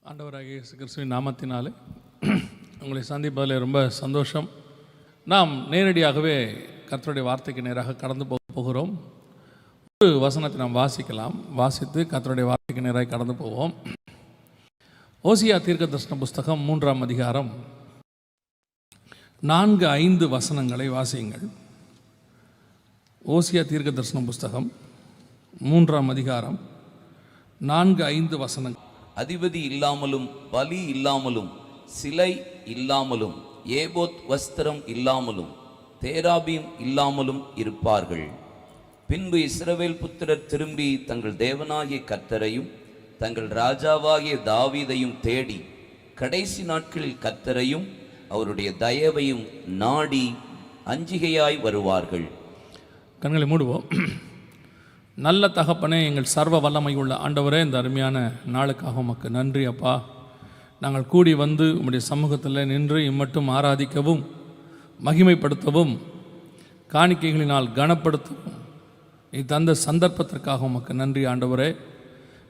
ஆண்டவராகிய இயேசு கிறிஸ்துவின் நாமத்தினாலே உங்களை சந்திப்பதில் ரொம்ப சந்தோஷம். நாம் நேரடியாகவே கர்த்தருடைய வார்த்தைக்கு நேராக கடந்து போகிறோம். ஒரு வசனத்தை நாம் வாசித்து கர்த்தருடைய வார்த்தைக்கு நேராக கடந்து போவோம். ஓசியா தீர்க்கதரிசன புஸ்தகம் 3ஆம் அதிகாரம் 4-5 வசனங்களை வாசியுங்கள். ஓசியா தீர்க்கதரிசன புஸ்தகம் 3ஆம் அதிகாரம் 4-5 வசனங்கள். அதிபதி இல்லாமலும் பலி இல்லாமலும் சிலை இல்லாமலும் ஏபோத் வஸ்திரம் இல்லாமலும் தேராபீம் இல்லாமலும் இருப்பார்கள். பின்பு இஸ்ரவேல் புத்திரர் திரும்பி தங்கள் தேவனாகிய கர்த்தரையும் தங்கள் ராஜாவாகிய தாவீதையும் தேடி கடைசி நாட்களில் கர்த்தரையும் அவருடைய தயவையும் நாடி அஞ்சிகையாய் வருவார்கள். கண்களை மூடுவோம். நல்ல தகப்பனே, எங்கள் சர்வ வல்லமை உள்ள ஆண்டவரே, இந்த அருமையான நாளுக்காக உமக்கு நன்றி அப்பா. நாங்கள் கூடி வந்து உம்முடைய சமூகத்தில் நின்று இம்மட்டும் ஆராதிக்கவும் மகிமைப்படுத்தவும் காணிக்கைகளினால் கனப்படுத்தவும் நீ தந்த சந்தர்ப்பத்திற்காக உமக்கு நன்றி ஆண்டவரே.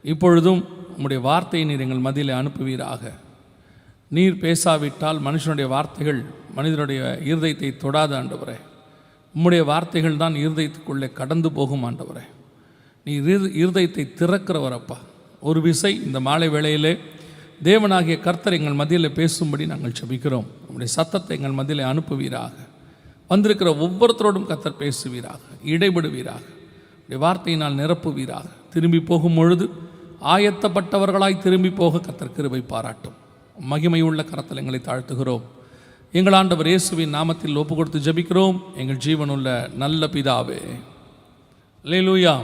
இப்பொழுதும் உம்முடைய வார்த்தையை நீர் எங்கள் மத்தியிலே அனுப்புவீராக. நீர் பேசாவிட்டால் மனுஷனுடைய வார்த்தைகள் மனிதனுடைய இருதயத்தை தொடாத ஆண்டவரே. உம்முடைய வார்த்தைகள் தான் இருதயத்துக்குள்ளே கடந்து போகும் ஆண்டவரே. நீ இருதயத்தை திறக்கிறவரப்பா. ஒரு விசை இந்த மாலை வேளையிலே தேவனாகிய கர்த்தர் எங்கள் மத்தியில் பேசும்படி நாங்கள் ஜெபிக்கிறோம். உங்களுடைய சத்தத்தை எங்கள் மத்தியில் அனுப்புவீராக. வந்திருக்கிற ஒவ்வொருத்தரோடும் கர்த்தர் பேசுவீராக, இடைபடுவீராக, உடைய வார்த்தையினால் நிரப்புவீராக. திரும்பி போகும் பொழுது ஆயத்தப்பட்டவர்களாய் திரும்பி போக கர்த்தர் கிருபை பாராட்டும். மகிமையுள்ள கரத்தில் எங்களை தாழ்த்துகிறோம். எங்கள் ஆண்டவர் இயேசுவின் நாமத்தில் ஒப்பு கொடுத்து ஜெபிக்கிறோம் எங்கள் ஜீவனுள்ள நல்ல பிதாவே. அல்லேலூயா.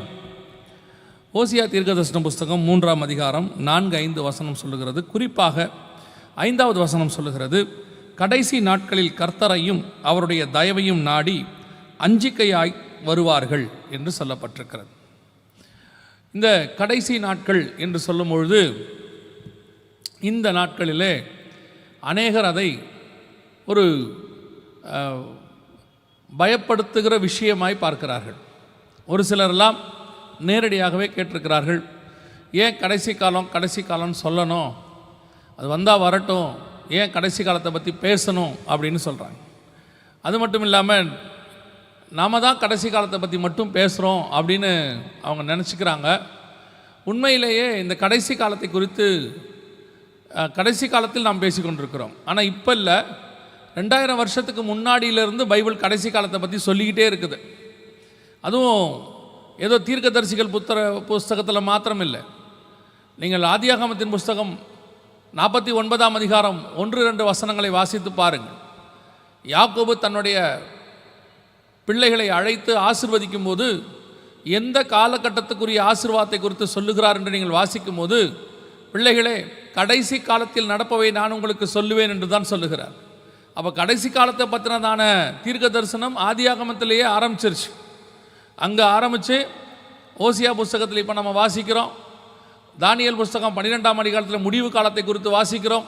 ஓசியா தீர்க்கதரிசன புஸ்தகம் 3ஆம் அதிகாரம் 4-5 வசனம் சொல்லுகிறது. குறிப்பாக 5வது வசனம் சொல்லுகிறது, கடைசி நாட்களில் கர்த்தரையும் அவருடைய தயவையும் நாடி அஞ்சிக்கையாய் வருவார்கள் என்று சொல்லப்பட்டிருக்கிறது. இந்த கடைசி நாட்கள் என்று சொல்லும் பொழுது இந்த நாட்களிலே அநேகர் அதை ஒரு பயப்படுத்துகிற விஷயமாய் பார்க்கிறார்கள். ஒரு சிலரெல்லாம் நேரடியாகவே கேட்டிருக்கிறார்கள், ஏன் கடைசி காலம்னு சொல்லணும், அது வந்தால் வரட்டும், ஏன் கடைசி காலத்தை பற்றி பேசணும் அப்படின்னு சொல்கிறாங்க. அது மட்டும் இல்லாமல் நாம் தான் கடைசி காலத்தை பற்றி மட்டும் பேசுகிறோம் அப்படின்னு அவங்க நினச்சிக்கிறாங்க. உண்மையிலேயே இந்த கடைசி காலத்தை குறித்து கடைசி காலத்தில் நாம் பேசிக்கொண்டிருக்கிறோம். ஆனால் இப்போ இல்லை, 2000 வருஷத்துக்கு முன்னாடியிலிருந்து பைபிள் கடைசி காலத்தை பற்றி சொல்லிக்கிட்டே இருக்குது. அதுவும் ஏதோ தீர்க்கதரிசிகள் புஸ்தகத்தில் மாத்திரம் இல்லை. நீங்கள் ஆதியாகமத்தின் புஸ்தகம் 49ஆம் அதிகாரம் 1-2 வசனங்களை வாசித்து பாருங்கள். யாக்கோபு தன்னுடைய பிள்ளைகளை அழைத்து ஆசீர்வதிக்கும் போது எந்த காலகட்டத்துக்குரிய ஆசீர்வாதத்தை குறித்து சொல்லுகிறார் என்று நீங்கள் வாசிக்கும் போது, பிள்ளைகளே, கடைசி காலத்தில் நடப்பவை நான் உங்களுக்கு சொல்லுவேன் என்று தான் சொல்லுகிறார். அப்போ கடைசி காலத்தை பற்றினதான தீர்க்க தரிசனம் ஆதியாகமத்திலேயே ஆரம்பிச்சிருச்சு. அங்கே ஆரம்பித்து ஓசியா புஸ்தகத்தில் இப்போ நம்ம வாசிக்கிறோம். தானியேல் புஸ்தகம் 12ஆம் அதிகாரத்தில் முடிவு காலத்தை குறித்து வாசிக்கிறோம்.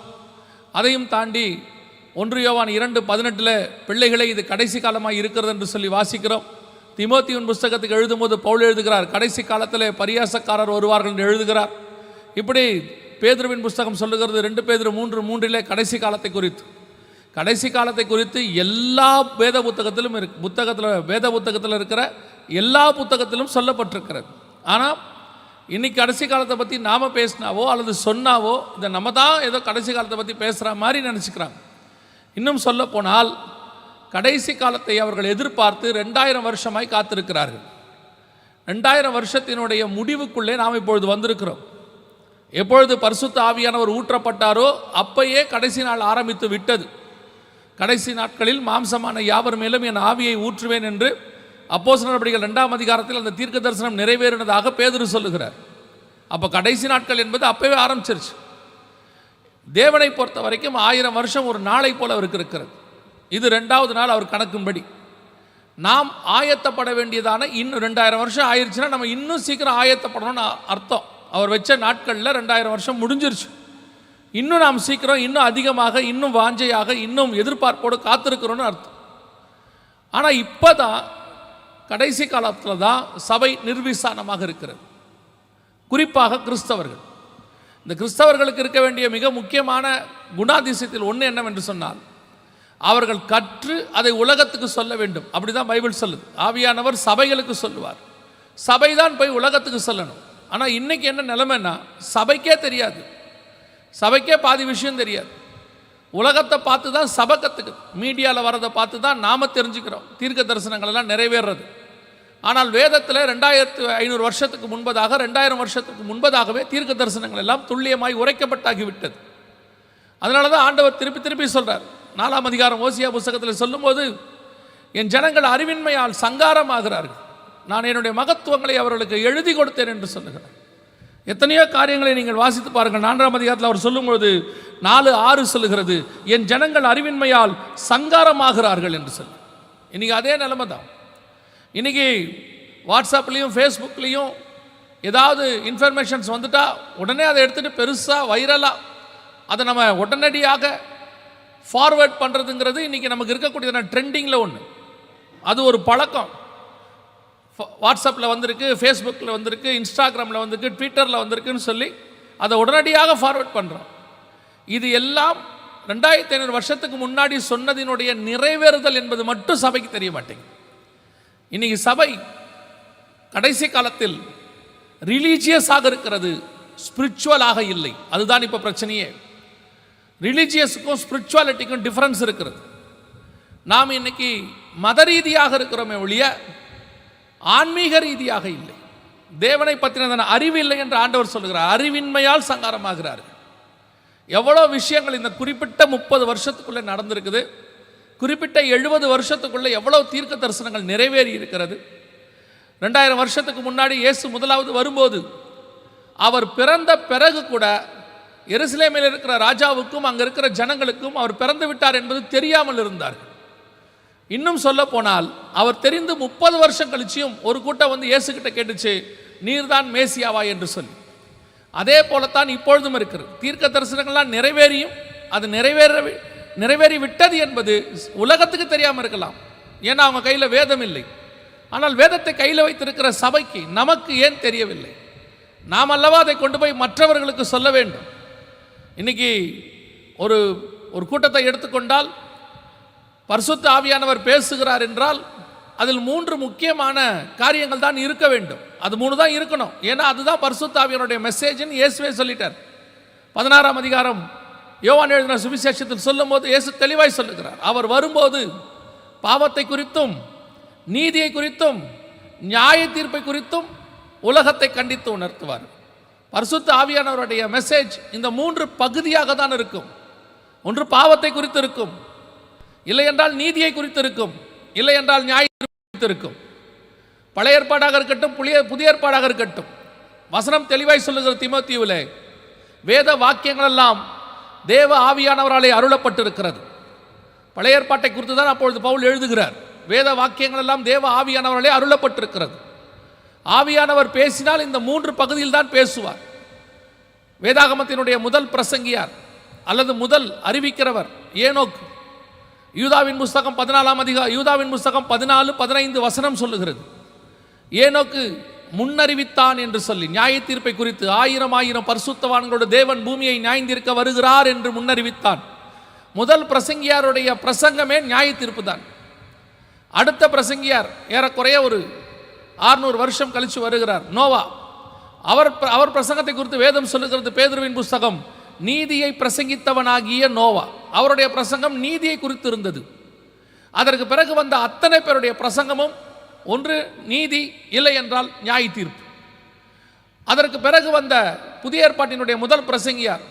அதையும் தாண்டி 1 யோவான் 2:18 பிள்ளைகளை இது கடைசி காலமாக இருக்கிறது என்று சொல்லி வாசிக்கிறோம். தீமோத்தேயுவின் புஸ்தகத்துக்கு எழுதும்போது பவுல் எழுதுகிறார், கடைசி காலத்தில் பரியாசக்காரர் வருவார்கள் என்று எழுதுகிறார். இப்படி பேதுருவின் புஸ்தகம் சொல்லுகிறது 2 பேதுரு 3:3 கடைசி காலத்தை குறித்து எல்லா வேத புத்தகத்திலும் வேத புத்தகத்தில் இருக்கிற எல்லா புத்தகத்திலும் சொல்லப்பட்டிருக்கிறது. ஆனால் இன்னைக்கு கடைசி காலத்தை பற்றி நாம் பேசினாவோ அல்லது சொன்னாவோ இதை நம்ம தான் ஏதோ கடைசி காலத்தை பற்றி பேசுகிற மாதிரி நினச்சிக்கிறாங்க. இன்னும் சொல்ல போனால் கடைசி காலத்தை அவர்கள் எதிர்பார்த்து 2000 வருஷமாய் காத்திருக்கிறார்கள். 2000 வருஷத்தினுடைய முடிவுக்குள்ளே நாம் இப்பொழுது வந்திருக்கிறோம். எப்பொழுது பரிசுத்த ஆவியானவர் ஊற்றப்பட்டாரோ அப்பயே கடைசி நாள் ஆரம்பித்து விட்டது. கடைசி நாட்களில் மாம்சமான யாவர் மேலும் என் ஆவியை ஊற்றுவேன் என்று அப்போஸ்தலர் நடபடிகள் 2ஆம் அதிகாரத்தில் அந்த தீர்க்க தரிசனம் நிறைவேறினதாக பேதுரு சொல்லுகிறார். அப்போ கடைசி நாட்கள் என்பது அப்பவே ஆரம்பிச்சிருச்சு. தேவனை பொறுத்த வரைக்கும் 1000 வருஷம் ஒரு நாளை போல அவருக்கு இருக்கிறது. இது 2வது நாள் அவர் கணக்கும்படி. நாம் ஆயத்தப்பட வேண்டியதான இன்னும் 2000 வருஷம் ஆயிடுச்சுன்னா நம்ம இன்னும் சீக்கிரம் ஆயத்தப்படணும்னு அர்த்தம். அவர் வச்ச நாட்களில் 2000 வருஷம் முடிஞ்சிருச்சு. இன்னும் நாம் சீக்கிரம், இன்னும் அதிகமாக, இன்னும் வாஞ்சையாக, இன்னும் எதிர்பார்ப்போடு காத்திருக்கிறோன்னு அர்த்தம். ஆனால் இப்போ தான் கடைசி காலத்தில் தான் சபை நிர்விசானமாக இருக்கிறது. குறிப்பாக கிறிஸ்தவர்கள் இந்த கிறிஸ்தவர்களுக்கு இருக்க வேண்டிய மிக முக்கியமான குணாதிசயத்தில் ஒன்று என்னவென்று சொன்னால், அவர்கள் கற்று அதை உலகத்துக்கு சொல்ல வேண்டும். அப்படிதான் பைபிள் சொல்லுது. ஆவியானவர் சபைகளுக்கு சொல்லுவார், சபை தான் போய் உலகத்துக்கு சொல்லணும். ஆனால் இன்னைக்கு என்ன நிலைமைன்னா, சபைக்கே தெரியாது, சபைக்கே பாதி விஷயம் தெரியாது. உலகத்தை பார்த்து தான் சபை கற்றுக்குது, மீடியாவில் வரதை பார்த்து தான் நாம் தெரிஞ்சுக்கிறோம் தீர்க்க தரிசனங்கள் எல்லாம் நிறைவேறது. ஆனால் வேதத்தில் 2500 வருஷத்துக்கு முன்பதாக, 2000 வருஷத்துக்கு முன்பதாகவே தீர்க்க தரிசனங்கள் எல்லாம் துல்லியமாய் உரைக்கப்பட்டாகிவிட்டது. அதனால தான் ஆண்டவர் திருப்பி திருப்பி சொல்கிறார். 4ஆம் அதிகாரம் ஓசியா புஸ்தகத்தில் சொல்லும்போது, என் ஜனங்கள் அறிவின்மையால் சங்காரமாகிறார்கள், நான் என்னுடைய மகத்துவங்களை அவர்களுக்கு எழுதி கொடுத்தேன் என்று சொல்லுகிறார். எத்தனையோ காரியங்களை நீங்கள் வாசித்து பாருங்கள். 4ஆம் அதிகாரத்தில் அவர் சொல்லும்போது 4:6 சொல்லுகிறது, என் ஜனங்கள் அறிவின்மையால் சங்காரமாகிறார்கள் என்று சொல்லி. இன்றைக்கி அதே நிலைமை தான். இன்றைக்கி வாட்ஸ்அப்லேயும் ஃபேஸ்புக்லேயும் ஏதாவது இன்ஃபர்மேஷன்ஸ் வந்துட்டால் உடனே அதை எடுத்துகிட்டு பெருசாக வைரலாக அதை நம்ம உடனடியாக ஃபார்வேர்ட் பண்ணுறதுங்கிறது இன்றைக்கி நமக்கு இருக்கக்கூடிய ட்ரெண்டிங்கில் ஒன்று. அது ஒரு பழக்கம். வாட்ஸ்அப்பில் வந்திருக்கு, ஃபேஸ்புக்கில் வந்திருக்கு, இன்ஸ்டாகிராமில் வந்திருக்கு, ட்விட்டரில் வந்திருக்குன்னு சொல்லி அதை உடனடியாக ஃபார்வேர்ட் பண்ணுறோம். இது எல்லாம் 2500 வருஷத்துக்கு முன்னாடி சொன்னதினுடைய நிறைவேறுதல் என்பது மட்டும் சபைக்கு தெரிய மாட்டேங்குது. இன்றைக்கி சபை கடைசி காலத்தில் ரிலீஜியஸாக இருக்கிறது, ஸ்பிரிச்சுவலாக இல்லை. அதுதான் இப்போ பிரச்சனையே. ரிலீஜியஸுக்கும் ஸ்பிரிச்சுவாலிட்டிக்கும் டிஃப்ரென்ஸ் இருக்கிறது. நாம் இன்னைக்கு மத ரீதியாக இருக்கிறோமே ஒழிய ஆன்மீக ரீதியாக இல்லை. தேவனை பற்றின அறிவு இல்லை என்று ஆண்டவர் சொல்லுகிறார். அறிவின்மையால் சங்காரமாகிறார்கள். எவ்வளோ விஷயங்கள் இந்த குறிப்பிட்ட 30 வருஷத்துக்குள்ளே நடந்திருக்குது. குறிப்பிட்ட 70 வருஷத்துக்குள்ளே எவ்வளோ தீர்க்க தரிசனங்கள் நிறைவேறி இருக்கிறது. 2000 வருஷத்துக்கு முன்னாடி இயேசு முதலாவது வரும்போது அவர் பிறந்த பிறகு கூட எருசலேமில் இருக்கிற ராஜாவுக்கும் அங்கே இருக்கிற ஜனங்களுக்கும் அவர் பிறந்து விட்டார் என்பது தெரியாமல் இருந்தார்கள். இன்னும் சொல்ல போனால் அவர் தெரிந்து 30 வருஷம் கழிச்சியும் ஒரு கூட்டம் வந்து இயேசுகிட்ட கேட்டுச்சு, நீர்தான் மேசியாவா என்று சொல்லி. அதே போலத்தான் இப்பொழுதும் இருக்கிறது. தீர்க்க தரிசனங்கள்லாம் நிறைவேறியும் அது நிறைவேறி விட்டது என்பது உலகத்துக்கு தெரியாமல் இருக்கலாம், ஏன்னா அவங்க கையில் வேதம் இல்லை. ஆனால் வேதத்தை கையில் வைத்திருக்கிற சபைக்கு நமக்கு ஏன் தெரியவில்லை? நாம் அல்லவா அதை கொண்டு போய் மற்றவர்களுக்கு சொல்ல வேண்டும். இன்னைக்கு ஒரு கூட்டத்தை எடுத்துக்கொண்டால் பரிசுத்த ஆவியானவர் பேசுகிறார் என்றால் அதில் 3 முக்கியமான காரியங்கள் தான் இருக்க வேண்டும். அது 3 தான் இருக்கணும். ஏன்னா அதுதான் பரிசுத்த ஆவியானுடைய மெசேஜ்னு இயேசுவே சொல்லிட்டார். 16ஆம் அதிகாரம் யோவான் எழுதின சுவிசேஷத்தில் சொல்லும் போது இயேசு தெளிவாய் சொல்லுகிறார், அவர் வரும்போது பாவத்தை குறித்தும் நீதியை குறித்தும் நியாய தீர்ப்பை குறித்தும் உலகத்தை கண்டித்து உணர்த்துவார். பரிசுத்த ஆவியானவருடைய மெசேஜ் இந்த 3 பகுதியாக தான் இருக்கும். ஒன்று பாவத்தை குறித்து இருக்கும், இல்லை என்றால் நீதியை குறித்து இருக்கும், இல்லை என்றால் நியாய தீர்ப்பு குறித்து இருக்கும். பழைய ஏற்பாடாக இருக்கட்டும், புதிய ஏற்பாடாக இருக்கட்டும், வசனம் தெளிவாய் சொல்லுகிற தீமோத்தேயுவிலே வேத வாக்கியங்கள் எல்லாம் தேவ ஆவியானவராலே அருளப்பட்டிருக்கிறது. பழைய ஏற்பாட்டை குறித்து தான் அப்பொழுது பவுல் எழுதுகிறார். வேத வாக்கியங்கள் எல்லாம் தேவ ஆவியானவராலே அருளப்பட்டிருக்கிறது. ஆவியானவர் பேசினால் இந்த 3 பகுதியில் தான் பேசுவார். வேதாகமத்தினுடைய முதல் பிரசங்கியார் அல்லது முதல் அறிவிக்கிறவர் ஏனோக். யூதாவின் புஸ்தகம் 14ஆம் அதிகாரம், யூதாவின் புஸ்தகம் 14-15 வசனம் சொல்லுகிறது, ஏனோக்கு முன்னறிவித்தான் என்று சொல்லி நியாய தீர்ப்பை குறித்து 1000 பரிசுத்தவான்களோட தேவன் பூமியை நியாயந்தீர்க்க வருகிறார் என்று முன்னறிவித்தான். முதல் பிரசங்கியாருடைய பிரசங்கமே நியாய தீர்ப்பு தான். அடுத்த பிரசங்கியார் ஏறக்குறைய ஒரு 600 வருஷம் கழித்து வருகிறார், நோவா. அவர் பிரசங்கத்தை குறித்து வேதம் சொல்லுகிறது, பேதுருவின் புஸ்தகம், நீதியை பிரசங்கித்தவனாகிய நோவா. அவருடைய பிரசங்கம் நீதியை குறித்து இருந்தது. அதற்கு பிறகு வந்த அத்தனை பேருடைய பிரசங்கமும் ஒன்று நீதி, இல்லை என்றால் நியாய தீர்ப்பு. அதற்கு பிறகு வந்த புதிய ஏற்பாட்டினுடைய முதல் பிரசங்கியார்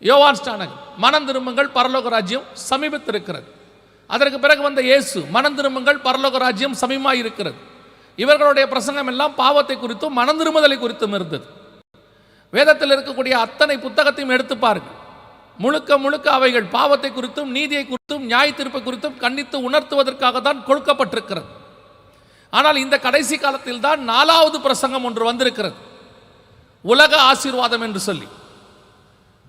யோவான் ஸ்நானகன், மனம் திரும்புங்கள் பரலோக ராஜ்யம் சமீபத்திருக்கிறது. அதற்கு பிறகு வந்த இயேசு, மனம் திரும்புங்கள் பரலோக ராஜ்யம் சமீபமாக இருக்கிறது. இவர்களுடைய பிரசங்கம் எல்லாம் பாவத்தை குறித்தும் மனம் திரும்புதலை குறித்தும் இருந்தது. வேதத்தில் இருக்கக்கூடிய அத்தனை புத்தகத்தையும் எடுத்து பாருங்கள், முழுக்க அவைகள் பாவத்தை குறித்தும் நீதியை குறித்தும் நியாய தீர்ப்பை குறித்தும் கண்டித்து உணர்த்துவதற்காக தான் கொடுக்கப்பட்டிருக்கிறது. ஆனால் இந்த கடைசி காலத்தில் தான் 4வது பிரசங்கம் ஒன்று வந்திருக்கிறது, உலக ஆசீர்வாதம் என்று சொல்லி.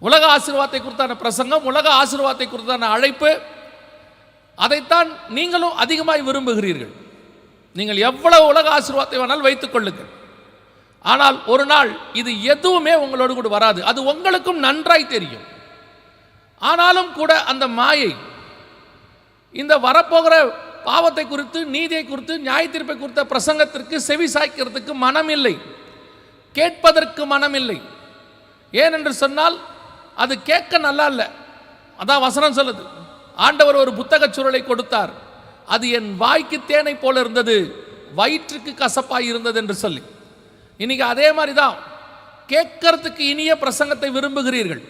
உலக ஆசீர்வாதத்தை குறித்தான பிரசங்கம், உலக ஆசீர்வாதத்தை குறித்தான அழைப்பு, அதைத்தான் நீங்களும் அதிகமாய் விரும்புகிறீர்கள். நீங்கள் எவ்வளவு உலக ஆசீர்வாதத்தை வேணாலும் வைத்துக் கொள்ளுங்கள், ஆனால் ஒரு நாள் இது எதுவுமே உங்களோடு கூட வராது. அது உங்களுக்கும் நன்றாய் தெரியும். ஆனாலும் கூட அந்த மாயை இந்த வரப்போகிற பாவத்தை குறித்து, நீதியை குறித்து, நியாய தீர்ப்பை குறித்த பிரசங்கத்திற்கு செவி சாய்க்கிறதுக்கு மனம் இல்லை, கேட்பதற்கு மனம் இல்லை. ஏனென்று சொன்னால் அது கேட்க நல்லா இல்லை. அதான் வசனம் சொல்லுது, ஆண்டவர் ஒரு புத்தக சுருளை கொடுத்தார், அது என் வாய்க்கு தேனை போல இருந்தது, வயிற்றுக்கு கசப்பாய் இருந்தது என்று சொல்லி. இன்னைக்கு அதே மாதிரி தான், கேட்கறதுக்கு இனிய பிரசங்கத்தை விரும்புகிறீர்கள்,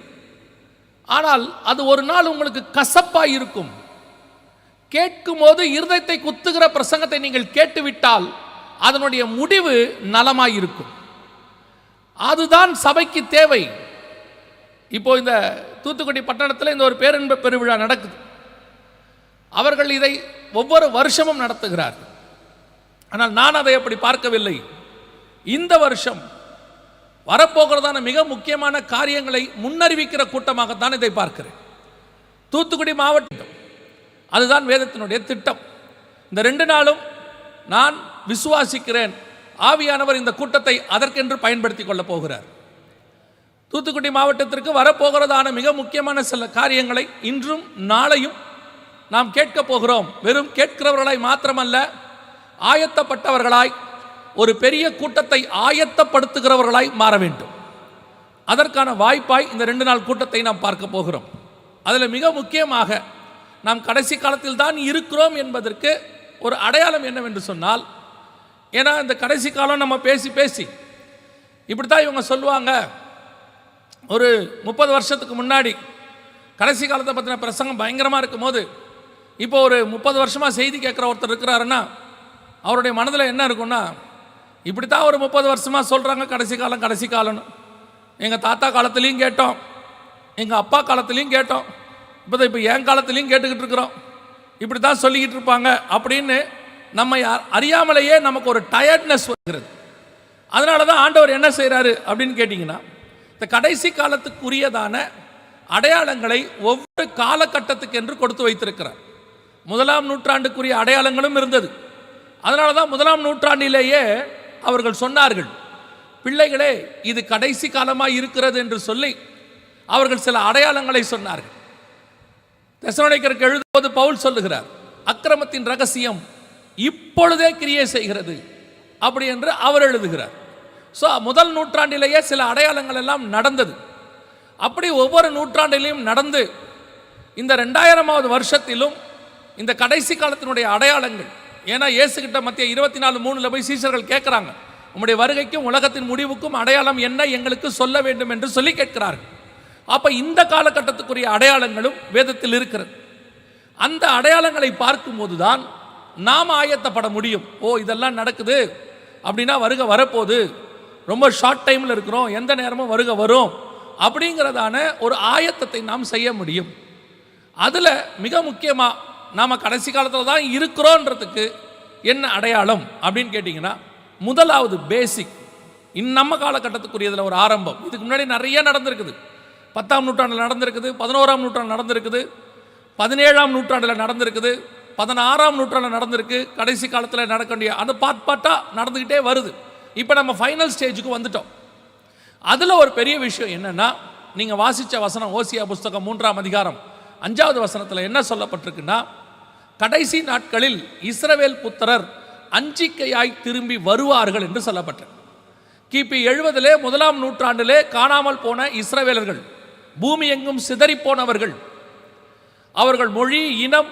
ஆனால் அது ஒரு நாள் உங்களுக்கு கசப்பாய் இருக்கும். கேட்கும் போது இருதயத்தை குத்துகிற பிரசங்கத்தை நீங்கள் கேட்டுவிட்டால் அதனுடைய முடிவு நலமாய் இருக்கும். அதுதான் சபைக்கு தேவை. இப்போ இந்த தூத்துக்குடி பட்டணத்தில் இந்த ஒரு பேரின்ப பெருவிழா நடக்குது. அவர்கள் இதை ஒவ்வொரு வருஷமும் நடத்துகிறார். ஆனால் நான் அதை அப்படி பார்க்கவில்லை. இந்த வருஷம் வரப்போகிறதான மிக முக்கியமான காரியங்களை முன்னறிவிக்கிற கூட்டமாகத்தான் இதை பார்க்கிறேன். தூத்துக்குடி மாவட்டம், அதுதான் வேதத்தினுடைய திட்டம். இந்த 2 நாளும் நான் விசுவாசிக்கிறேன், ஆவியானவர் இந்த கூட்டத்தை அதற்கென்று பயன்படுத்தி கொள்ள போகிறார். தூத்துக்குடி மாவட்டத்திற்கு வரப்போகிறதான மிக முக்கியமான சில காரியங்களை இன்றும் நாளையும் நாம் கேட்க போகிறோம். வெறும் கேட்கிறவர்களாய் மாத்திரமல்ல, ஆயத்தப்பட்டவர்களாய், ஒரு பெரிய கூட்டத்தை ஆயத்தப்படுத்துகிறவர்களாய் மாற வேண்டும். அதற்கான வாய்ப்பாய் இந்த 2 நாள் கூட்டத்தை நாம் பார்க்க போகிறோம். அதில் மிக முக்கியமாக நாம் கடைசி காலத்தில் தான் இருக்கிறோம் என்பதற்கு ஒரு அடையாளம் என்னவென்று சொன்னால், ஏன்னா இந்த கடைசி காலம் நம்ம பேசி பேசி இப்படி தான் இவங்க சொல்லுவாங்க. ஒரு 30 வருஷத்துக்கு முன்னாடி கடைசி காலத்தை பற்றின பிரசங்கம் பயங்கரமாக இருக்கும் போது, இப்போ ஒரு 30 வருஷமாக செய்தி கேட்குற ஒருத்தர் இருக்கிறாருன்னா அவருடைய மனதில் என்ன இருக்குன்னா, இப்படி தான் ஒரு 30 வருஷமாக சொல்கிறாங்க கடைசி காலம் கடைசி காலம்னு. எங்கள் தாத்தா காலத்துலேயும் கேட்டோம், எங்கள் அப்பா காலத்துலேயும் கேட்டோம், இப்போ என் காலத்துலேயும் கேட்டுக்கிட்டு இருக்கிறோம், இப்படி தான் சொல்லிக்கிட்டு இருப்பாங்க அப்படின்னு நம்ம அறியாமலேயே நமக்கு ஒரு டயர்ட்னஸ் வருகிறது. அதனால தான் ஆண்டவர் என்ன செய்கிறாரு அப்படின்னு கேட்டிங்கன்னா, இந்த கடைசி காலத்துக்குரியதான அடையாளங்களை ஒவ்வொரு காலகட்டத்துக்கு என்று கொடுத்து வைத்திருக்கிறார். 1ஆம் நூற்றாண்டுக்குரிய அடையாளங்களும் இருந்தது. அதனால தான் 1ஆம் நூற்றாண்டிலேயே அவர்கள் சொன்னார்கள், பிள்ளைகளே இது கடைசி காலமாக இருக்கிறது என்று சொல்லி அவர்கள் சில அடையாளங்களை சொன்னார்கள். தெசலோனிக்கருக்கு எழுதும்போது பவுல் சொல்லுகிறார், அக்கிரமத்தின் ரகசியம் இப்பொழுதே கிரியை செய்கிறது அப்படி என்று அவர் எழுதுகிறார். ஸோ 1 நூற்றாண்டிலேயே சில அடையாளங்கள் எல்லாம் நடந்தது. அப்படி ஒவ்வொரு நூற்றாண்டிலையும் நடந்து இந்த 2000வது வருஷத்திலும் இந்த கடைசி காலத்தினுடைய அடையாளங்கள், ஏன்னா இயேசுகிட்ட மத்திய 24:3 போய் சீஷர்கள் கேட்குறாங்க, உம்முடைய வருகைக்கும் உலகத்தின் முடிவுக்கும் அடையாளம் என்ன எங்களுக்கு சொல்ல வேண்டும் என்று சொல்லி கேட்கிறார்கள். அப்போ இந்த காலகட்டத்துக்குரிய அடையாளங்களும் வேதத்தில் இருக்கிறது. அந்த அடையாளங்களை பார்க்கும்போது தான் நாம் ஆயத்தப்பட முடியும். ஓ இதெல்லாம் நடக்குது அப்படின்னா வருகை வரப்போகுது, ரொம்ப ஷார்ட் டைமில் இருக்கிறோம், எந்த நேரமும் வருகை வரும் அப்படிங்கிறதான ஒரு ஆயத்தத்தை நாம் செய்ய முடியும். அதில் மிக முக்கியமாக நாம் கடைசி காலத்தில் தான் இருக்கிறோன்றதுக்கு என்ன அடையாளம் அப்படின்னு கேட்டிங்கன்னா, முதலாவது பேசிக், நம்ம காலகட்டத்துக்குரியதில் ஒரு ஆரம்பம். இதுக்கு முன்னாடி நிறைய நடந்திருக்குது. 10ஆம் நூற்றாண்டில் நடந்திருக்குது, 11ஆம் நூற்றாண்டில் நடந்திருக்குது, 17ஆம் நூற்றாண்டில் நடந்திருக்குது, 16ஆம் நூற்றாண்டில் நடந்திருக்கு. கடைசி காலத்தில் நடக்க வேண்டிய அந்த பாட்டாக நடந்துக்கிட்டே வருது. இப்போ நம்ம ஃபைனல் ஸ்டேஜுக்கு வந்துட்டோம். அதில் ஒரு பெரிய விஷயம் என்னென்னா, நீங்கள் வாசித்த வசனம் ஓசியா புஸ்தகம் 3ஆம் அதிகாரம் 5வது வசனத்தில் என்ன சொல்லப்பட்டிருக்குன்னா, கடைசி நாட்களில் இஸ்ரவேல் புத்திரர் அஞ்சிக்கையாய் திரும்பி வருவார்கள் என்று சொல்லப்பட்டிருக்கு. கிபி 70 1ஆம் நூற்றாண்டிலே காணாமல் போன இஸ்ரவேலர்கள், பூமி எங்கும் சிதறி போனவர்கள், அவர்கள் மொழி, இனம்,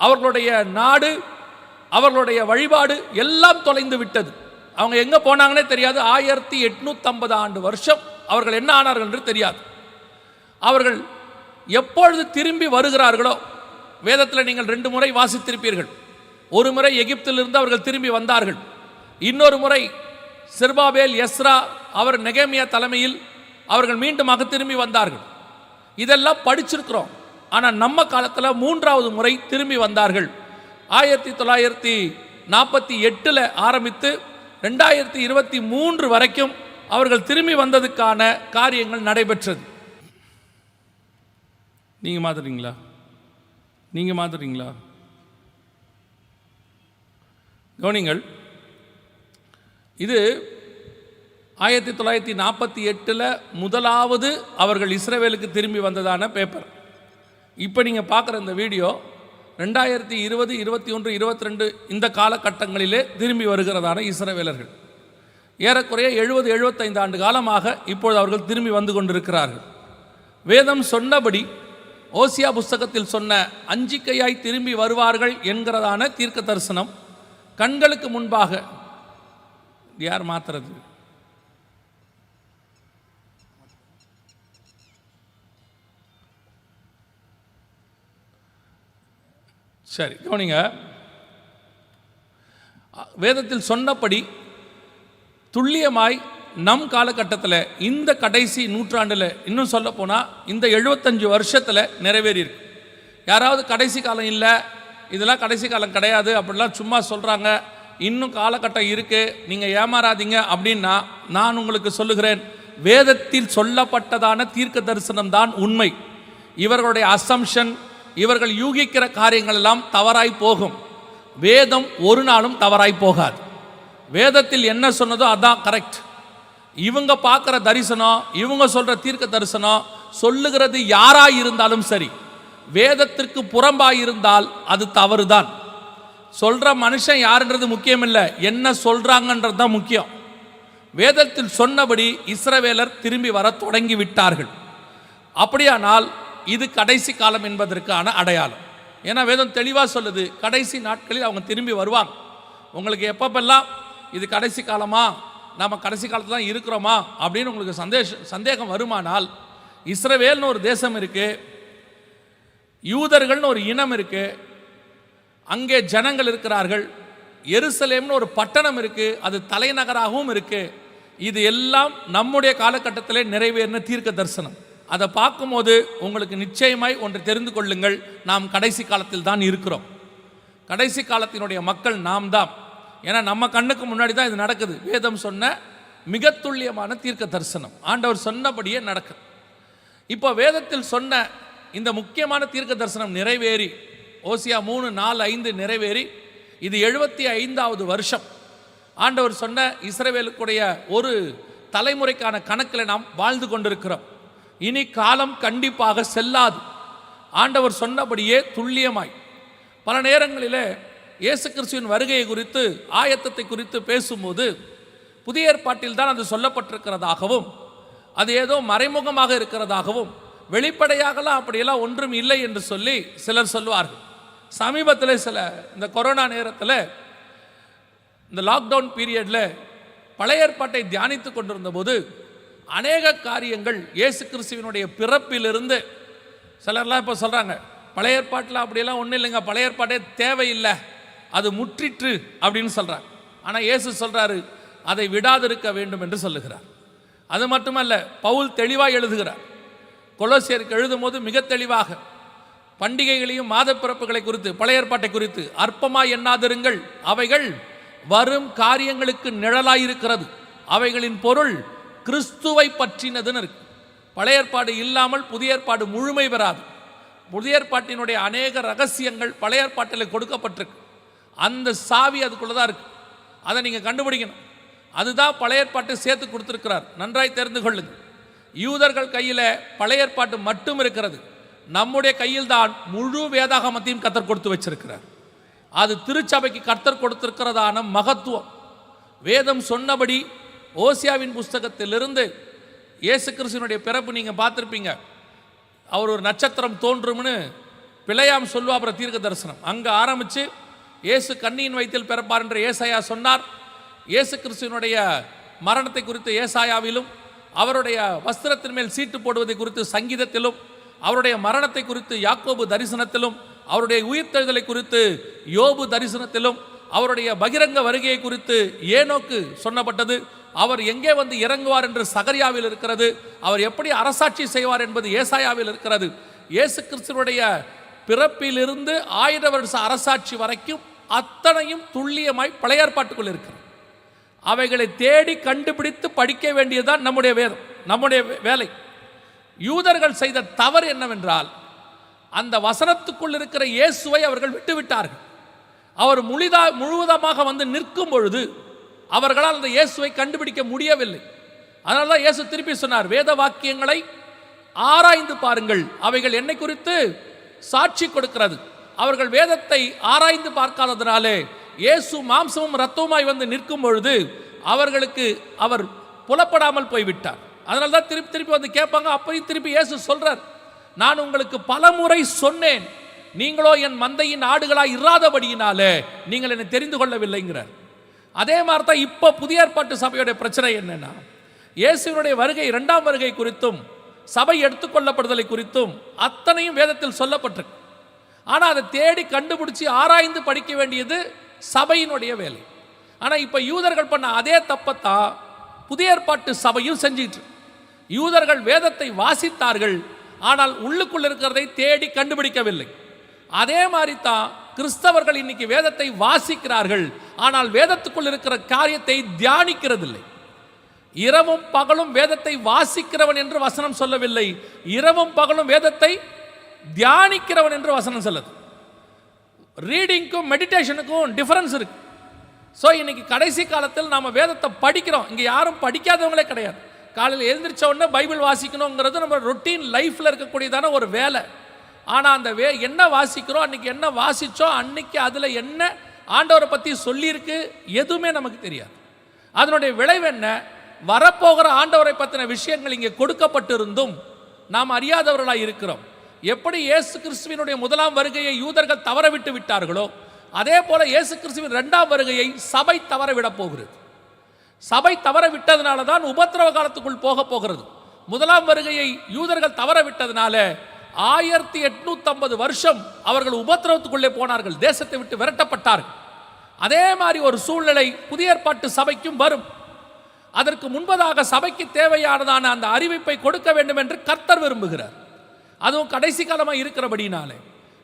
அவர்களுடைய நாடு, அவர்களுடைய வழிபாடு எல்லாம் தொலைந்து விட்டது. அவங்க எங்கே போனாங்கன்னே தெரியாது. 1850 ஆண்டு வருஷம் அவர்கள் என்ன ஆனார்கள் என்று தெரியாது. அவர்கள் எப்பொழுது திரும்பி வருகிறார்களோ, வேதத்தில் நீங்கள் 2 முறை வாசித்திருப்பீர்கள். ஒரு முறை எகிப்திலிருந்து அவர்கள் திரும்பி வந்தார்கள், இன்னொரு முறை செருபாபேல், எஸ்ரா, அவர் நெகேமியா தலைமையில் அவர்கள் மீண்டுமாக திரும்பி வந்தார்கள். இதெல்லாம் படிச்சிருக்கிறோம். ஆனால் நம்ம காலத்தில் 3வது முறை திரும்பி வந்தார்கள். 1948 ஆரம்பித்து 2023 வரைக்கும் அவர்கள் திரும்பி வந்ததுக்கான காரியங்கள் நடைபெற்றது. நீங்கள் மாத்துறீங்களா? நீங்கள் மாத்துறீங்களா? கவனிங்கள், இது 1948 முதலாவது அவர்கள் இஸ்ரவேலுக்கு திரும்பி வந்ததான பேப்பர். இப்போ நீங்கள் பார்க்குற இந்த வீடியோ 2020, 21, 22 இந்த காலகட்டங்களிலே திரும்பி வருகிறதான இஸ்ரவேலர்கள். ஏறக்குறைய 70-75 ஆண்டு காலமாக இப்பொழுது அவர்கள் திரும்பி வந்து கொண்டிருக்கிறார்கள். வேதம் சொன்னபடி ஓசியா புஸ்தகத்தில் சொன்ன அஞ்சிக்கையாய் திரும்பி வருவார்கள் என்கிறதான தீர்க்க தரிசனம் கண்களுக்கு முன்பாக யார் மாத்துறது? சரி, கவனிங்க. வேதத்தில் சொன்னபடி துல்லியமாய் நம் காலகட்டத்தில் இந்த கடைசி நூற்றாண்டில், இன்னும் சொல்ல போனால் இந்த 75 வருஷத்தில் நிறைவேறியிருக்கு. யாராவது கடைசி காலம் இல்லை, இதெல்லாம் கடைசி காலம் கிடையாது அப்படிலாம் சும்மா சொல்கிறாங்க, இன்னும் காலகட்டம் இருக்குது, நீங்கள் ஏமாறாதீங்க அப்படின்னா நான் உங்களுக்கு சொல்லுகிறேன், வேதத்தில் சொல்லப்பட்டதான தீர்க்க தரிசனம் தான் உண்மை. இவர்களுடைய அசம்ஷன், இவர்கள் யூகிக்கிற காரியங்கள் எல்லாம் தவறாய் போகும். வேதம் ஒரு நாளும் தவறாய் போகாது. வேதத்தில் என்ன சொன்னதோ அதான் கரெக்ட். இவங்க பார்க்குற தரிசனம், இவங்க சொல்கிற தீர்க்க தரிசனம் சொல்லுகிறது யாராய் இருந்தாலும் சரி, வேதத்திற்கு புறம்பாய் இருந்தால் அது தவறு தான். சொல்கிற மனுஷன் யாருன்றது முக்கியம் இல்லை, என்ன சொல்கிறாங்கன்றது தான் முக்கியம். வேதத்தில் சொன்னபடி இஸ்ரவேலர் திரும்பி வர தொடங்கி விட்டார்கள். அப்படியானால் இது கடைசி காலம் என்பதற்கான அடையாளம். ஏன்னா வேதம் தெளிவாக சொல்லுது, கடைசி நாட்களில் அவங்க திரும்பி வருவாங்க. உங்களுக்கு எப்பப்பெல்லாம் இது கடைசி காலமா, நாம் கடைசி காலத்தில் தான் இருக்கிறோமா அப்படின்னு உங்களுக்கு சந்தேகம் வருமானால், இஸ்ரவேல்னு ஒரு தேசம் இருக்குது, யூதர்கள்னு ஒரு இனம் இருக்குது, அங்கே ஜனங்கள் இருக்கிறார்கள், எருசலேம்னு ஒரு பட்டணம் இருக்குது, அது தலைநகராகவும் இருக்குது. இது எல்லாம் நம்முடைய காலகட்டத்தில் நிறைவேறின தீர்க்க தரிசனம். அதை பார்க்கும்போது உங்களுக்கு நிச்சயமாய் ஒன்று தெரிந்து கொள்ளுங்கள், நாம் கடைசி காலத்தில் தான் இருக்கிறோம். கடைசி காலத்தினுடைய மக்கள் நாம் தான். ஏன்னா நம்ம கண்ணுக்கு முன்னாடி தான் இது நடக்குது. வேதம் சொன்ன மிக துல்லியமான தீர்க்க தரிசனம் ஆண்டவர் சொன்னபடியே நடக்குது. இப்போ வேதத்தில் சொன்ன இந்த முக்கியமான தீர்க்க தரிசனம் நிறைவேறி, ஓசியா 3, 4, 5 நிறைவேறி, இது 75வது வருஷம். ஆண்டவர் சொன்ன இஸ்ரவேலுக்குடைய ஒரு தலைமுறைக்கான கணக்கில் நாம் வாழ்ந்து கொண்டிருக்கிறோம். இனி காலம் கண்டிப்பாக செல்லாது. ஆண்டவர் சொன்னபடியே துல்லியமாய் பல நேரங்களிலே இயேசு கிறிஸ்துவின் வருகையை குறித்து, ஆயத்தத்தை குறித்து பேசும்போது புதிய ஏற்பாட்டில் தான் அது சொல்லப்பட்டிருக்கிறதாகவும், அது ஏதோ மறைமுகமாக இருக்கிறதாகவும், வெளிப்படையாகலாம் அப்படியெல்லாம் ஒன்றும் இல்லை என்று சொல்லி சிலர் சொல்லுவார்கள். சமீபத்தில் இந்த கொரோனா நேரத்தில், இந்த லாக்டவுன் பீரியடில் பழைய ஏற்பாட்டை தியானித்து கொண்டிருந்த போது அநேக காரியங்கள் இயேசு கிறிஸ்துவினுடைய பிறப்பிலிருந்து, சிலர்லாம் இப்போ சொல்கிறாங்க பழைய ஏற்பாட்டில் அப்படியெல்லாம் ஒன்றும் இல்லைங்க, பழைய ஏற்பாட்டே தேவையில்லை, அது முற்றிற்று அப்படின்னு சொல்கிறார். ஆனால் இயேசு சொல்கிறாரு, அதை விடாதிருக்க வேண்டும் என்று சொல்லுகிறார். அது மட்டுமல்ல, பவுல் தெளிவாக எழுதுகிறார். கொலோசியருக்கு எழுதும் போது மிக தெளிவாக பண்டிகைகளையும் மாத பிறப்புகளை குறித்து, பழைய ஏற்பாட்டை குறித்து, அற்பமாய் எண்ணாதிருங்கள், அவைகள் வரும் காரியங்களுக்கு நிழலாயிருக்கிறது, அவைகளின் பொருள் கிறிஸ்துவை பற்றினதுன்னு இருக்கு. பழைய ஏற்பாடு இல்லாமல் புதிய ஏற்பாடு முழுமை பெறாது. புதிய ஏற்பாட்டினுடைய அநேக ரகசியங்கள் பழைய ஏற்பாட்டில் கொடுக்கப்பட்டிருக்கு. அந்த சாவி அதுக்குள்ளே தான் இருக்குது. அதை நீங்கள் கண்டுபிடிக்கணும். அதுதான் பழைய ஏற்பாட்டை சேர்த்து கொடுத்துருக்கிறார். நன்றாய் தெரிந்து கொள்ளுங்கள். யூதர்கள் கையில் பழைய ஏற்பாட்டு மட்டும் இருக்கிறது. நம்முடைய கையில் தான் முழு வேதாகமத்தையும் கர்த்தர் கொடுத்து வச்சிருக்கிறார். அது திருச்சபைக்கு கர்த்தர் கொடுத்திருக்கிறதான மகத்துவம். வேதம் சொன்னபடி ஓசியாவின் புஸ்தகத்திலிருந்து இயேசு கிறிஸ்துவினுடைய பிறப்பு நீங்கள் பார்த்துருப்பீங்க. அவர் ஒரு நட்சத்திரம் தோன்றும்னு பிழையாம் சொல்லுவா. அப்புறம் தீர்க்க தரிசனம் அங்கே ஆரம்பித்து இயேசு கன்னியின் வயிற்றில் பிறப்பார் என்று ஏசாயா சொன்னார். இயேசு கிறிஸ்துவினுடைய மரணத்தை குறித்து ஏசாயாவிலும், அவருடைய வஸ்திரத்தின் மேல் சீட்டு போடுவதை குறித்து சங்கீதத்திலும், அவருடைய மரணத்தை குறித்து யாக்கோபு தரிசனத்திலும், அவருடைய உயிர்த்தெழுதலை குறித்து யோபு தரிசனத்திலும், அவருடைய பகிரங்க வருகையை குறித்து ஏனோக்கு சொன்னப்பட்டது. அவர் எங்கே வந்து இறங்குவார் என்று சகரியாவில் இருக்கிறது. அவர் எப்படி அரசாட்சி செய்வார் என்பது ஏசாயாவில் இருக்கிறது. இயேசு கிறிஸ்துவினுடைய பிறப்பிலிருந்து 1000 வருஷ அரசாட்சி வரைக்கும் அத்தனையும் துல்லியமாய் பழைய ஏற்பாட்டுக்குள் இருக்கிறது. அவைகளை தேடி கண்டுபிடித்து படிக்க வேண்டியதுதான் நம்முடைய வேதம், நம்முடைய வேலை. யூதர்கள் செய்த தவறு என்னவென்றால், அந்த வசனத்துக்குள் இருக்கிற இயேசுவை அவர்கள் விட்டுவிட்டார்கள். அவர் முழுவதமாக வந்து நிற்கும் பொழுது அவர்களால் அந்த இயேசுவை கண்டுபிடிக்க முடியவில்லை. அதனால தான் இயேசு திருப்பி சொன்னார், வேத வாக்கியங்களை ஆராய்ந்து பாருங்கள், அவைகள் என்னை குறித்து சாட்சி கொடுக்கிறது. அவர்கள் வேதத்தை ஆராய்ந்து பார்க்காததினாலே இயேசு மாம்சமும் இரத்தமுமாய் வந்து நிற்கும் பொழுது அவர்களுக்கு அவர் புலப்படாமல் போய்விட்டார். அதனால தான் திருப்பி திருப்பி வந்து கேட்பாங்க. அப்பையும் திருப்பி இயேசு சொல்றார், நான் உங்களுக்கு பலமுறை சொன்னேன், நீங்களோ என் மந்தையின் ஆடுகளாய் இராதபடியினாலே நீங்கள் என்னை தெரிந்து கொள்ளவில்லைங்கிறார். அதே மாதிரி தான் இப்போ புதிய ஏற்பாட்டு சபையுடைய பிரச்சனை என்னன்னா, இயேசுவினுடைய வருகை, இரண்டாம் வருகை குறித்தும் சபை எடுத்துக்கொள்ளப்படுதலை குறித்தும் அத்தனையும் வேதத்தில் சொல்லப்பட்டிருக்கு. ஆனால் அதை தேடி கண்டுபிடிச்சி ஆராய்ந்து படிக்க வேண்டியது சபையினுடைய வேலை. ஆனால் இப்போ யூதர்கள் பண்ண அதே தப்பத்தான் புதிய ஏற்பாட்டு சபையும் செஞ்சிட்டு. யூதர்கள் வேதத்தை வாசித்தார்கள், ஆனால் உள்ளுக்குள் இருக்கிறதை தேடி கண்டுபிடிக்கவில்லை. அதே மாதிரி தான் கிறிஸ்தவர்கள் இன்னைக்கு வேதத்தை வாசிக்கிறார்கள், ஆனால் வேதத்துக்குள் இருக்கிற காரியத்தை தியானிக்கிறதில்லை. இரவும் பகலும் வேதத்தை வாசிக்கிறவன் என்று வசனம் சொல்லவில்லை, இரவும் பகலும் வேதத்தை தியானிக்கிறவன் என்று வசனம் சொல்லுது. ரீடிங்க்கும் மெடிடேஷனுக்கும் டிஃபரன்ஸ் இருக்கு. ஸோ இன்னைக்கு கடைசி காலத்தில் நாம் வேதத்தை படிக்கிறோம். இங்கே யாரும் படிக்காதவங்களே கிடையாது. காலையில் எழுந்திரிச்ச உடனே பைபிள் வாசிக்கணுங்கிறது நம்ம ரொட்டீன் லைஃப்பில் இருக்கக்கூடியதான ஒரு வேலை. ஆனால் அந்த என்ன வாசிக்கிறோம், அன்னைக்கு என்ன வாசித்தோம், அன்னைக்கு அதில் என்ன ஆண்டவரை பற்றி சொல்லியிருக்கு, எதுவுமே நமக்கு தெரியாது. அதனுடைய விளைவு என்ன? வரப்போகிற ஆண்டவரை பற்றின விஷயங்கள் இங்கே கொடுக்கப்பட்டிருந்தும் நாம் அறியாதவர்களாக இருக்கிறோம். எப்படி இயேசு கிறிஸ்துவினுடைய முதலாம் வருகையை யூதர்கள் தவறவிட்டு விட்டார்களோ, அதே போல இயேசு கிறிஸ்துவின் இரண்டாம் வருகையை சபை தவறவிடப் போகிறது. சபை தவற விட்டதுனால தான் உபத்திரவ காலத்துக்குள் போக போகிறது. முதலாம் வருகையை யூதர்கள் தவற விட்டதுனால 1850 வருஷம் அவர்கள் உபத்திரவத்துக்குள்ளே போனார்கள், தேசத்தை விட்டு விரட்டப்பட்டார்கள். அதே மாதிரி ஒரு சூழ்நிலை புதிய ஏற்பாட்டு சபைக்கும் வரும். அதற்கு முன்பதாக சபைக்கு தேவையானதான அந்த அறிவிப்பை கொடுக்க வேண்டும் என்று கர்த்தர் விரும்புகிறார். அதுவும் கடைசி காலமாக இருக்கிறபடினாலே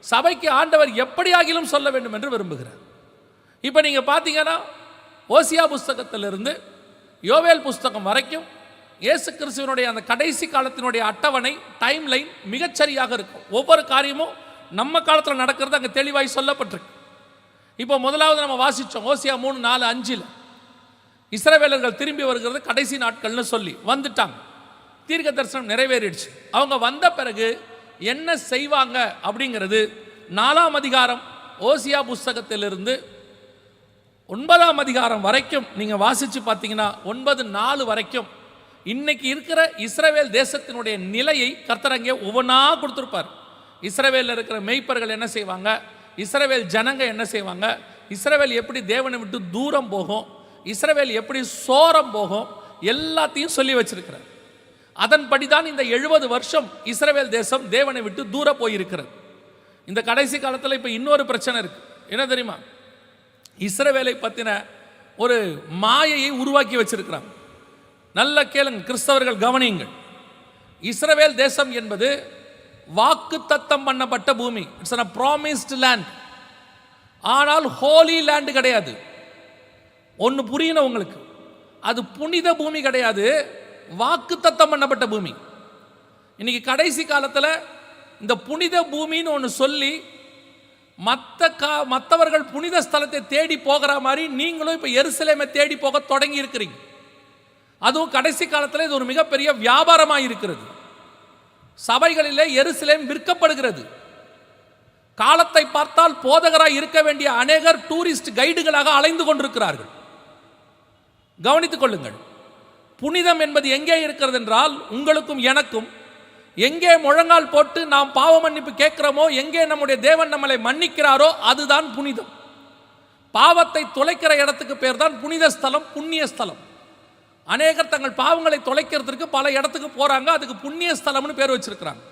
சபைக்கு ஆண்டவர் எப்படியாகிலும் சொல்ல வேண்டும் என்று விரும்புகிறார். இப்போ நீங்கள் பார்த்தீங்கன்னா ஓசியா புஸ்தகத்திலிருந்து யோவேல் புஸ்தகம் வரைக்கும் இயேசு கிறிஸ்துவினுடைய அந்த கடைசி காலத்தினுடைய அட்டவணை, டைம் லைன் மிகச்சரியாக இருக்கும். ஒவ்வொரு காரியமும் நம்ம காலத்தில் நடக்கிறது அங்கே தெளிவாய் சொல்லப்பட்டிருக்கு. இப்போ முதலாவது நம்ம வாசித்தோம் ஓசியா 3, 4, 5 இஸ்ரவேலர்கள் திரும்பி வருகிறது கடைசி நாட்கள்னு சொல்லி வந்துட்டாங்க. தீர்க்க தரிசனம் நிறைவேறிடுச்சு. அவங்க வந்த பிறகு என்ன செய்வாங்க அப்படிங்கிறது 4ஆம் அதிகாரம் ஓசியா புஸ்தகத்திலிருந்து 9ஆம் அதிகாரம் வரைக்கும் நீங்கள் வாசித்து பார்த்தீங்கன்னா 9:4 வரைக்கும் இன்னைக்கு இருக்கிற இஸ்ரவேல் தேசத்தினுடைய நிலையை கர்த்தர் அங்கே ஒவ்வொன்றா கொடுத்துருப்பார். இஸ்ரவேலில் இருக்கிற மெய்ப்பர்கள் என்ன செய்வாங்க, இஸ்ரவேல் ஜனங்க என்ன செய்வாங்க, இஸ்ரவேல் எப்படி தேவனை விட்டு தூரம் போகும், இஸ்ரவேல் எப்படி சோரம் போகும், எல்லாத்தையும் சொல்லி வச்சிருக்கிறார். அதன்படி தான் இந்த 70 வருஷம் இஸ்ரவேல் தேசம் தேவனை விட்டு தூர போயிருக்கிறது. இந்த கடைசி காலத்தில் இப்போ இன்னொரு பிரச்சனை இருக்கு. என்ன தெரியுமா? இஸ்ரவேலை பற்றின ஒரு மாயையை உருவாக்கி வச்சிருக்கிறாங்க. நல்ல கேளுங்க, கிறிஸ்தவர்கள் கவனியுங்கள். இஸ்ரவேல் தேசம் என்பது வாக்கு தத்தம் பண்ணப்பட்ட பூமி. It's a promised land. ஆனால் ஹோலி லேண்ட் கிடையாது. ஒன்று புரியணும் உங்களுக்கு, அது புனித பூமி கிடையாது, வாக்கு தத்தம் பண்ணப்பட்ட பூமி. இன்னைக்கு கடைசி காலத்தில் இந்த புனித பூமின்னு ஒன்று சொல்லி மற்றவர்கள் புனித ஸ்தலத்தை தேடி போகிற மாதிரி நீங்களும் இப்போ எருசலேமை தேடி போக தொடங்கி இருக்கிறீங்க. அதுவும் கடைசி காலத்தில் இது ஒரு மிகப்பெரிய வியாபாரமாக இருக்கிறது. சபைகளிலே எருசலேம் விற்கப்படுகிறது. காலத்தை பார்த்தால் போதகராக இருக்க வேண்டிய அநேகர் டூரிஸ்ட் கைடுகளாக அலைந்து கொண்டிருக்கிறார்கள். கவனித்துக் கொள்ளுங்கள். புனிதம் என்பது எங்கே இருக்கிறது என்றால் உங்களுக்கும் எனக்கும் எங்கே முழங்கால் போட்டு நாம் பாவ மன்னிப்பு கேட்கிறோமோ, எங்கே நம்முடைய தேவன் நம்மளை மன்னிக்கிறாரோ அதுதான் புனிதம். பாவத்தை தொலைக்கிற இடத்துக்கு பேர் தான் புனித ஸ்தலம், புண்ணிய ஸ்தலம். அநேகர் தங்கள் பாவங்களை தொலைக்கிறதுக்கு பல இடத்துக்கு போறாங்க, அதுக்கு புண்ணிய ஸ்தலம்னு பேர் வச்சிருக்கிறாங்க.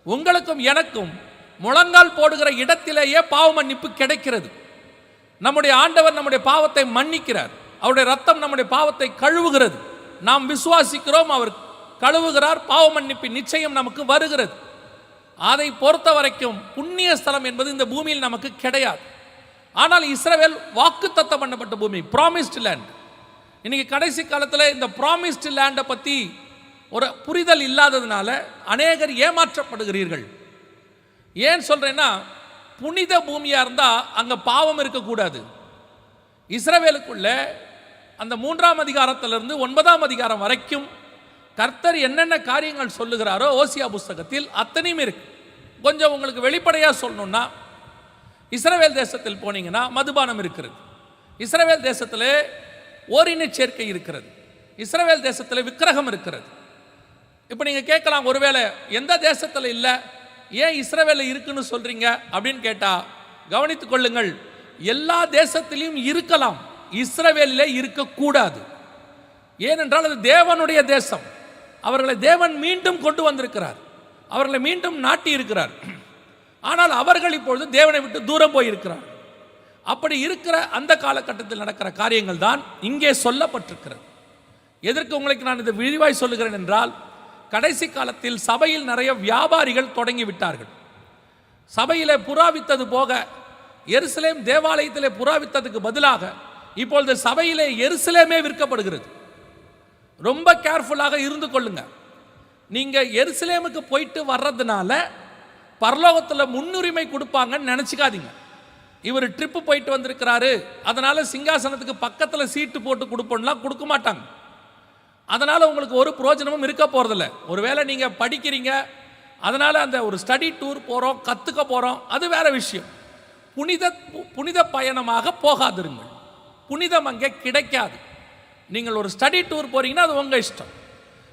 உங்களுக்கும் எனக்கும் முழங்கால் போடுகிற இடத்திலேயே பாவ மன்னிப்பு கிடைக்கிறது. நம்முடைய ஆண்டவர் நம்முடைய பாவத்தை மன்னிக்கிறார். அவருடைய ரத்தம் நம்முடைய பாவத்தை கழுவுகிறது. நாம் விசுவாசிக்கிறோம், அவர் கழுவுகிறார், பாவ மன்னிப்பு நிச்சயம் நமக்கு வருகிறது. அதை பொறுத்த வரைக்கும் புண்ணிய ஸ்தலம் என்பது இந்த பூமியில் நமக்கு கிடையாது. ஆனால் இஸ்ரவேல் வாக்குத்தத்தம் பண்ணப்பட்ட பூமி, ப்ராமிஸ்டு லேண்ட். இன்னைக்கு கடைசி காலத்தில் இந்த ப்ராமிஸ்டு லேண்டை பற்றி ஒரு புரிதல் இல்லாததுனால அநேகர் ஏமாற்றப்படுகிறீர்கள். ஏன் சொல்றேன்னா, புனித பூமியாக இருந்தால் அங்கே பாவம் இருக்கக்கூடாது. இஸ்ரவேலுக்குள்ள அந்த 3ஆம் அதிகாரத்திலிருந்து 9ஆம் அதிகாரம் வரைக்கும் கர்த்தர் என்னென்ன காரியங்கள் சொல்லுகிறாரோ ஓசியா புஸ்தகத்தில் அத்தனையும் இருக்கு. கொஞ்சம் உங்களுக்கு வெளிப்படையாக சொல்லணும்னா, இஸ்ரவேல் தேசத்தில் போனீங்கன்னா மதுபானம் இருக்கிறது, இஸ்ரவேல் தேசத்தில் ஓரின சேர்க்கை இருக்கிறது, இஸ்ரவேல் தேசத்தில் விக்கிரகம் இருக்கிறது. இப்போ நீங்கள் கேட்கலாம், ஒருவேளை எந்த தேசத்தில் இல்லை, ஏன் இஸ்ரவேலில் இருக்குன்னு சொல்கிறீங்க அப்படின்னு கேட்டால் கவனித்துக் கொள்ளுங்கள், எல்லா தேசத்திலையும் இருக்கலாம், இஸ்ரவேலிலே இருக்கக்கூடாது. ஏனென்றால் அது தேவனுடைய தேசம். அவர்களை தேவன் மீண்டும் கொண்டு வந்திருக்கிறார், அவர்களை மீண்டும் நாட்டி இருக்கிறார். ஆனால் அவர்கள் இப்பொழுது தேவனை விட்டு தூரம் போயிருக்கிறார். அப்படி இருக்கிற அந்த காலகட்டத்தில் நடக்கிற காரியங்கள் தான் இங்கே சொல்லப்பட்டிருக்கிறது. எதற்கு உங்களுக்கு நான் இதை விரிவாய் சொல்லுகிறேன் என்றால், கடைசி காலத்தில் சபையில் நிறைய வியாபாரிகள் தொடங்கி விட்டார்கள். சபையிலே புறாவித்தது போக எருசலேம் தேவாலயத்திலே புறாவித்ததுக்கு பதிலாக இப்பொழுது சபையிலே எருசலேமே விற்கப்படுகிறது. ரொம்ப கேர்ஃபுல்லாக இருந்து கொள்ளுங்க. நீங்க எருசலேமுக்கு போயிட்டு வர்றதுனால பரலோகத்தில் முன்னுரிமை கொடுப்பாங்கன்னு நினைச்சுக்காதீங்க. இவர் ட்ரிப்பு போயிட்டு வந்திருக்கிறாரு, அதனால சிங்காசனத்துக்கு பக்கத்தில் சீட்டு போட்டு கொடுப்போம்லாம் கொடுக்க மாட்டாங்க. அதனால் உங்களுக்கு ஒரு பிரயோஜனமும் இருக்க போகிறதில்ல. ஒருவேளை நீங்கள் படிக்கிறீங்க, அதனால் அந்த ஒரு ஸ்டடி டூர் போகிறோம், கற்றுக்க போகிறோம், அது வேற விஷயம். புனித பயணமாக போகாதிருங்கள். புனிதம் அங்கே கிடைக்காது. நீங்கள் ஒரு ஸ்டடி டூர் போகிறீங்கன்னா அது உங்கள் இஷ்டம்.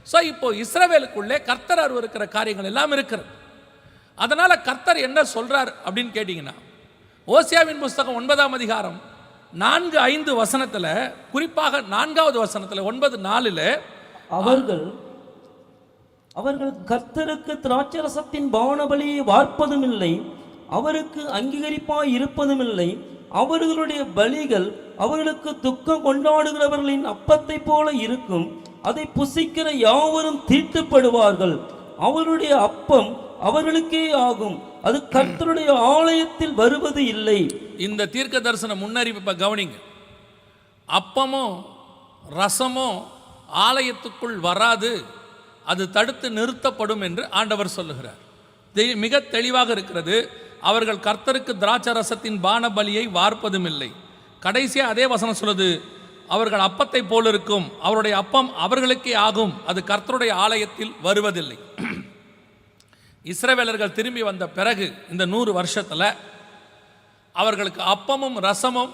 ஸோ இப்போ இஸ்ரவேலுக்குள்ளே கர்த்தர் இருக்கிற காரியங்கள் எல்லாம் இருக்கிறது. அதனால் கர்த்தர் என்ன சொல்கிறார் அப்படின்னு கேட்டிங்கன்னா, ஓசியாவின் புஸ்தகம் 9ஆம் அதிகாரம் 4-5 வசனத்தில், குறிப்பாக 4வது வசனத்தில் 9:4 அவர்கள் கர்த்தருக்கு திராட்சரசத்தின் பானபலியை வார்ப்பதும் இல்லை, அவருக்கு அங்கீகரிப்பாய் இருப்பதும் இல்லை. அவர்களுடைய பலிகள் அவர்களுக்கு துக்கம் கொண்டாடுகிறவர்களின் அப்பத்தை போல இருக்கும், அதை புசிக்கிற யாவரும் தீட்டுப்படுவார்கள். அவருடைய அப்பம் அவர்களுக்கே ஆகும், அது கர்த்தருடைய ஆலயத்தில் வருவது இல்லை. இந்த தீர்க்க தரிசன முன்னறிவிப்பை கவனிங்க. அப்பமோ ரசமோ ஆலயத்துக்குள் வராது, அது தடுத்து நிறுத்தப்படும் என்று ஆண்டவர் சொல்லுகிறார். மிக தெளிவாக இருக்கிறது. அவர்கள் கர்த்தருக்கு திராட்சை ரசத்தின் பான பலியை வார்ப்பதும் இல்லை. கடைசியாக அதே வசனம் சொல்லுது, அவர்கள் அப்பத்தை போல் இருக்கும், அவருடைய அப்பம் அவர்களுக்கே ஆகும், அது கர்த்தருடைய ஆலயத்தில் வருவதில்லை. இஸ்ரவேலர்கள் திரும்பி வந்த பிறகு இந்த 100 வருஷத்தில் அவர்களுக்கு அப்பமும் ரசமும்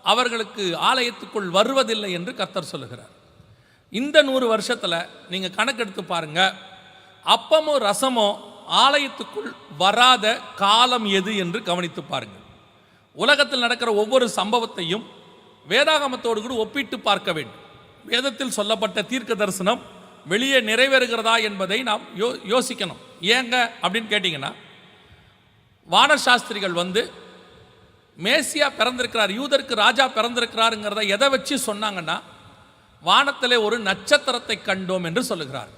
அவர்களுக்கு ஆலயத்துக்குள் வருவதில்லை என்று கர்த்தர் சொல்லுகிறார். இந்த 100 வருஷத்தில் நீங்கள் கணக்கெடுத்து பாருங்க, அப்பமோ ரசமோ ஆலயத்துக்குள் வராத காலம் எது என்று கவனித்து பாருங்கள். உலகத்தில் நடக்கிற ஒவ்வொரு சம்பவத்தையும் வேதாகமத்தோடு கூட ஒப்பிட்டு பார்க்க வேண்டும். வேதத்தில் சொல்லப்பட்ட தீர்க்க தரிசனம் வெளியே நிறைவேறுகிறதா என்பதை நாம் யோசிக்கணும். ஏங்க அப்படின்னு கேட்டிங்கன்னா, வானசாஸ்திரிகள் மேசியா பிறந்திருக்கிறார், யூதருக்கு ராஜா பிறந்திருக்கிறாருங்கிறத எதை வச்சு சொன்னாங்கன்னா, வானத்திலே ஒரு நட்சத்திரத்தை கண்டோம் என்று சொல்லுகிறார்.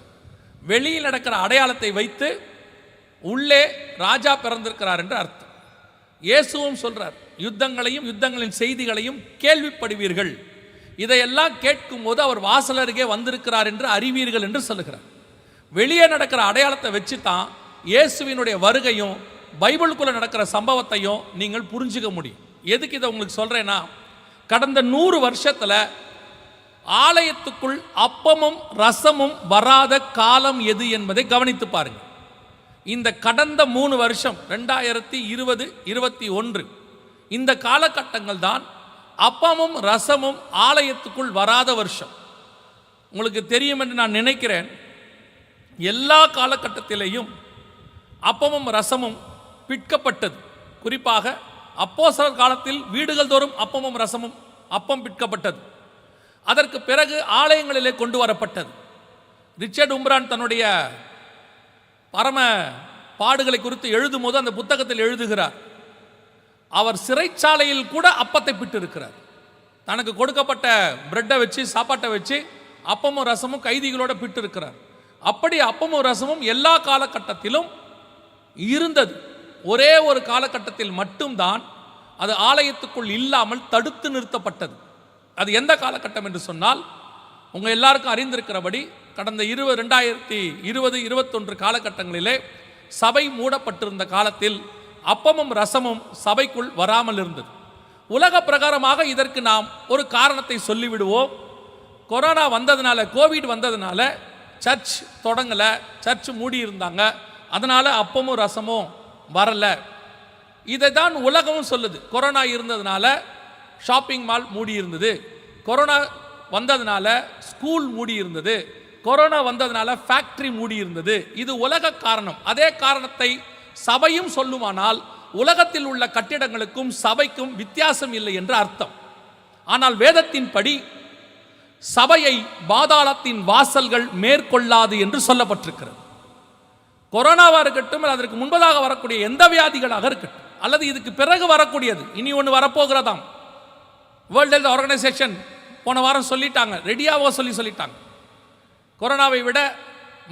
வெளியில் நடக்கிற அடையாளத்தை வைத்து உள்ளே ராஜா பிறந்திருக்கிறார் என்று அர்த்தம். இயேசுவும் சொல்றார், யுத்தங்களையும் யுத்தங்களின் செய்திகளையும் கேள்விப்படுவீர்கள், இதையெல்லாம் கேட்கும் போது அவர் வாசல் அருகே வந்திருக்கிறார் என்று அறிவீர்கள் என்று சொல்லுகிறார். வெளியே நடக்கிற அடையாளத்தை வச்சு தான் இயேசுவினுடைய வருகையும் பைபிளுக்குள்ள நடக்கிற சம்பவத்தையும் நீங்கள் புரிஞ்சுக்க முடியும். எதுக்கு இதை உங்களுக்கு சொல்றேன்னா, கடந்த 100 வருஷத்தில் ஆலயத்துக்குள் அப்பமும் ரசமும் வராத காலம் எது என்பதை கவனித்து பாருங்க. இந்த கடந்த 3 வருஷம் 2020, 2021 இந்த காலகட்டங்கள் தான் அப்பமும் ரசமும் ஆலயத்துக்குள் வராத வருஷம். உங்களுக்கு தெரியும் என்று நான் நினைக்கிறேன், எல்லா காலகட்டத்திலேயும் அப்பமும் ரசமும் பிற்கப்பட்டது. குறிப்பாக அப்போஸ்தலர் காலத்தில் வீடுகள் தோறும் அப்பமும் ரசமும் அப்பம் பிற்கப்பட்டது. அதற்கு பிறகு ஆலயங்களிலே கொண்டு வரப்பட்டது. ரிச்சர்ட் உம்ரான் தன்னுடைய பரம பாடுகளை குறித்து எழுதும் போது அந்த புத்தகத்தில் எழுதுகிறார், அவர் சிறைச்சாலையில் கூட அப்பத்தை பிட்டு இருக்கிறார். தனக்கு கொடுக்கப்பட்ட பிரெட்டை வச்சு சாப்பாட்டை வச்சு அப்பமும் ரசமும் கைதிகளோட பிட்டு இருக்கிறார். அப்படி அப்பமும் ரசமும் எல்லா காலகட்டத்திலும் இருந்தது. ஒரே ஒரு காலகட்டத்தில் மட்டும்தான் அது ஆலயத்துக்குள் இல்லாமல் தடுத்து நிறுத்தப்பட்டது. அது எந்த காலகட்டம் என்று சொன்னால், உங்கள் எல்லாருக்கும் அறிந்திருக்கிறபடி கடந்த 2020, 2021 காலகட்டங்களிலே சபை மூடப்பட்டிருந்த காலத்தில் அப்பமும் ரசமும் சபைக்குள் வராமல் இருந்தது. உலக பிரகாரமாக இதற்கு நாம் ஒரு காரணத்தை சொல்லிவிடுவோம். கொரோனா வந்ததுனால, கோவிட் வந்ததுனால சர்ச் தொடங்கலை, சர்ச் மூடி இருந்தாங்க. அதனால் அப்பமும் ரசமும் வரலை. இதை தான் உலகமும் சொல்லுது. கொரோனா இருந்ததுனால ஷாப்பிங் மால் மூடி இருந்தது, கொரோனா வந்ததுனால ஸ்கூல் மூடி இருந்தது, கொரோனா வந்ததுனால ஃபேக்டரி மூடி இருந்தது. இது உலக காரணம். அதே காரணத்தை சபையும் சொல்லுமானால் உலகத்தில் உள்ள கட்டிடங்களுக்கும் சபைக்கும் வித்தியாசம் இல்லை என்று அர்த்தம். ஆனால் வேதத்தின்படி சபையை பாதாளத்தின் வாசல்கள் மேற்கொள்ளாது என்று சொல்லப்பட்டிருக்கிறது. கொரோனாவாக இருக்கட்டும், அதற்கு முன்பதாக வரக்கூடிய எந்த வியாதிகளாக இருக்கட்டும், அல்லது இதுக்கு பிறகு வரக்கூடியது, இனி ஒன்று வரப்போகிறதாம். வேர்ல்டு ஹெல்த் ஆர்கனைசேஷன் போன வாரம் சொல்லிட்டாங்க, ரெடியாவோ சொல்லிட்டாங்க. கொரோனாவை விட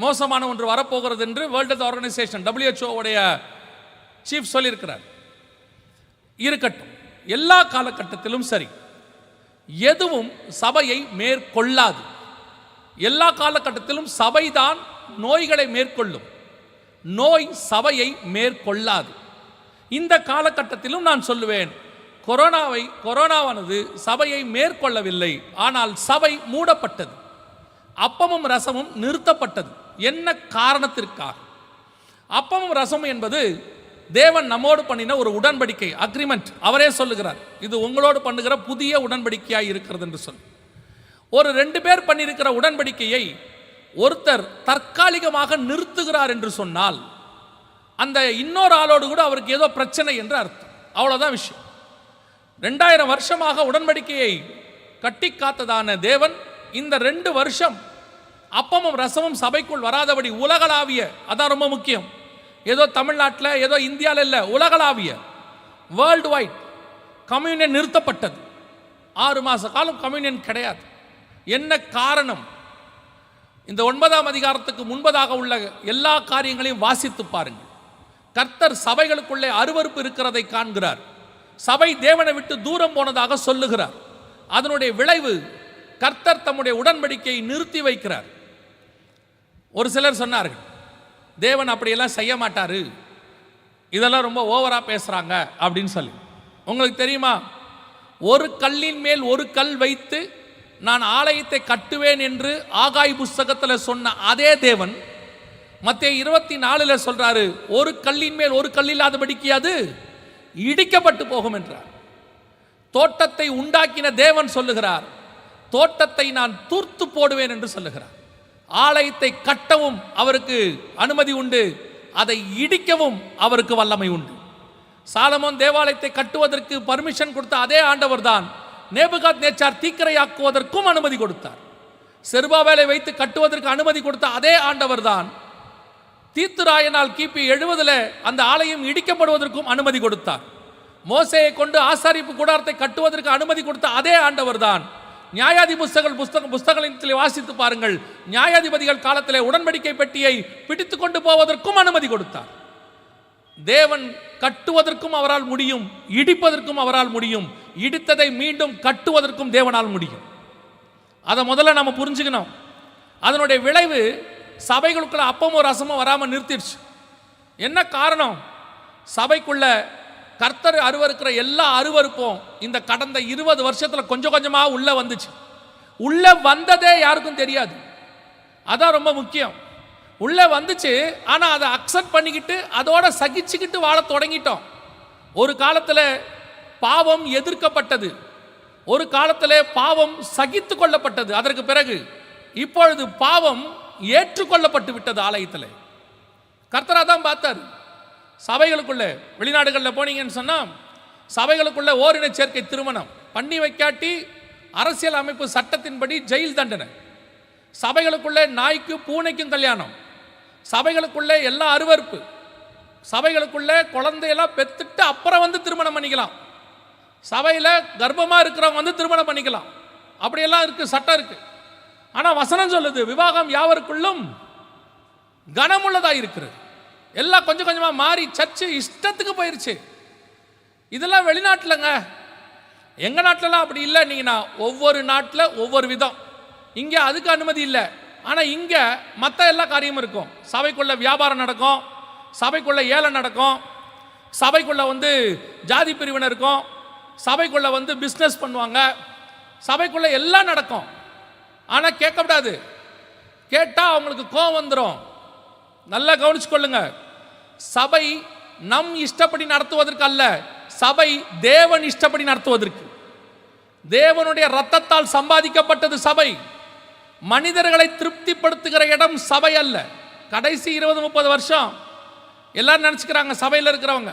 மோசமான ஒன்று வரப்போகிறது என்று வேர்ல்டு ஹெல்த் ஆர்கனைசேஷன் WHO உடைய சீஃப் சொல்லியிருக்கிறார். இருக்கட்டும், எல்லா காலகட்டத்திலும் சரி, எதுவும் சபையை மேற்கொள்ளாது. எல்லா காலகட்டத்திலும் சபைதான் நோய்களை மேற்கொள்ளும், நோய் சபையை மேற்கொள்ளாது. இந்த காலகட்டத்திலும் நான் சொல்லுவேன், கொரோனாவானது சபையை மேற்கொள்ளவில்லை. ஆனால் சபை மூடப்பட்டது, அப்பமும் ரசமும் நிறுத்தப்பட்டது. என்ன காரணத்திற்காக? அப்பமும் ரசமும் என்பது தேவன் நம்மோடு பண்ணின ஒரு உடன்படிக்கை, அக்ரிமெண்ட். அவரே சொல்லுகிறார், இது உங்களோடு பண்ணுகிற புதிய உடன்படிக்கையாய் இருக்கிறது என்று சொல்லி. ஒரு 2 பேர் பண்ணியிருக்கிற உடன்படிக்கையை ஒருத்தர் தற்காலிகமாக நிறுத்துகிறார் என்று சொன்னால் அந்த இன்னொரு ஆளோடு கூட அவருக்கு ஏதோ பிரச்சனை என்று அர்த்தம். அவ்வளோதான் விஷயம். 2000 வருஷமாக உடன்படிக்கையை கட்டி காத்ததான தேவன் இந்த 2 வருஷம் அப்பமும் ரசமும் சபைக்குள் வராதபடி உலகளாவிய, அதான் ரொம்ப முக்கியம், ஏதோ தமிழ்நாட்டில் ஏதோ இந்தியாவில் இல்லை, உலகளாவிய வேர்ல்டு வைட் கம்யூனியன் நிறுத்தப்பட்டது. 6 மாத காலம் கம்யூனியன் கிடையாது. என்ன காரணம்? இந்த 9ஆம் அதிகாரத்துக்கு முன்பதாக உள்ள எல்லா காரியங்களையும் வாசித்து பாருங்கள். கர்த்தர் சபைகளுக்குள்ளே அருவருப்பு இருக்கிறதை காண்கிறார். சபை தேவனை விட்டு தூரம் போனதாக சொல்லுகிறார். அதனுடைய விளைவு கர்த்தர் தம்முடைய உடன்படிக்கையை நிறுத்தி வைக்கிறார். ஒரு சிலர் சொன்னார்கள், தேவன் அப்படியெல்லாம் செய்ய மாட்டாரு, இதெல்லாம் ரொம்ப ஓவராக பேசுகிறாங்க அப்படின்னு சொல்லி. உங்களுக்கு தெரியுமா, ஒரு கல்லின் மேல் ஒரு கல் வைத்து நான் ஆலயத்தை கட்டுவேன் என்று ஆகாய் புஸ்தகத்தில் சொன்ன அதே தேவன் மத்தேயு 24 சொல்றாரு, ஒரு கல்லின் மேல் ஒரு கல் இல்லாதபடிக்கு அது இடிக்கப்பட்டு போகும் என்றார். தோட்டத்தை உண்டாக்கின தேவன் சொல்லுகிறார், தோட்டத்தை நான் தூர்த்து போடுவேன் என்று சொல்லுகிறார். ஆலயத்தை கட்டவும் அவருக்கு அனுமதி உண்டு, அதை இடிக்கவும் அவருக்கு வல்லமை உண்டு. சாலமோன் தேவாலயத்தை கட்டுவதற்கு பர்மிஷன் கொடுத்த அதே ஆண்டவர் தான் நேபுகாத்நேச்சார் தீக்கிரையாக்குவதற்கும் அனுமதி கொடுத்தார். செருபாபேலை வைத்து கட்டுவதற்கு அனுமதி கொடுத்த அதே ஆண்டவர் தான் தீத்துராயனால் கிபி 70 அந்த ஆலயம் இடிக்கப்படுவதற்கும் அனுமதி கொடுத்தார். மோசேயை கொண்டு ஆசாரிப்பு கூடாரத்தை கட்டுவதற்கு அனுமதி கொடுத்த அதே ஆண்டவர் தான் நியாயாதி புஸ்தகங்களில் வாசித்து பாருங்கள், நியாயாதிபதிகள் காலத்திலே உடன்படிக்கை பெட்டியை பிடித்து கொண்டு போவதற்கும் அனுமதி கொடுத்தார். தேவன் கட்டுவதற்கும் அவரால் முடியும், இடிப்பதற்கும் அவரால் முடியும், இடித்ததை மீண்டும் கட்டுவதற்கும் தேவனால் முடியும். அதை முதல்ல நம்ம புரிஞ்சுக்கணும். அதனுடைய விளைவு சபைகளுக்குள்ள அப்பமும் ரசமும் வராமல் நிறுத்திடுச்சு. என்ன காரணம்? சபைக்குள்ள கர்த்தர் அருவருக்கிற எல்லா அருவருப்பும் இந்த கடந்த 20 வருஷத்தில் கொஞ்சம் கொஞ்சமாக உள்ளே வந்துச்சு. உள்ளே வந்ததே யாருக்கும் தெரியாது. அதான் ரொம்ப முக்கியம். உள்ளே வந்துச்சு, ஆனால் அதை அக்செப்ட் பண்ணிக்கிட்டு அதோட சகிச்சுக்கிட்டு வாழ தொடங்கிட்டோம். ஒரு காலத்தில் பாவம் எதிர்க்கப்பட்டது, ஒரு காலத்தில் பாவம் சகித்து கொள்ளப்பட்டது. அதற்கு பிறகு இப்பொழுது பாவம் ஏற்றுக்கொள்ளப்பட்டு விட்டது. ஆலயத்தில் கர்த்தரா தான் பார்த்தார். சபைகளுக்குள்ள, வெளிநாடுகளில் போனீங்கன்னு சொன்னால் சபைகளுக்குள்ள ஓரின சேர்க்கை திருமணம் பண்ணி வைக்காட்டி அரசியல் அமைப்பு சட்டத்தின்படி ஜெயில் தண்டனை. சபைகளுக்குள்ளே நாய்க்கும் பூனைக்கும் கல்யாணம், சபைகளுக்குள்ளே எல்லா அருவருப்பு, சபைகளுக்குள்ளே குழந்தையெல்லாம் பெற்றுட்டு அப்புறம் வந்து திருமணம் பண்ணிக்கலாம், சபையில் கர்ப்பமாக இருக்கிறவங்க வந்து திருமணம் பண்ணிக்கலாம், அப்படியெல்லாம் இருக்குது, சட்டம் இருக்குது. ஆனால் வசனம் சொல்லுது, விவாகம் யாவருக்குள்ளும் கனமுள்ளதாக இருக்கிறது. எல்லாம் கொஞ்சம் கொஞ்சமாக மாறி சர்ச்சு இஷ்டத்துக்கு போயிருச்சு. இதெல்லாம் வெளிநாட்டிலங்க, எங்கள் நாட்டிலலாம் அப்படி இல்லை. நீங்கள் ஒவ்வொரு நாட்டில் ஒவ்வொரு விதம். இங்கே அதுக்கு அனுமதி இல்லை. ஆனால் இங்கே மற்ற எல்லா காரியமும் இருக்கும். சபைக்குள்ள வியாபாரம் நடக்கும், சபைக்குள்ள ஏழை நடக்கும், சபைக்குள்ள ஜாதி பிரிவினர் இருக்கும், சபைக்குள்ள பிஸ்னஸ் பண்ணுவாங்க, சபைக்குள்ள எல்லாம் நடக்கும். ஆனால் கேட்கக்கூடாது. கேட்டால் அவங்களுக்கு கோபம் வந்துடும். நல்லா கவனிச்சுக்கொள்ளுங்க. சபை நம் இஷ்டப்படி நடத்துவதற்கு அல்ல, சபை தேவன் இஷ்டப்படி நடத்துவதற்கு. தேவனுடைய இரத்தத்தால் சம்பாதிக்கப்பட்டது சபை. மனிதர்களை திருப்திப்படுத்துகிற இடம் சபை அல்ல. கடைசி 20-30 வருஷம் எல்லாரும் நினச்சிக்கிறாங்க சபையில் இருக்கிறவங்க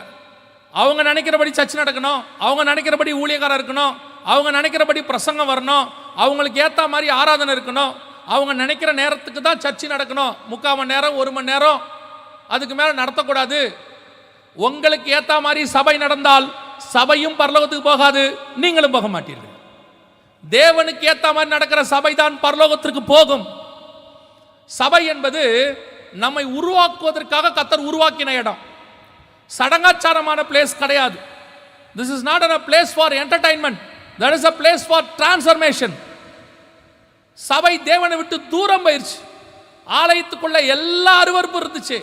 அவங்க நினைக்கிறபடி சர்ச் நடக்கணும், அவங்க நினைக்கிறபடி ஊழியக்காரர் இருக்கணும், அவங்க நினைக்கிறபடி பிரசங்கம் வரணும், அவங்களுக்கு ஏற்ற மாதிரி ஆராதனை இருக்கணும், அவங்க நினைக்கிற நேரத்துக்கு தான் சர்ச்சு நடக்கணும், 3/4 மணி நேரம் 1 மணி நேரம் அதுக்கு மேலே நடத்தக்கூடாது. உங்களுக்கு ஏற்ற மாதிரி சபை நடந்தால் சபையும் பரலோகத்துக்கு போகாது, நீங்களும் போக மாட்டீர்கள். தேவனுக்கு ஏற்ற மாதிரி நடக்கிற சபை தான் பரலோகத்திற்கு போகும். சபை என்பது நம்மை உருவாக்குவதற்காக கர்த்தர் உருவாக்கின இடம், சடங்காச்சாரமான பிளேஸ் கிடையாது. This is not a place for entertainment, that is a place for transformation. சபை தேவனை விட்டு தூரம் போயிருச்சு. ஆலயத்துக்குள்ள எல்லா அருவருப்பும் இருந்துச்சு,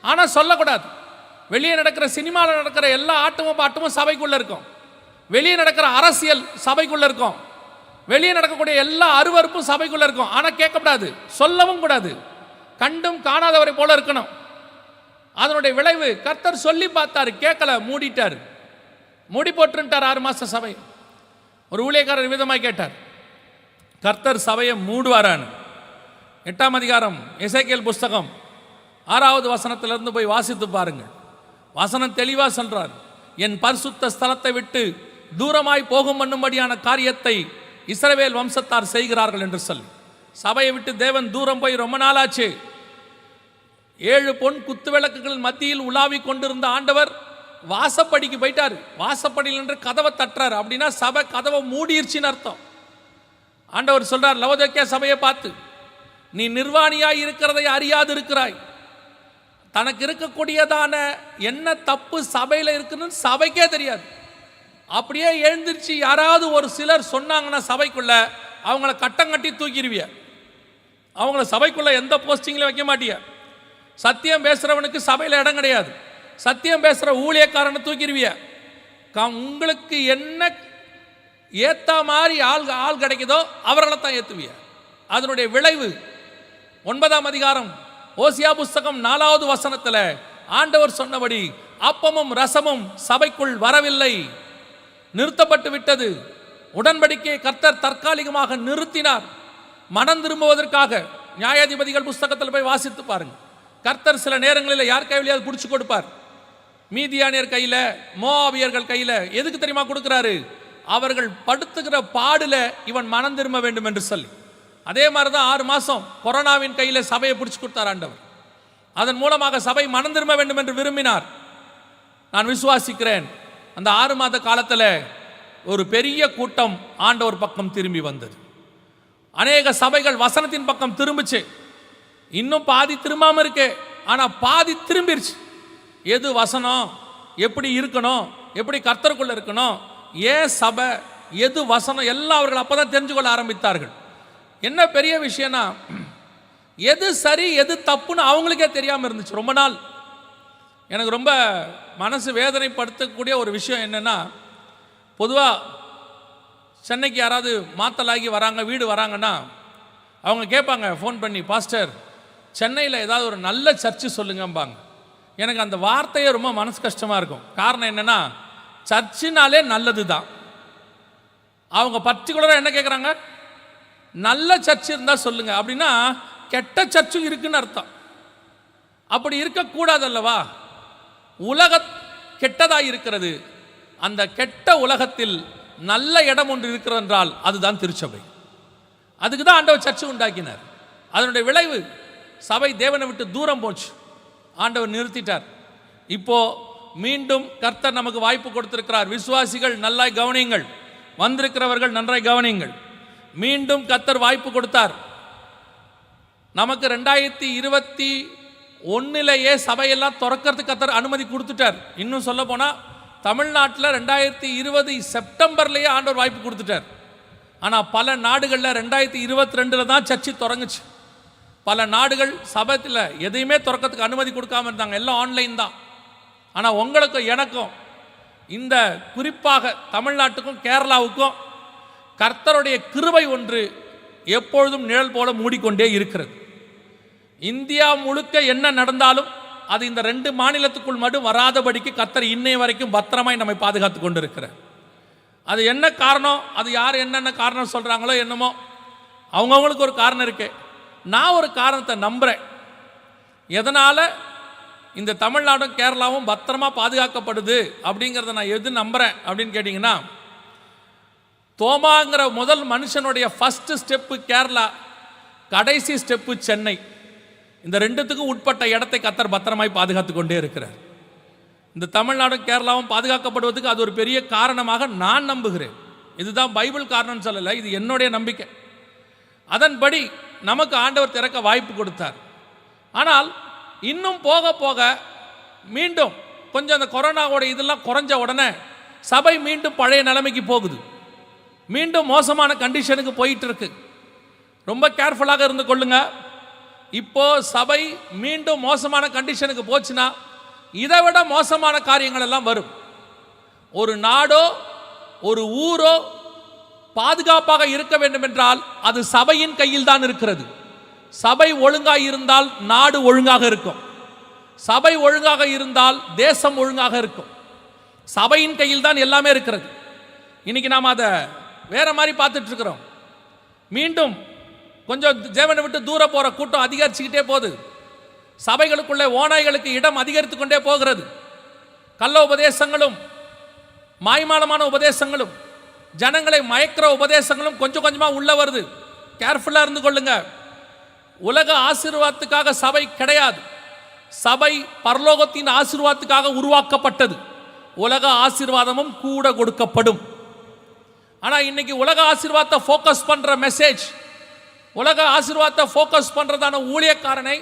ஆனால் சொல்லக்கூடாது. வெளியே நடக்கிற சினிமாவில் நடக்கிற எல்லா ஆட்டமும் பாட்டமும் சபைக்குள்ள இருக்கும், வெளியே நடக்கிற அரசியல் சபைக்குள்ள இருக்கும், வெளியே நடக்கக்கூடிய எல்லா அருவருப்பும் சபைக்குள்ள இருக்கும். ஆனால் கேட்கக்கூடாது, சொல்லவும் கூடாது, கண்டும் காணாதவரை போல இருக்கணும். அதனுடைய விளைவு கர்த்தர் சொல்லி பார்த்தாரு, கேட்கல, மூடிட்டார், மூடி போட்டுட்டார் 6 மாசம் சபை. ஒரு ஊழியக்காரர் விதமாய் கேட்டார், கர்த்தர் சபையை மூடுவாரான்னு. 8ஆம் அதிகாரம் எசேக்கியேல் புஸ்தகம் 6வது வசனத்திலிருந்து போய் வாசித்து பாருங்கள். வசனம் தெளிவாக சொல்றார், என் பரிசுத்த ஸ்தலத்தை விட்டு தூரமாய் போகும் பண்ணும்படியான காரியத்தை இஸ்ரவேல் வம்சத்தார் செய்கிறார்கள் என்று சொல்லி. சபையை விட்டு தேவன் தூரம் போய் ரொம்ப நாளாச்சு. 7 பொன் குத்து விளக்குகள் மத்தியில் உலாவிக் கொண்டிருந்த ஆண்டவர் வாசப்படிக்கு போயிட்டார். வாசப்படியில் என்று கதவை தட்டுறாரு. அப்படின்னா சபை கதவை மூடிருச்சுன்னு அர்த்தம். ஆண்டவர் சொல்றார் லவோதிக்கேயா சபையை பார்த்து, நீ நிர்வாணியாய் இருக்கிறதை அறியாது இருக்கிறாய். தனக்கு இருக்கக்கூடியதான என்ன தப்பு சபையில் இருக்குன்னு சபைக்கே தெரியாது. அப்படியே எழுந்திருச்சு யாராவது ஒரு சிலர் சொன்னாங்கன்னா சபைக்குள்ள அவங்கள கட்டம் கட்டி தூக்கிடுவிய. அவங்கள சபைக்குள்ள எந்த போஸ்டிங்லையும் வைக்க மாட்டிய. சத்தியம் பேசுறவனுக்கு சபையில் இடம் கிடையாது. சத்தியம் பேசுகிற ஊழியக்காரனை தூக்கிடுவிய. உங்களுக்கு என்ன ஏற்ற மாதிரி ஆள் கிடைக்குதோ அவர்களை தான் ஏற்றுவிய. அதனுடைய விளைவு 9ஆம் அதிகாரம் ஓசியா புஸ்தகம் 4வது வசனத்தில் ஆண்டவர் சொன்னபடி அப்பமும் ரசமும் சபைக்குள் வரவில்லை, நிறுத்தப்பட்டு விட்டது. உடன்படிக்கையை கர்த்தர் தற்காலிகமாக நிறுத்தினார். மனம் திரும்புவதற்காக நியாயாதிபதிகள் புஸ்தகத்தில் போய் வாசித்து பாருங்க. கர்த்தர் சில நேரங்களில் யார் கையிலையாவது பிடிச்சி கொடுப்பார். மீதியானியர் கையில், மோவாபியர்கள் கையில். எதுக்கு தெரியுமா கொடுக்குறாரு? அவர்கள் படுத்துகிற பாடுல இவன் மனம் திரும்ப வேண்டும் என்று சொல்லி. அதே மாதிரி தான் 6 மாதம் கொரோனாவின் கையில் சபையை பிடிச்சி கொடுத்தார் ஆண்டவர். அதன் மூலமாக சபை மனம் திரும்ப வேண்டும் என்று விரும்பினார். நான் விசுவாசிக்கிறேன் அந்த 6 மாத காலத்தில் ஒரு பெரிய கூட்டம் ஆண்டவர் பக்கம் திரும்பி வந்தது. அநேக சபைகள் வசனத்தின் பக்கம் திரும்பிச்சு. இன்னும் பாதி திரும்பாம இருக்கு, ஆனால் பாதி திரும்பிருச்சு. எது வசனம், எப்படி இருக்கணும், எப்படி கர்த்தருக்குள்ள இருக்கணும், ஏன் சபை, எது வசனம், எல்லாம் அவர்கள் அப்பதான் தெரிஞ்சு கொள்ள ஆரம்பித்தார்கள். என்ன பெரிய விஷயம்னா, எது சரி எது தப்புன்னு அவங்களுக்கே தெரியாமல் இருந்துச்சு ரொம்ப நாள். எனக்கு ரொம்ப மனசு வேதனைப்படுத்தக்கூடிய ஒரு விஷயம் என்னென்னா, பொதுவாக சென்னைக்கு யாராவது மாத்தலாகி வராங்க, வீடு வராங்கன்னா அவங்க கேட்பாங்க ஃபோன் பண்ணி, பாஸ்டர் சென்னையில் ஏதாவது ஒரு நல்ல சர்ச்சு சொல்லுங்கம்பாங்க. எனக்கு அந்த வார்த்தையே ரொம்ப மனசு கஷ்டமாக இருக்கும். காரணம் என்னென்னா, சர்ச்சுனாலே நல்லது தான். அவங்க பர்டிகுலராக என்ன கேட்குறாங்க, நல்ல சர்ச்சு இருந்தால் சொல்லுங்கள். அப்படின்னா கெட்ட சர்ச்சும் இருக்குன்னு அர்த்தம். அப்படி இருக்கக்கூடாது அல்லவா? உலக கெட்டதாக இருக்கிறது. அந்த கெட்ட உலகத்தில் நல்ல இடம் ஒன்று இருக்கிறது என்றால் அதுதான் திருச்சபை. அதுக்கு தான் ஆண்டவர் சர்ச்சை உண்டாக்கினார். அதனுடைய விளைவு சபை தேவனை விட்டு தூரம் போச்சு. ஆண்டவர் நிறுத்திட்டார். இப்போ மீண்டும் கர்த்தர் நமக்கு வாய்ப்பு கொடுத்திருக்கிறார். விசுவாசிகள் நல்லாய் கவனியுங்கள், வந்திருக்கிறவர்கள் நன்றாய் கவனியுங்கள். மீண்டும் கர்த்தர் வாய்ப்பு கொடுத்தார் நமக்கு. 2021 சபையெல்லாம் திறக்கிறதுக்கு கர்த்தர் அனுமதி கொடுத்துட்டார். இன்னும் சொல்ல போனால் தமிழ்நாட்டில் 2020 செப்டம்பர்லேயே ஆண்டவர் வாய்ப்பு கொடுத்துட்டார். ஆனால் பல நாடுகளில் 2022 தான் சர்ச்சு தொடங்குச்சு. பல நாடுகள் சபையில் எதையுமே திறக்கிறதுக்கு அனுமதி கொடுக்காம இருந்தாங்க, எல்லாம் ஆன்லைன் தான். ஆனால் உங்களுக்கும் எனக்கும், இந்த குறிப்பாக தமிழ்நாட்டுக்கும் கேரளாவுக்கும் கர்த்தருடைய கிருபை ஒன்று எப்பொழுதும் நிழல் போல மூடிக்கொண்டே இருக்கிறது. இந்தியா முழுக்க என்ன நடந்தாலும் அது இந்த 2 மாநிலத்துக்குள் மட்டும் வராதபடிக்கு கர்த்தர் இன்னைய வரைக்கும் பத்திரமாய் நம்மை பாதுகாத்து கொண்டு இருக்கிறார். அது என்ன காரணம், அது யார் என்னென்ன காரணம் சொல்கிறாங்களோ என்னமோ, அவங்கவுங்களுக்கு ஒரு காரணம் இருக்கு. நான் ஒரு காரணத்தை நம்புகிறேன். எதனால் இந்த தமிழ்நாடும் கேரளாவும் பத்திரமாக பாதுகாக்கப்படுது அப்படிங்கிறத நான் எது நம்புகிறேன் அப்படின்னு கேட்டிங்கன்னா, தோமாங்கிற முதல் மனுஷனுடைய ஃபஸ்ட்டு ஸ்டெப்பு கேரளா, கடைசி ஸ்டெப்பு சென்னை. இந்த 2த்துக்கும் உட்பட்ட இடத்தை கர்த்தர் பத்திரமாய் பாதுகாத்து கொண்டே இருக்கிறார். இந்த தமிழ்நாடும் கேரளாவும் பாதுகாக்கப்படுவதற்கு அது ஒரு பெரிய காரணமாக நான் நம்புகிறேன். இதுதான் பைபிள் காரணம்னு சொல்லலை, இது என்னுடைய நம்பிக்கை. அதன்படி நமக்கு ஆண்டவர் திறக்க வாய்ப்பு கொடுத்தார். ஆனால் இன்னும் போக போக மீண்டும் கொஞ்சம் அந்த கொரோனாவோட இதெல்லாம் குறைஞ்ச உடனே சபை மீண்டும் பழைய நிலைமைக்கு போகுது. மீண்டும் மோசமான கண்டிஷனுக்கு போயிட்டு இருக்கு. ரொம்ப கேர்ஃபுல்லாக இருந்து கொள்ளுங்க. இப்போ சபை மீண்டும் மோசமான கண்டிஷனுக்கு போச்சுன்னா இதை விட மோசமான காரியங்கள் எல்லாம் வரும். ஒரு நாடோ ஒரு ஊரோ பாதுகாப்பாக இருக்க வேண்டும் என்றால் அது சபையின் கையில் தான் இருக்கிறது. சபை ஒழுங்காக இருந்தால் நாடு ஒழுங்காக இருக்கும். சபை ஒழுங்காக இருந்தால் தேசம் ஒழுங்காக இருக்கும். சபையின் கையில் தான் எல்லாமே இருக்கிறது. இன்னைக்கு நாம் அதை வேற மாதிரி பார்த்துட்டு இருக்கிறோம். மீண்டும் கொஞ்சம் தேவனை விட்டு தூர போகிற கூட்டம் அதிகரிச்சுக்கிட்டே போகுது. சபைகளுக்குள்ளே ஓநாய்களுக்கு இடம் அதிகரித்து கொண்டே போகிறது. கள்ள உபதேசங்களும் மாய்மாலமான உபதேசங்களும் ஜனங்களை மயக்கிற உபதேசங்களும் கொஞ்சம் கொஞ்சமாக உள்ள வருது. கேர்ஃபுல்லாக இருந்து கொள்ளுங்க. உலக ஆசீர்வாதத்துக்காக சபை கிடையாது. சபை பரலோகத்தின் ஆசீர்வாதத்துக்காக உருவாக்கப்பட்டது. உலக ஆசீர்வாதமும் கூட கொடுக்கப்படும். ஆனால் இன்னைக்கு உலக ஆசீர்வாதத்தை ஃபோக்கஸ் பண்ணுற மெசேஜ், உலக ஆசீர்வாதத்தை ஃபோக்கஸ் பண்ணுறதான ஊழியக்காரனை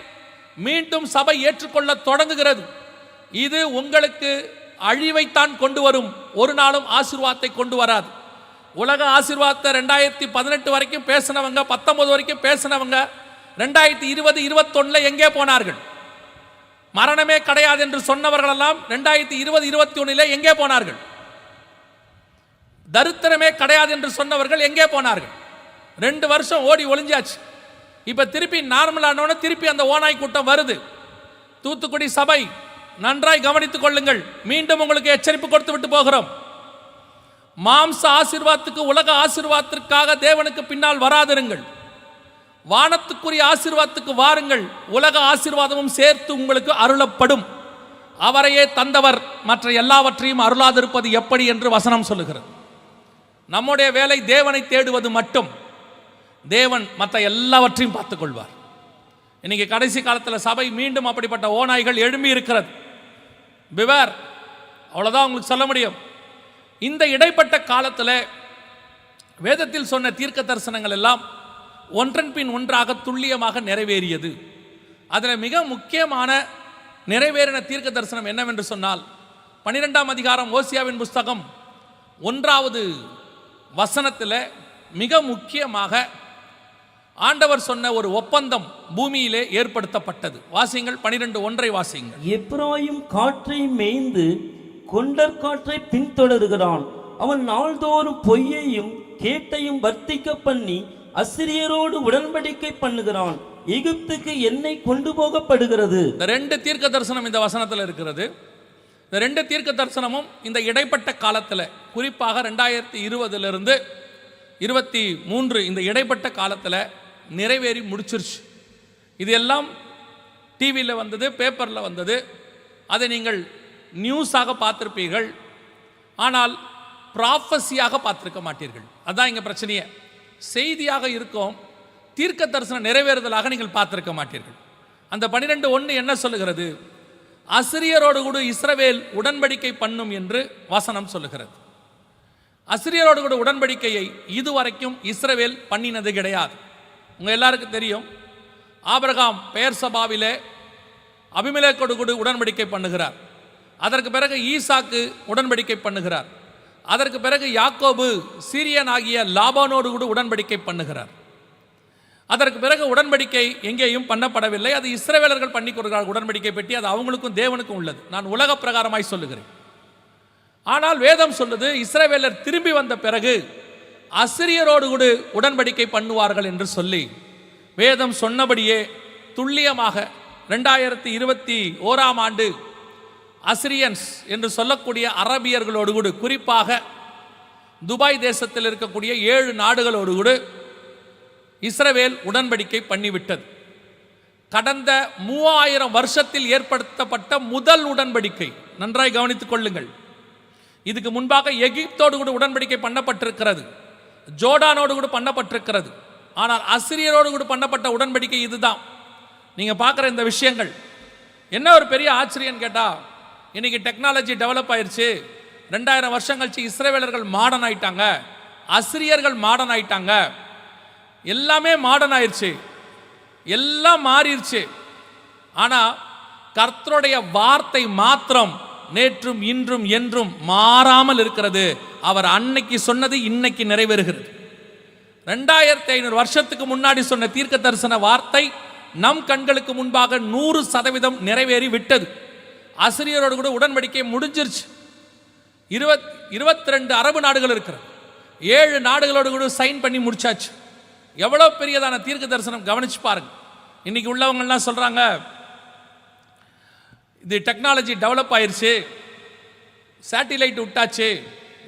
மீண்டும் சபை ஏற்றுக்கொள்ள தொடங்குகிறது. இது உங்களுக்கு அழிவைத்தான் கொண்டு வரும், ஒரு நாளும் ஆசீர்வாதத்தை கொண்டு வராது. உலக ஆசீர்வாதத்தை 2018 வரைக்கும் பேசினவங்க, 19 வரைக்கும் பேசினவங்க 2020, 21 எங்கே போனார்கள்? மரணமே கிடையாது என்று சொன்னவர்களெல்லாம் 2020, 21 எங்கே போனார்கள்? தரித்திரமே கிடையாது என்று சொன்னவர்கள் எங்கே போனார்கள்? 2 வருஷம் ஓடி ஒளிஞ்சாச்சு. இப்ப திருப்பி நார்மலானோட திருப்பி அந்த ஓநாய் கூட்டம் வருது. தூத்துக்குடி சபை நன்றாய் கவனித்துக் கொள்ளுங்கள். மீண்டும் உங்களுக்கு எச்சரிப்பு கொடுத்து விட்டு போகிறோம். மாம்ச ஆசீர்வாதத்துக்கு, உலக ஆசீர்வாதத்திற்காக தேவனுக்கு பின்னால் வராதிருங்கள். வானத்துக்குரிய ஆசீர்வாதத்துக்கு வாருங்கள். உலக ஆசீர்வாதமும் சேர்த்து உங்களுக்கு அருளப்படும். அவரையே தந்தவர் மற்ற எல்லாவற்றையும் அருளாதிருப்பது எப்படி என்று வசனம் சொல்லுகிறது. நம்முடைய வேலை தேவனை தேடுவது மட்டும். தேவன் மற்ற எல்லாவற்றையும் பார்த்துக் கொள்வார். இன்னைக்கு கடைசி காலத்தில் சபை மீண்டும் அப்படிப்பட்ட ஓநாய்கள் எழும்பி இருக்கிறது. பிவர், அவ்வளோதான் உங்களுக்கு சொல்ல முடியும். இந்த இடைப்பட்ட காலத்தில் வேதத்தில் சொன்ன தீர்க்க தரிசனங்கள் எல்லாம் ஒன்றன் பின் ஒன்றாக துல்லியமாக நிறைவேறியது. அதில் மிக முக்கியமான நிறைவேறின தீர்க்க தரிசனம் என்னவென்று சொன்னால் 12ஆம் அதிகாரம் ஓசியாவின் புஸ்தகம் 1வது வசனத்தில் மிக முக்கியமாக ஆண்டவர் சொன்ன ஒரு ஒப்பந்தம் பூமியிலே ஏற்படுத்தப்பட்டது. வாசிங்கள், 12:1 வாசிங்கள். எப்ராயிம் காற்றை மேய்ந்து கொண்டற் காற்றை பின்தொடர்கிறான். அவன் நாள்தோறும் பொய்யையும் கேட்டையும் வர்த்திக்க பண்ணி அசிரியரோடு உடன்படிக்கை பண்ணுகிறான். எகிப்துக்கு எண்ணெய் கொண்டு போகப்படுகிறது. இந்த 2 தீர்க்க தரிசனம் இந்த வசனத்தில் இருக்கிறது. இந்த 2 தீர்க்க தரிசனமும் இந்த இடைப்பட்ட காலத்தில், குறிப்பாக 2020 23 இந்த இடைப்பட்ட காலத்தில் நிறைவேறி முடிச்சிருச்சு. இது எல்லாம் டிவியில் வந்தது, பேப்பரில் வந்தது. அதை நீங்கள் நியூஸாக பார்த்துருப்பீர்கள். ஆனால் ப்ராஃபஸியாக பார்த்துருக்க மாட்டீர்கள். அதுதான் இங்கே பிரச்சனையே. செய்தியாக இருக்கும், தீர்க்க தரிசனம் நிறைவேறுதலாக நீங்கள் பார்த்திருக்க மாட்டீர்கள். அந்த 12:1 என்ன சொல்லுகிறது? அசிரியரோடு கூட இஸ்ரவேல் உடன்படிக்கை பண்ணும் என்று வசனம் சொல்லுகிறது. அசிரியரோடு கூட உடன்படிக்கையை இதுவரைக்கும் இஸ்ரவேல் பண்ணினது கிடையாது. உங்கள் எல்லாருக்கும் தெரியும், ஆபிரகாம் பெயர் சபாவிலே அபிமெலேக்கோடு கூட உடன்படிக்கை பண்ணுகிறார். அதற்கு பிறகு ஈசாக்கு உடன்படிக்கை பண்ணுகிறார். அதற்கு பிறகு யாக்கோபு சீரியன் ஆகிய லாபானோடு கூட உடன்படிக்கை பண்ணுகிறார். அதற்கு பிறகு உடன்படிக்கை எங்கேயும் பண்ணப்படவில்லை. அது இஸ்ரவேலர்கள் பண்ணி கொடுக்கிறார் உடன்படிக்கை பெட்டி. அது அவங்களுக்கும் தேவனுக்கும் உள்ளது. நான் உலக பிரகாரமாய் சொல்லுகிறேன். ஆனால் வேதம் சொல்லுது, இஸ்ரவேலர் திரும்பி வந்த பிறகு அசிரியரோடு கூட உடன்படிக்கை பண்ணுவார்கள் என்று சொல்லி வேதம் சொன்னபடியே துல்லியமாக 2021ஆம் ஆண்டு அசிரியன்ஸ் என்று சொல்லக்கூடிய அரபியர்களோடு கூட, குறிப்பாக துபாய் தேசத்தில் இருக்கக்கூடிய 7 நாடுகளோடு கூட இஸ்ரவேல் உடன்படிக்கை பண்ணிவிட்டது. கடந்த 3000 வருஷத்தில் ஏற்படுத்தப்பட்ட முதல் உடன்படிக்கை. நன்றாய் கவனித்துக் கொள்ளுங்கள். இதுக்கு முன்பாக எகிப்தோடு கூட உடன்படிக்கை பண்ணப்பட்டிருக்கிறது, ஜோர்டானோடு கூட பண்ணப்பட்டிருக்கிறது. ஆனால் அசிரியரோடு கூட பண்ணப்பட்ட உடன்படிக்கை இதுதான். நீங்க பார்க்குற இந்த விஷயங்கள் என்ன ஒரு பெரிய ஆச்சரியம் கேட்டா, இன்னைக்கு டெக்னாலஜி டெவலப் ஆயிடுச்சு. 2000 வருஷம் கழிச்சு இஸ்ரவேலர்கள் மாடர்ன் ஆயிட்டாங்க, அசிரியர்கள் மாடர்ன் ஆயிட்டாங்க, எல்லாமே மாடர்ன் ஆயிடுச்சு, எல்லாம் மாறிடுச்சு. ஆனா கர்த்தருடைய வார்த்தை மாத்திரம் நேற்றும் இன்றும் என்றும் மாறாமல் இருக்கிறது. அவர் அன்னைக்கு சொன்னது இன்னைக்கு நிறைவேறுகிறது. 2500 வருஷத்துக்கு முன்னாடி சொன்ன தீர்க்க தரிசன வார்த்தை நம் கண்களுக்கு முன்பாக 100% நிறைவேறி விட்டது. அசிரியரோடு கூட உடன்படிக்கை முடிஞ்சிருச்சு. 22 அரபு நாடுகள் இருக்கிறது, 7 நாடுகளோடு கூட சைன் பண்ணி முடிச்சாச்சு. எவ்வளவு பெரியதான தீர்க்க தரிசனம், கவனிச்சு பாருங்க. இன்னைக்கு உள்ளவங்கலாம் சொல்றாங்க இது டெக்னாலஜி டெவலப் ஆயிருச்சு, சேட்டிலைட் விட்டாச்சு,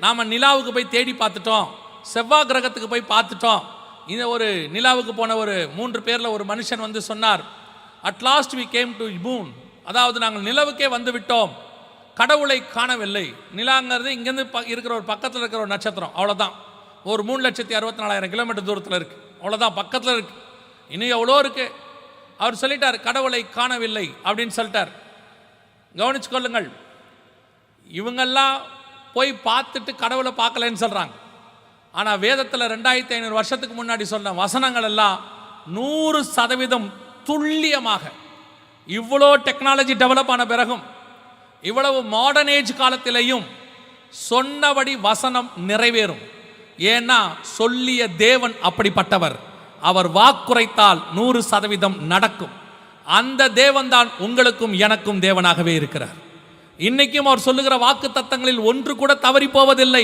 நாம நிலாவுக்கு போய் தேடி பார்த்துட்டோம், செவ்வாய் கிரகத்துக்கு போய் பார்த்துட்டோம். இந்த ஒரு நிலாவுக்கு போன ஒரு 3 பேர்ல ஒரு மனுஷன் வந்து சொன்னார், at last we came to moon, அதாவது நாங்கள் நிலவுக்கே வந்து விட்டோம், கடவுளை காணவில்லை. நிலாங்கிறது இங்கேருந்து இருக்கிற ஒரு பக்கத்தில் இருக்கிற ஒரு நட்சத்திரம், அவ்வளோதான். ஒரு 3,64,000 கிலோமீட்டர் தூரத்தில் இருக்கு, அவ்வளோதான், பக்கத்தில் இருக்கு. இன்னும் எவ்வளோ இருக்கு. அவர் சொல்லிட்டார் கடவுளை காணவில்லை அப்படின்னு சொல்லிட்டார். கவனிச்சு கொள்ளுங்கள், இவங்கெல்லாம் போய் பார்த்துட்டு கடவுளை பார்க்கலன்னு சொல்றாங்க. ஆனால் வேதத்தில் 2500 வருஷத்துக்கு முன்னாடி சொன்ன வசனங்கள் எல்லாம் 100% துல்லியமாக, இவ்வளோ டெக்னாலஜி டெவலப் ஆன பிறகும், இவ்வளவு மாடர்ன் ஏஜ் காலத்திலையும் சொன்னபடி வசனம் நிறைவேறும். ஏன்னா சொல்லிய தேவன் அப்படிப்பட்டவர். அவர் வாக்குரைத்தால் 100% நடக்கும். அந்த தேவன் தான் உங்களுக்கும் எனக்கும் தேவனாகவே இருக்கிறார். இன்னைக்கும் அவர் சொல்லுகிற வாக்கு தத்தங்களில் ஒன்று கூட தவறி போவதில்லை.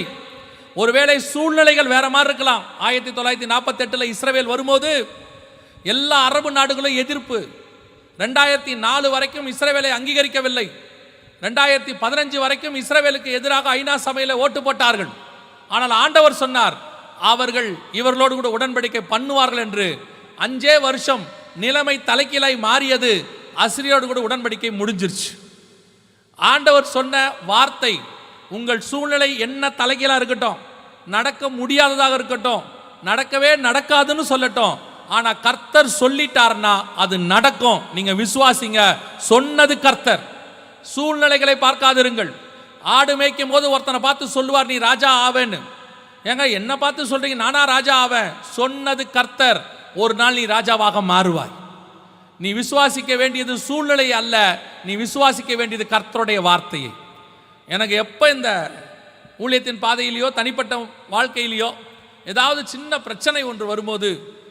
ஒருவேளை சூழ்நிலைகள் வேற மாதிரி இருக்கலாம். 1948 இஸ்ரவேல் வரும்போது எல்லா அரபு நாடுகளும் எதிர்ப்பு. 2004 வரைக்கும் இஸ்ரவேலை அங்கீகரிக்கவில்லை. 2015 வரைக்கும் இஸ்ரவேலுக்கு எதிராக ஐநா சபையில் ஓட்டு போட்டார்கள். ஆனால் ஆண்டவர் சொன்னார் அவர்கள் இவர்களோடு கூட உடன்படிக்கை பண்ணுவார்கள் என்று. 5 வருஷம் நிலைமை தலைகீழாய் மாறியது. அசிரியோடு கூட உடன்படிக்கை முடிஞ்சிருச்சு. ஆண்டவர் சொன்ன வார்த்தை, உங்கள் சூழ்நிலை என்ன தலைகீழா இருக்கட்டும், நடக்க முடியாததாக இருக்கட்டும், நடக்கவே நடக்காதுன்னு சொல்லட்டும், ஆனா கர்த்தர் சொல்லிட்டார்னா அது நடக்கும். நீங்க விசுவாசிங்க. சொன்னது கர்த்தர். சூழ்நிலைகளை பார்க்காதிருங்கள். ஆடு மேய்க்கும் போது ஒருத்தனை பார்த்து சொல்லுவார் நீ ராஜா ஆவேன்னு. ஏங்க என்ன பார்த்து சொல்றீங்க நானா ராஜா ஆவேன்? சொன்னது கர்த்தர். ஒரு நாள் நீ ராஜாவாக மாறுவாய். நீ விசுவாசிக்க வேண்டியது சூழ்நிலை அல்ல, நீ விசுவாசிக்க வேண்டியது கர்த்தருடைய வார்த்தையை. எனக்கு எப்போ இந்த ஊழியத்தின் பாதையிலையோ தனிப்பட்ட வாழ்க்கையிலையோ ஏதாவது சின்ன பிரச்சனை ஒன்று வரும்போது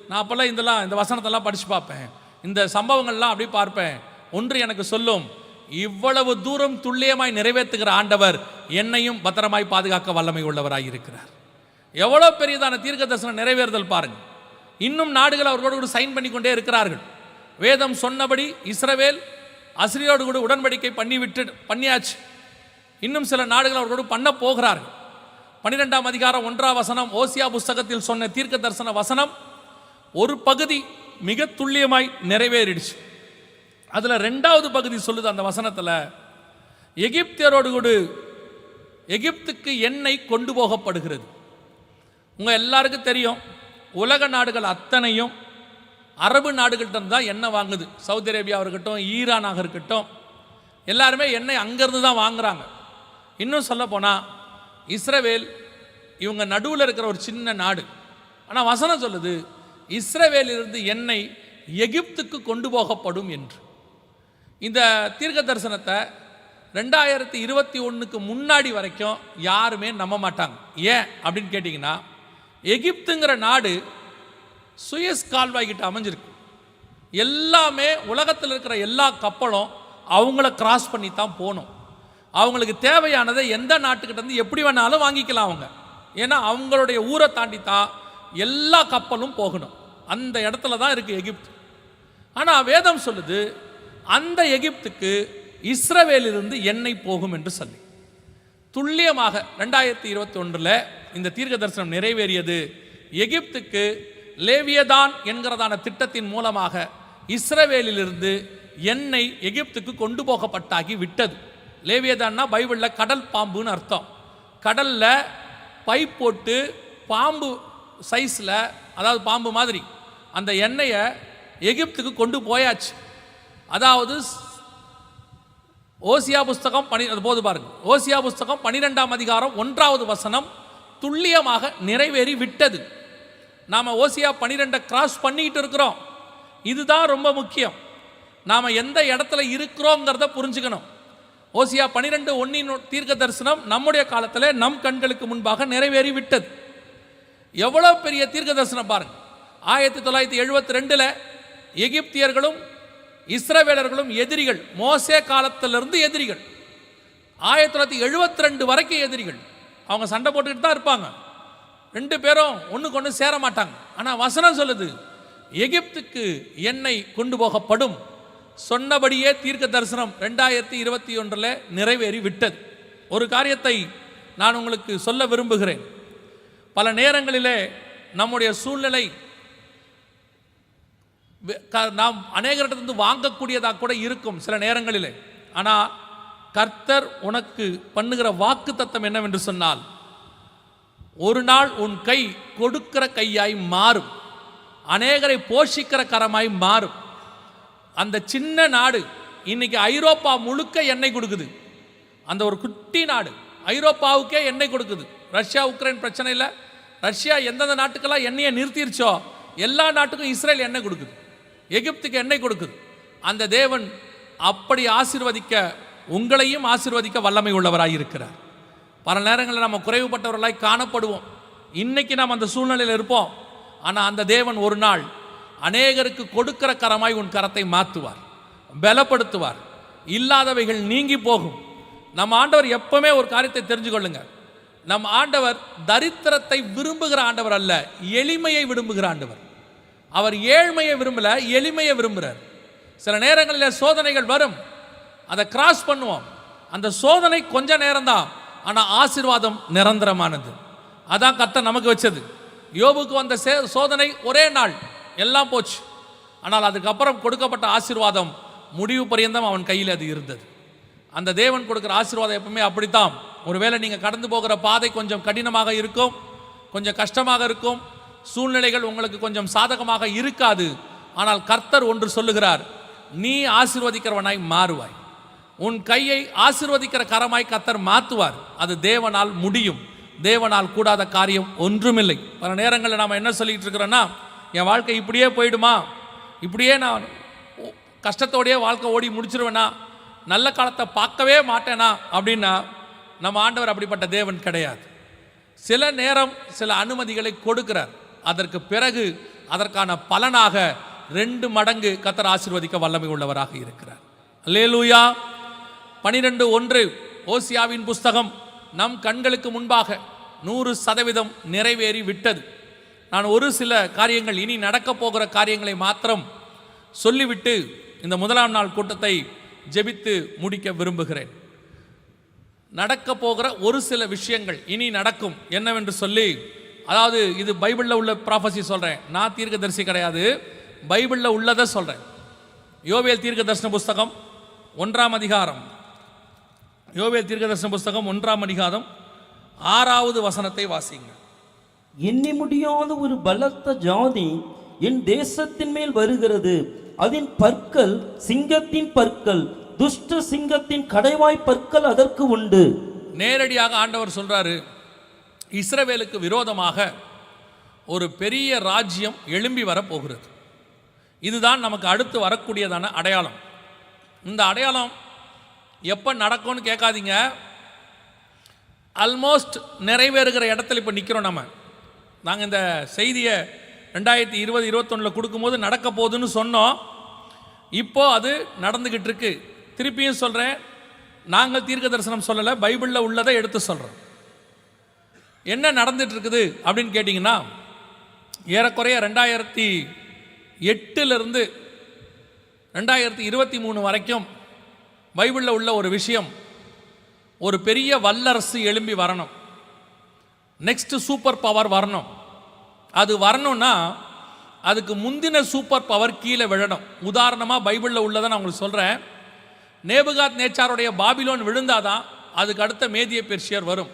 நான் அப்போல்லாம் இந்த வசனத்தெல்லாம் படித்து பார்ப்பேன், இந்த சம்பவங்கள்லாம் அப்படி பார்ப்பேன். ஒன்று எனக்கு சொல்லும், இவ்வளவு தூரம் துல்லியமாய் நிறைவேற்றுகிற ஆண்டவர் என்னையும் பத்திரமாய் பாதுகாக்க வல்லமை உள்ளவராய் இருக்கிறார். எவ்வளோ பெரியதான தீர்க்க தரிசனம் நிறைவேறுதல் பாருங்க. இன்னும் நாடுகள் அவர்களோடு கூட சைன் பண்ணி கொண்டே இருக்கிறார்கள். வேதம் சொன்னபடி இஸ்ரவேல் அசிரியோடு கூட உடன்படிக்கை பண்ணியாச்சு. இன்னும் சில நாடுகள் அவர்களோடு பண்ண போகிறார்கள். 12ஆம் அதிகாரம் 1ஆம் வசனம் ஓசியா புஸ்தகத்தில் சொன்ன தீர்க்க தரிசன வசனம் ஒரு பகுதி மிக துல்லியமாய் நிறைவேறிடுச்சு. அதுல 2வது பகுதி சொல்லுது அந்த வசனத்துல, எகிப்தியரோடு கூட எகிப்துக்கு எண்ணெய் கொண்டு போகப்படுகிறது. உங்க எல்லாருக்கும் தெரியும், உலக நாடுகள் அத்தனையும் அரபு நாடுகள்கிட்ட தான் எண்ணெய் வாங்குது. சவுதி அரேபியா இருக்கட்டும், ஈரானாக இருக்கட்டும், எல்லாருமே எண்ணெய் அங்கேருந்து தான் வாங்குறாங்க. இன்னும் சொல்ல போனால் இஸ்ரவேல் இவங்க நடுவில் இருக்கிற ஒரு சின்ன நாடு. ஆனால் வசனம் சொல்லுது இஸ்ரவேலிலிருந்து எண்ணெய் எகிப்துக்கு கொண்டு போகப்படும் என்று. இந்த தீர்க்க தரிசனத்தை 2021க்கு முன்னாடி வரைக்கும் யாருமே நம்ப மாட்டாங்க. ஏன் அப்படின்னு கேட்டிங்கன்னா, எகிப்துங்கிற நாடு சுயஸ் கால்வாய் கிட்ட அமைஞ்சிருக்கு. எல்லாமே உலகத்தில் இருக்கிற எல்லா கப்பலும் அவங்கள கிராஸ் பண்ணி தான் போகணும். அவங்களுக்கு தேவையானதை எந்த நாட்டுக்கிட்ட இருந்து எப்படி வேணாலும் வாங்கிக்கலாம் அவங்க. ஏன்னா அவங்களுடைய ஊரை தாண்டித்தான் எல்லா கப்பலும் போகணும். அந்த இடத்துல தான் இருக்குது எகிப்து. ஆனால் வேதம் சொல்லுது அந்த எகிப்துக்கு இஸ்ரவேலிலிருந்து எண்ணெய் போகும் என்று சொல்லி துல்லியமாக 2021 இந்த தீர்க்க தரிசனம் நிறைவேறியது. எகிப்துக்கு லேவியதான் என்கிறதான திட்டத்தின் மூலமாக இஸ்ரவேலிலிருந்து எண்ணெய் எகிப்துக்கு கொண்டு போகப்பட்டாகி விட்டது. லேவியதான்னா பைபிளில் கடல் பாம்புன்னு அர்த்தம். கடலில் பைப் போட்டு பாம்பு சைஸில், அதாவது பாம்பு மாதிரி அந்த எண்ணெயை எகிப்துக்கு கொண்டு போயாச்சு. அதாவது ஓசியா புஸ்தகம் போது பாருங்க, ஓசியா புஸ்தகம் 12ஆம் அதிகாரம் 1வது வசனம் துல்லியமாக நிறைவேறி விட்டது. நாம் ஓசியா 12 கிராஸ் பண்ணிக்கிட்டு இருக்கிறோம். இதுதான் ரொம்ப முக்கியம். நாம் எந்த இடத்துல இருக்கிறோங்கிறத புரிஞ்சுக்கணும். ஓசியா 12:1 தீர்க்க தரிசனம் நம்முடைய காலத்தில் நம் கண்களுக்கு முன்பாக நிறைவேறி விட்டது. எவ்வளோ பெரிய தீர்க்க தரிசனம் பாருங்க. 1972 எகிப்தியர்களும் இஸ்ரவேலர்களும் எதிரிகள். மோசே காலத்திலிருந்து எதிரிகள். 1972 வரைக்கும் எதிரிகள். அவங்க சண்டை போட்டுக்கிட்டு தான் இருப்பாங்க. 2 பேரும் ஒன்றுக்கு ஒன்று சேர மாட்டாங்க. ஆனால் வசனம் சொல்லுது எகிப்துக்கு எண்ணெய் கொண்டு போகப்படும். சொன்னபடியே தீர்க்க தரிசனம் 2021 நிறைவேறி விட்டது. ஒரு காரியத்தை நான் உங்களுக்கு சொல்ல விரும்புகிறேன். பல நேரங்களிலே நம்முடைய சூழ்நிலை நாம் அநேகரிடத்திலிருந்து வாங்கக்கூடியதாக கூட இருக்கும் சில நேரங்களிலே. ஆனால் கர்த்தர் உனக்கு பண்ணுகிற வாக்கு தத்தம் என்னவென்று சொன்னால், ஒரு நாள் உன் கை கொடுக்கிற கையாய் மாறும், அநேகரை போஷிக்கிற கரமாய் மாறும். அந்த சின்ன நாடு இன்னைக்கு ஐரோப்பா முழுக்க எண்ணெய் கொடுக்குது. அந்த ஒரு குட்டி நாடு ஐரோப்பாவுக்கே எண்ணெய் கொடுக்குது. ரஷ்யா உக்ரைன் பிரச்சனையில் ரஷ்யா எந்தெந்த நாட்டுக்கெல்லாம் எண்ணெயை நிறுத்திருச்சோ எல்லா நாட்டுக்கும் இஸ்ரேல் எண்ணெய் கொடுக்குது, எகிப்துக்கு எண்ணெய் கொடுக்குது. அந்த தேவன் அப்படி ஆசீர்வதிக்க உங்களையும் ஆசீர்வதிக்க வல்லமை உள்ளவராய் இருக்கிறார். பல நேரங்களில் நம்ம குறைவுபட்டவர்களாய் காணப்படுவோம். இன்னைக்கு நாம் அந்த சூழ்நிலையில் இருப்போம். ஆனால் அந்த தேவன் ஒரு நாள் அநேகருக்கு கொடுக்கிற கரமாய் உன் கரத்தை மாற்றுவார், பலப்படுத்துவார், இல்லாதவைகள் நீங்கி போகும். நம்ம ஆண்டவர் எப்பவுமே ஒரு காரியத்தை தெரிஞ்சு கொள்ளுங்க, நம் ஆண்டவர் தரித்திரத்தை விரும்புகிற ஆண்டவர் அல்ல, எளிமையை விரும்புகிற ஆண்டவர். அவர் ஏழ்மையை விரும்பல, எளிமையை விரும்புகிறார். சில நேரங்களில் சோதனைகள் வரும், அதை கிராஸ் பண்ணுவோம். அந்த சோதனை கொஞ்ச நேரம்தான், ஆனால் ஆசீர்வாதம் நிரந்தரமானது. அதான் கர்த்தர் நமக்கு வச்சது. யோபுக்கு வந்த சோதனை ஒரே நாள், எல்லாம் போச்சு. ஆனால் அதுக்கப்புறம் கொடுக்கப்பட்ட ஆசீர்வாதம் முடிவு பரியந்தம் அவன் கையில் அது இருந்தது. அந்த தேவன் கொடுக்குற ஆசீர்வாதம் எப்பவுமே அப்படித்தான். ஒருவேளை நீங்கள் கடந்து போகிற பாதை கொஞ்சம் கடினமாக இருக்கும், கொஞ்சம் கஷ்டமாக இருக்கும், சூழ்நிலைகள் உங்களுக்கு கொஞ்சம் சாதகமாக இருக்காது. ஆனால் கர்த்தர் ஒன்று சொல்லுகிறார், நீ ஆசீர்வதிக்கிறவனாய் மாறுவாய். உன் கையை ஆசீர்வதிக்கிற கரமாய் கர்த்தர் மாற்றுவார். அது தேவனால் முடியும். தேவனால் கூடாத காரியம் ஒன்றுமில்லை. பல நேரங்களில் நாம் என்ன சொல்லிட்டு இருக்கிறோன்னா, என் வாழ்க்கை இப்படியே போயிடுமா, இப்படியே நான் கஷ்டத்தோடையே வாழ்க்கை ஓடி முடிச்சிருவேனா, நல்ல காலத்தை பார்க்கவே மாட்டேனா அப்படின்னா, நம்ம ஆண்டவர் அப்படிப்பட்ட தேவன் கிடையாது. சில நேரம் சில அனுமதிகளை கொடுக்கிறார். அதற்கு பிறகு அதற்கான பலனாக 2 மடங்கு கர்த்தர் ஆசீர்வதிக்க வல்லமை உள்ளவராக இருக்கிறார். அல்லேலூயா. 12:1 ஓசியாவின் புஸ்தகம் நம் கண்களுக்கு முன்பாக 100% நிறைவேறி விட்டது. நான் ஒரு சில காரியங்கள், இனி நடக்கப் போகிற காரியங்களை மாத்திரம் சொல்லிவிட்டு இந்த முதலாம் நாள் கூட்டத்தை ஜெபித்து முடிக்க விரும்புகிறேன். நடக்க போகிற ஒரு சில விஷயங்கள் இனி நடக்கும் என்னவென்று சொல்லி, அதாவது இது பைபிளில் உள்ள ப்ராஃபஸி சொல்கிறேன், நான் தீர்க்கதரிசி கிடையாது, பைபிளில் உள்ளதை சொல்கிறேன். யோவேல் தீர்க்க தரிசன புஸ்தகம் 1ஆம் அதிகாரம், யோவேல் தீர்க்க தரிசன புஸ்தகம் 1ஆம் அதிகாரம் 6வது வசனத்தை வாசிங்க. எண்ணி முடியாத ஒரு பலத்த ஜாதி என் தேசத்தின் மேல் வருகிறது, அதன் பற்கள் சிங்கத்தின் பற்கள், துஷ்ட சிங்கத்தின் கடைவாய் பற்கள் அதற்கு உண்டு. நேரடியாக ஆண்டவர் சொல்றாரு, இஸ்ரவேலுக்கு விரோதமாக ஒரு பெரிய ராஜ்யம் எழும்பி வரப்போகிறது. இதுதான் நமக்கு அடுத்து வரக்கூடியதான அடையாளம். இந்த அடையாளம் எப்போ நடக்கும்னு கேட்காதீங்க, ஆல்மோஸ்ட் நிறைவேறுகிற இடத்துல இப்போ நிற்கிறோம். நாங்கள் இந்த செய்தியை 2020-21 கொடுக்கும்போது நடக்க போகுதுன்னு சொன்னோம். இப்போ அது நடந்துக்கிட்டு இருக்கு. திருப்பியும் சொல்கிறேன், நாங்கள் தீர்க்க தரிசனம் சொல்லலை, பைபிளில் உள்ளதை எடுத்து சொல்கிறோம். என்ன நடந்துட்டு இருக்குது அப்படின்னு கேட்டிங்கன்னா, ஏறக்குறைய 2008 2023 வரைக்கும் பைபிளில் உள்ள ஒரு விஷயம், ஒரு பெரிய வல்லரசு எழும்பி வரணும், நெக்ஸ்ட் சூப்பர் பவர் வரணும். அது வரணும்னா அதுக்கு முந்தின சூப்பர் பவர் கீழே விழணும். உதாரணமாக பைபிளில் உள்ளதை நான் உங்களுக்கு சொல்கிறேன். நேபுகாத் நேச்சாருடைய பாபிலோன் விழுந்தாதான் அதுக்கு அடுத்த மேதிய பெர்ஷியர் வரும்.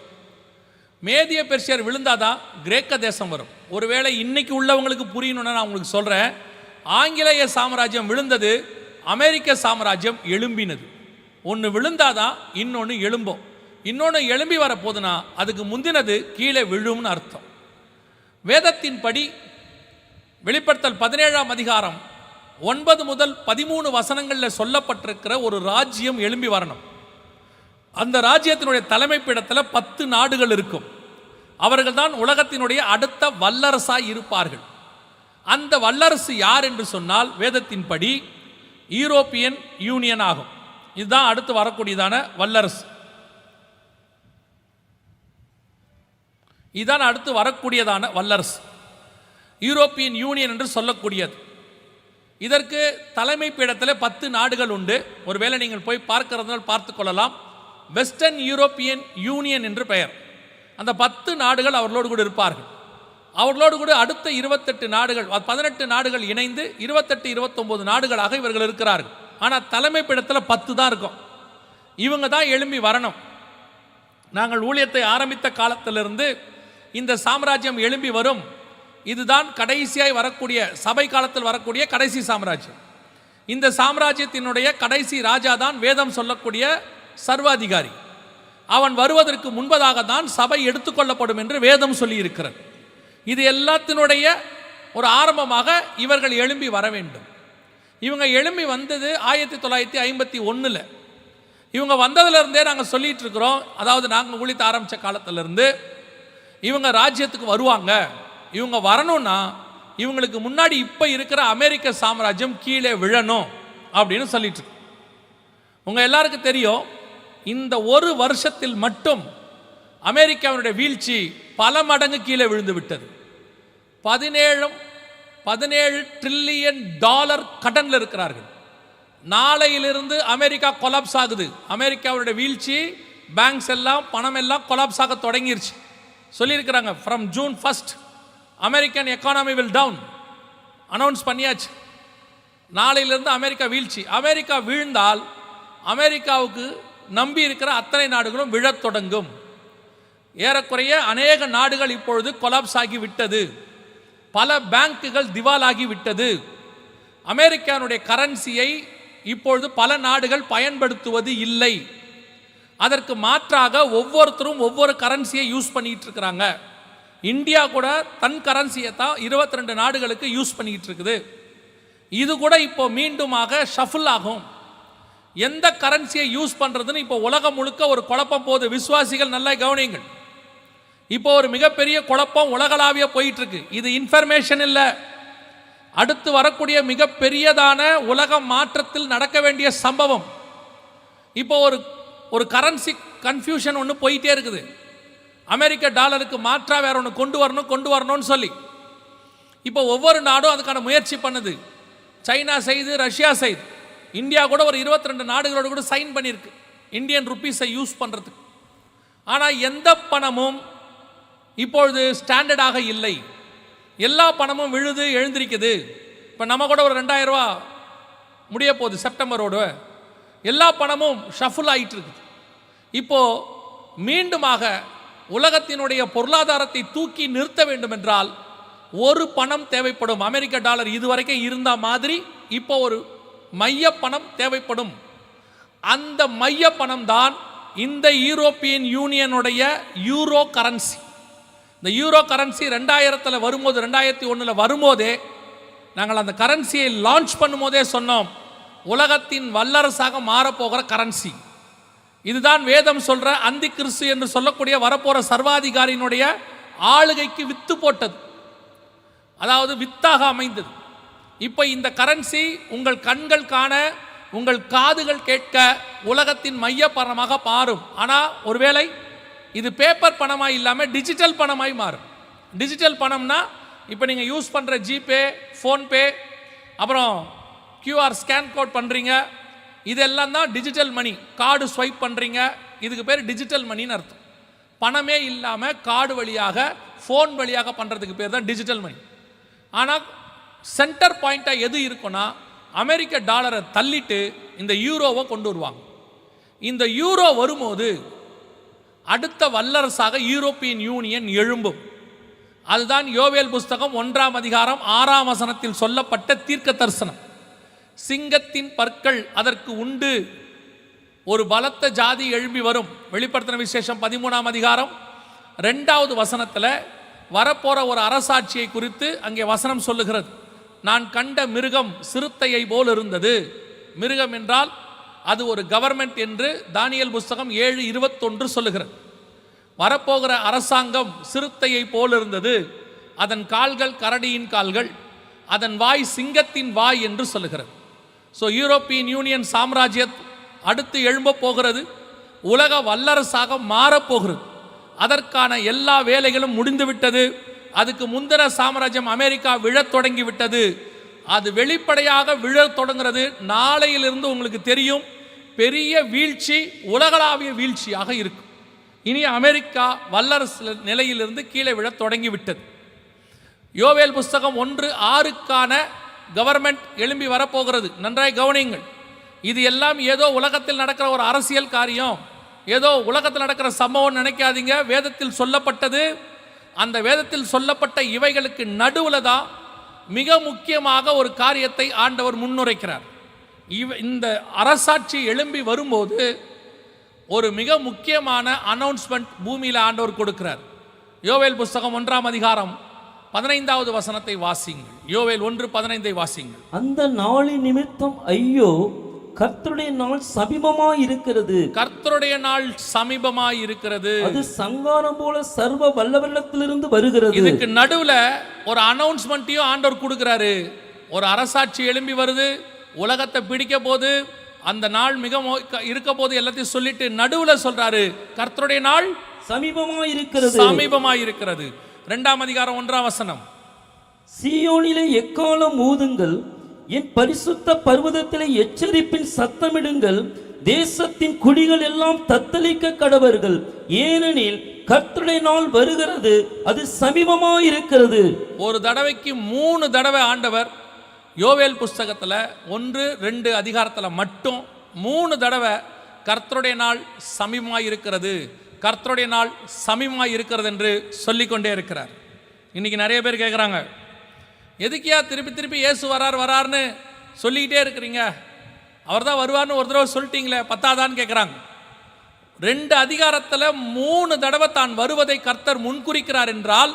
மேதிய பெர்ஷியர் விழுந்தாதான் கிரேக்க தேசம் வரும். ஒருவேளை இன்னைக்கு உள்ளவங்களுக்கு புரியணும்னா நான் உங்களுக்கு சொல்கிறேன், ஆங்கிலேய சாம்ராஜ்யம் விழுந்தது, அமெரிக்க சாம்ராஜ்யம் எழும்பினது. ஒன்று விழுந்தாதான் இன்னொன்று எழும்பும். இன்னொன்று எழும்பி வர போதுன்னா அதுக்கு முந்தினது கீழே விழும்னு அர்த்தம். வேதத்தின்படி வெளிப்படுத்தல் 17ஆம் அதிகாரம் 9 முதல் 13 வசனங்களில் சொல்லப்பட்டிருக்கிற ஒரு ராஜ்யம் எழும்பி வரணும். அந்த ராஜ்யத்தினுடைய தலைமைப்பிடத்தில் 10 நாடுகள் இருக்கும். அவர்கள் தான் உலகத்தினுடைய அடுத்த வல்லரசாய் இருப்பார்கள். அந்த வல்லரசு யார் என்று சொன்னால் வேதத்தின்படி யூரோப்பியன் யூனியன் ஆகும். இதுதான் அடுத்து வரக்கூடியதான வல்லரசு. இதுதான் அடுத்து வரக்கூடியதான வல்லரசு, யூரோப்பியன் யூனியன் என்று சொல்லக்கூடியது. இதற்கு தலைமை பீடத்தில் 10 நாடுகள் உண்டு. ஒருவேளை நீங்கள் போய் பார்க்கிறதால் பார்த்து கொள்ளலாம். வெஸ்டர்ன் யூரோப்பியன் யூனியன் என்று பெயர். அந்த 10 நாடுகள் அவர்களோடு கூட இருப்பார்கள். அவர்களோடு கூட அடுத்த 28 நாடுகள், 18 நாடுகள் இணைந்து 28, 29 நாடுகளாக இவர்கள் இருக்கிறார்கள். ஆனால் தலைமை பீடத்தில் 10 தான் இருக்கும். இவங்க தான் எழும்பி வரணும். நாங்கள் ஊழியத்தை ஆரம்பித்த காலத்திலிருந்து இந்த சாம்ராஜ்யம் எழும்பி வரும். இதுதான் கடைசியாய் வரக்கூடிய, சபை காலத்தில் வரக்கூடிய கடைசி சாம்ராஜ்யம். இந்த சாம்ராஜ்யத்தினுடைய கடைசி ராஜா தான் வேதம் சொல்லக்கூடிய சர்வாதிகாரி. அவன் வருவதற்கு முன்பதாக தான் சபை எடுத்துக்கொள்ளப்படும் என்று வேதம் சொல்லி இருக்கிறது. இது எல்லாத்தினுடைய ஒரு ஆரம்பமாக இவர்கள் எழும்பி வர வேண்டும். இவங்க எழும்பி வந்தது 1951. இவங்க வந்ததிலிருந்தே நாங்கள் சொல்லிட்டு இருக்கிறோம். அதாவது நாங்கள் ஊழியத்தை ஆரம்பித்த காலத்திலிருந்து இவங்க ராஜ்யத்துக்கு வருவாங்க. இவங்க வரணும்னா இவங்களுக்கு முன்னாடி இப்போ இருக்கிற அமெரிக்க சாம்ராஜ்யம் கீழே விழணும் அப்படின்னு சொல்லிட்டு. உங்கள் எல்லாருக்கும் தெரியும், இந்த ஒரு வருஷத்தில் மட்டும் அமெரிக்காவினுடைய வீழ்ச்சி பல மடங்கு கீழே விழுந்து விட்டது. 17 ட்ரில்லியன் டாலர் கடனில் இருக்கிறார்கள். நாளையிலிருந்து அமெரிக்கா கொலாப்ஸ் ஆகுது. அமெரிக்காவுடைய வீழ்ச்சி, பேங்க்ஸ் எல்லாம், பணம் எல்லாம் கொலாப்ஸ் ஆக தொடங்கிருச்சு சொல்லியிருக்கிறாங்க. From June 1 American economy will down announce பண்ணியாச்சு. நாளையிலிருந்து அமெரிக்கா வீழ்ச்சி. அமெரிக்கா வீழ்ந்தால் அமெரிக்காவுக்கு நம்பி இருக்கிற அத்தனை நாடுகளும் விழத் தொடங்கும். ஏறக்குறைய அநேக நாடுகள் இப்பொழுது கொலாப்ஸ் ஆகி விட்டது. பல பேங்குகள் திவாலாகி விட்டது. அமெரிக்காவுடைய கரன்சியை இப்பொழுது பல நாடுகள் பயன்படுத்துவது இல்லை. அதற்கு மாற்றாக ஒவ்வொருத்தரும் ஒவ்வொரு கரன்சியை யூஸ் பண்ணிட்டு இருக்கிறாங்க. இந்தியா கூட தன் கரன்சியை தான் 22 நாடுகளுக்கு யூஸ் பண்ணிட்டு இருக்குது. இது கூட இப்போ மீண்டுமாக ஷஃபில் ஆகும். எந்த கரன்சியை யூஸ் பண்ணுறதுன்னு இப்போ உலகம் முழுக்க ஒரு குழப்பம் போகுது. விசுவாசிகள் நல்லா கவனியுங்கள். இப்போ ஒரு மிகப்பெரிய குழப்பம் உலகளாவிய போயிட்டு இருக்கு. இது இன்ஃபர்மேஷன் இல்லை, அடுத்து வரக்கூடிய மிகப்பெரியதான உலக மாற்றத்தில் நடக்க வேண்டிய சம்பவம். இப்போ ஒரு கரன்சி கன்ஃபியூஷன் ஒன்று போயிட்டே இருக்குது. அமெரிக்க டாலருக்கு மாற்றா வேற ஒன்று கொண்டு வரணும்னு சொல்லி இப்போ ஒவ்வொரு நாடும் அதுக்கான முயற்சி பண்ணுது. சைனா செய்து, ரஷ்யா செய்து, இந்தியா கூட ஒரு 22 நாடுகளோடு கூட சைன் பண்ணியிருக்கு இந்தியன் ருப்பீஸை யூஸ் பண்ணுறதுக்கு. ஆனால் எந்த பணமும் இப்பொழுது ஸ்டாண்டர்டாக இல்லை. எல்லா பணமும் விழுது எழுந்திருக்குது. இப்போ நம்ம கூட ஒரு 2000 ரூபா முடிய போகுது செப்டம்பரோடு. எல்லா பணமும் ஷஃபில் ஆகிட்டு இருக்குது. இப்போ மீண்டுமாக உலகத்தினுடைய பொருளாதாரத்தை தூக்கி நிறுத்த வேண்டும் என்றால் ஒரு பணம் தேவைப்படும். அமெரிக்க டாலர் இதுவரைக்கும் இருந்த மாதிரி இப்போ ஒரு மைய பணம் தேவைப்படும். அந்த மைய பணம் தான் இந்த யூரோப்பியன் யூனியனுடைய யூரோ கரன்சி. இந்த யூரோ கரன்சி 2000 வரும்போது, 2001 வரும்போதே நாங்கள் அந்த கரன்சியை லான்ச் பண்ணும்போதே சொன்னோம், உலகத்தின் வல்லரசாக மாறப்போகிற கரன்சி இதுதான். வேதம் சொல்ற அந்தி கிறிஸ்து என்று சொல்லக்கூடிய வரப்போற சர்வாதிகாரியினுடைய ஆளுகைக்கு வித்து போட்டது, அதாவது வித்தாக அமைந்தது. இப்போ இந்த கரன்சி உங்கள் கண்கள் காண, உங்கள் காதுகள் கேட்க உலகத்தின் மைய பணமாக மாறும். ஆனால் ஒருவேளை இது பேப்பர் பணமாக இல்லாமல் டிஜிட்டல் பணமாய் மாறும். டிஜிட்டல் பணம்னா இப்போ நீங்கள் யூஸ் பண்ணுற ஜிபே, ஃபோன்பே, அப்புறம் கியூஆர் ஸ்கேன் கோட் பண்ணுறீங்க, இதெல்லாம் தான் டிஜிட்டல் மணி. கார்டு ஸ்வைப் பண்ணுறீங்க, இதுக்கு பேர் டிஜிட்டல் மணின்னு அர்த்தம். பணமே இல்லாமல் கார்டு வழியாக, ஃபோன் வழியாக பண்ணுறதுக்கு பேர் தான் டிஜிட்டல் மணி. ஆனால் சென்டர் பாயிண்ட்டாக எது இருக்குன்னா, அமெரிக்க டாலரை தள்ளிட்டு இந்த யூரோவை கொண்டு வருவாங்க. இந்த யூரோ வரும்போது அடுத்த வல்லரசாக யூரோப்பியன் யூனியன் எழும்பும். அதுதான் யோவேல் புஸ்தகம் 1ஆம் அதிகாரம் 6ஆம் வசனத்தில் சொல்லப்பட்ட தீர்க்க தரிசனம். சிங்கத்தின் பற்கள் அதற்கு உண்டு, ஒரு பலத்த ஜாதி எழும்பி வரும். வெளிப்படுத்தின விசேஷம் 13ஆம் அதிகாரம் 2வது வசனத்தில் வரப்போற ஒரு அரசாட்சியை குறித்து அங்கே வசனம் சொல்லுகிறது. நான் கண்ட மிருகம் சிறுத்தையை போல் இருந்தது. மிருகம் என்றால் அது ஒரு கவர்மெண்ட் என்று தானியேல் புஸ்தகம் 7:21 சொல்லுகிறது. வரப்போகிற அரசாங்கம் சிறுத்தையை போல் இருந்தது, அதன் கால்கள் கரடியின் கால்கள், அதன் வாய் சிங்கத்தின் வாய் என்று சொல்லுகிறது. ஸோ யூரோப்பியன் யூனியன் சாம்ராஜ்யம் அடுத்து எழும்ப போகிறது, உலக வல்லரசாக மாறப்போகிறது. அதற்கான எல்லா வேலைகளும் முடிந்துவிட்டது. அதுக்கு முந்தின சாம்ராஜ்யம் அமெரிக்கா விழத் தொடங்கி விட்டது. அது வெளிப்படையாக விழத் தொடங்குறது. நாளையிலிருந்து உங்களுக்கு தெரியும், பெரிய வீழ்ச்சி, உலகளாவிய வீழ்ச்சியாக இருக்கும். இனி அமெரிக்கா வல்லரசு நிலையிலிருந்து கீழே விழத் தொடங்கிவிட்டது. யோவேல் புஸ்தகம் 1:6க்கான கவர்மெண்ட் எழும்பி வரப்போகிறது. நன்றாய் கவனியுங்கள். இது எல்லாம் ஏதோ உலகத்தில் நடக்கிற ஒரு அரசியல் காரியம், ஏதோ உலகத்தில் நடக்கிற சம்பவம் நினைக்காதீங்க. வேதத்தில் சொல்லப்பட்டது. அந்த வேதத்தில் சொல்லப்பட்ட இவைகளுக்கு நடுவில் தான் மிக முக்கியமாக ஒரு காரியத்தை ஆண்டவர் முன்னுரைக்கிறார். இந்த அரசாட்சி எழும்பி வரும்போது ஒரு மிக முக்கியமான அனௌன்ஸ்மெண்ட் பூமியில் ஆண்டவர் கொடுக்கிறார். யோவேல் புஸ்தகம் 1ஆம் அதிகாரம் 15வது வசனத்தை வாசிங்கள். யோவேல் 1:15 வாசிங்கள். அந்த நாளின் நிமித்தம் ஐயோ, கர்த்தருடைய நாள் சமீபமாய் இருக்கிறது. கர்த்தருடைய நாள் சமீபமாய் இருக்கிறது. அது சங்காரம் போல சர்வ வல்லவரிடத்திலிருந்து வருகிறது. இதுக்கு நடுவுல ஒரு அனௌன்ஸ்மெண்ட்டையும் ஆண்டவர் கொடுக்கிறாரு. ஒரு அரசாட்சி எழும்பி வருது, உலகத்தை பிடிக்க போது, அந்த நாள் மிக இருக்க போது எல்லாத்தையும் சொல்லிட்டு நடுவுல சொல்றாரு, கர்த்தருடைய நாள் சமீபமாய் இருக்கிறது. சமீபமாய் இருக்கிறது. 2ஆம் அதிகாரம் 1ஆம் வசனம். சீயோனிலே எக்காலம் ஊதுங்கள், என் பரிசுத்த பர்வதத்திலே எச்சரிப்பின் சத்தமிடுங்கள். தேசத்தின் குடிகள் எல்லாம் தத்தளிக்க கடவர்கள், ஏனெனில் கர்த்தருடைய நாள் வருகிறது, அது சமீபமாய் இருக்கிறது. ஒரு தடவைக்கு 3 தடவை ஆண்டவர் யோவேல் புஸ்தகத்தில் 1-2 அதிகாரத்தில் மட்டும் 3 தடவை கர்த்தருடைய நாள் சமீபமாய் இருக்கிறது, கர்த்தருடைய நாள் சமீபமாய் இருக்கிறது என்று சொல்லிக்கொண்டே இருக்கிறார். இன்னைக்கு நிறைய பேர் கேட்குறாங்க, எதுக்கியா திருப்பி திருப்பி இயேசு வராருன்னு சொல்லிக்கிட்டே இருக்கிறீங்க, அவர் தான் வருவார்னு ஒரு தடவை சொல்லிட்டீங்களே, பத்தாதான்னு கேட்குறாங்க. 2 அதிகாரத்தில் 3 தடவை தான் வருவதை கர்த்தர் முன்குறிக்கிறார் என்றால்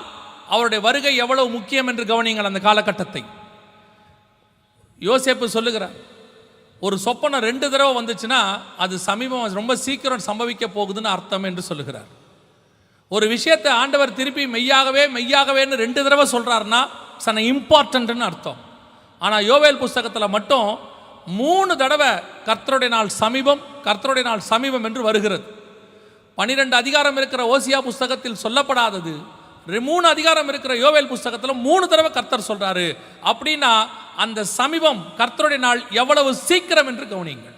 அவருடைய வருகை எவ்வளவு முக்கியம் என்று கவனியுங்கள். அந்த காலகட்டத்தை யோசேப்பு சொல்லுகிறார், ஒரு சொப்பனம் 2 தடவை வந்துச்சுன்னா அது சமீபம், ரொம்ப சீக்கிரம் சம்பவிக்க போகுதுன்னு அர்த்தம் என்று சொல்லுகிறார். ஒரு விஷயத்தை ஆண்டவர் திருப்பி மெய்யாகவேன்னு 2 தடவை சொல்றாருன்னா சன இம்பார்ட்டன்ட்னு அர்த்தம். ஆனால் யோவேல் புஸ்தகத்தில் மட்டும் 3 தடவை கர்த்தருடைய நாள் சமீபம், கர்த்தருடைய நாள் சமீபம் என்று வருகிறது. 12 அதிகாரம் இருக்கிற ஓசியா புஸ்தகத்தில் சொல்லப்படாதது 3 அதிகாரம் இருக்கிற யோவேல் புஸ்தகத்தில் 3 தடவை கர்த்தர் சொல்றாரு. அப்படின்னா அந்த சமீபம், கர்த்தருடைய நாள் எவ்வளவு சீக்கிரம் என்று கவனியுங்கள்.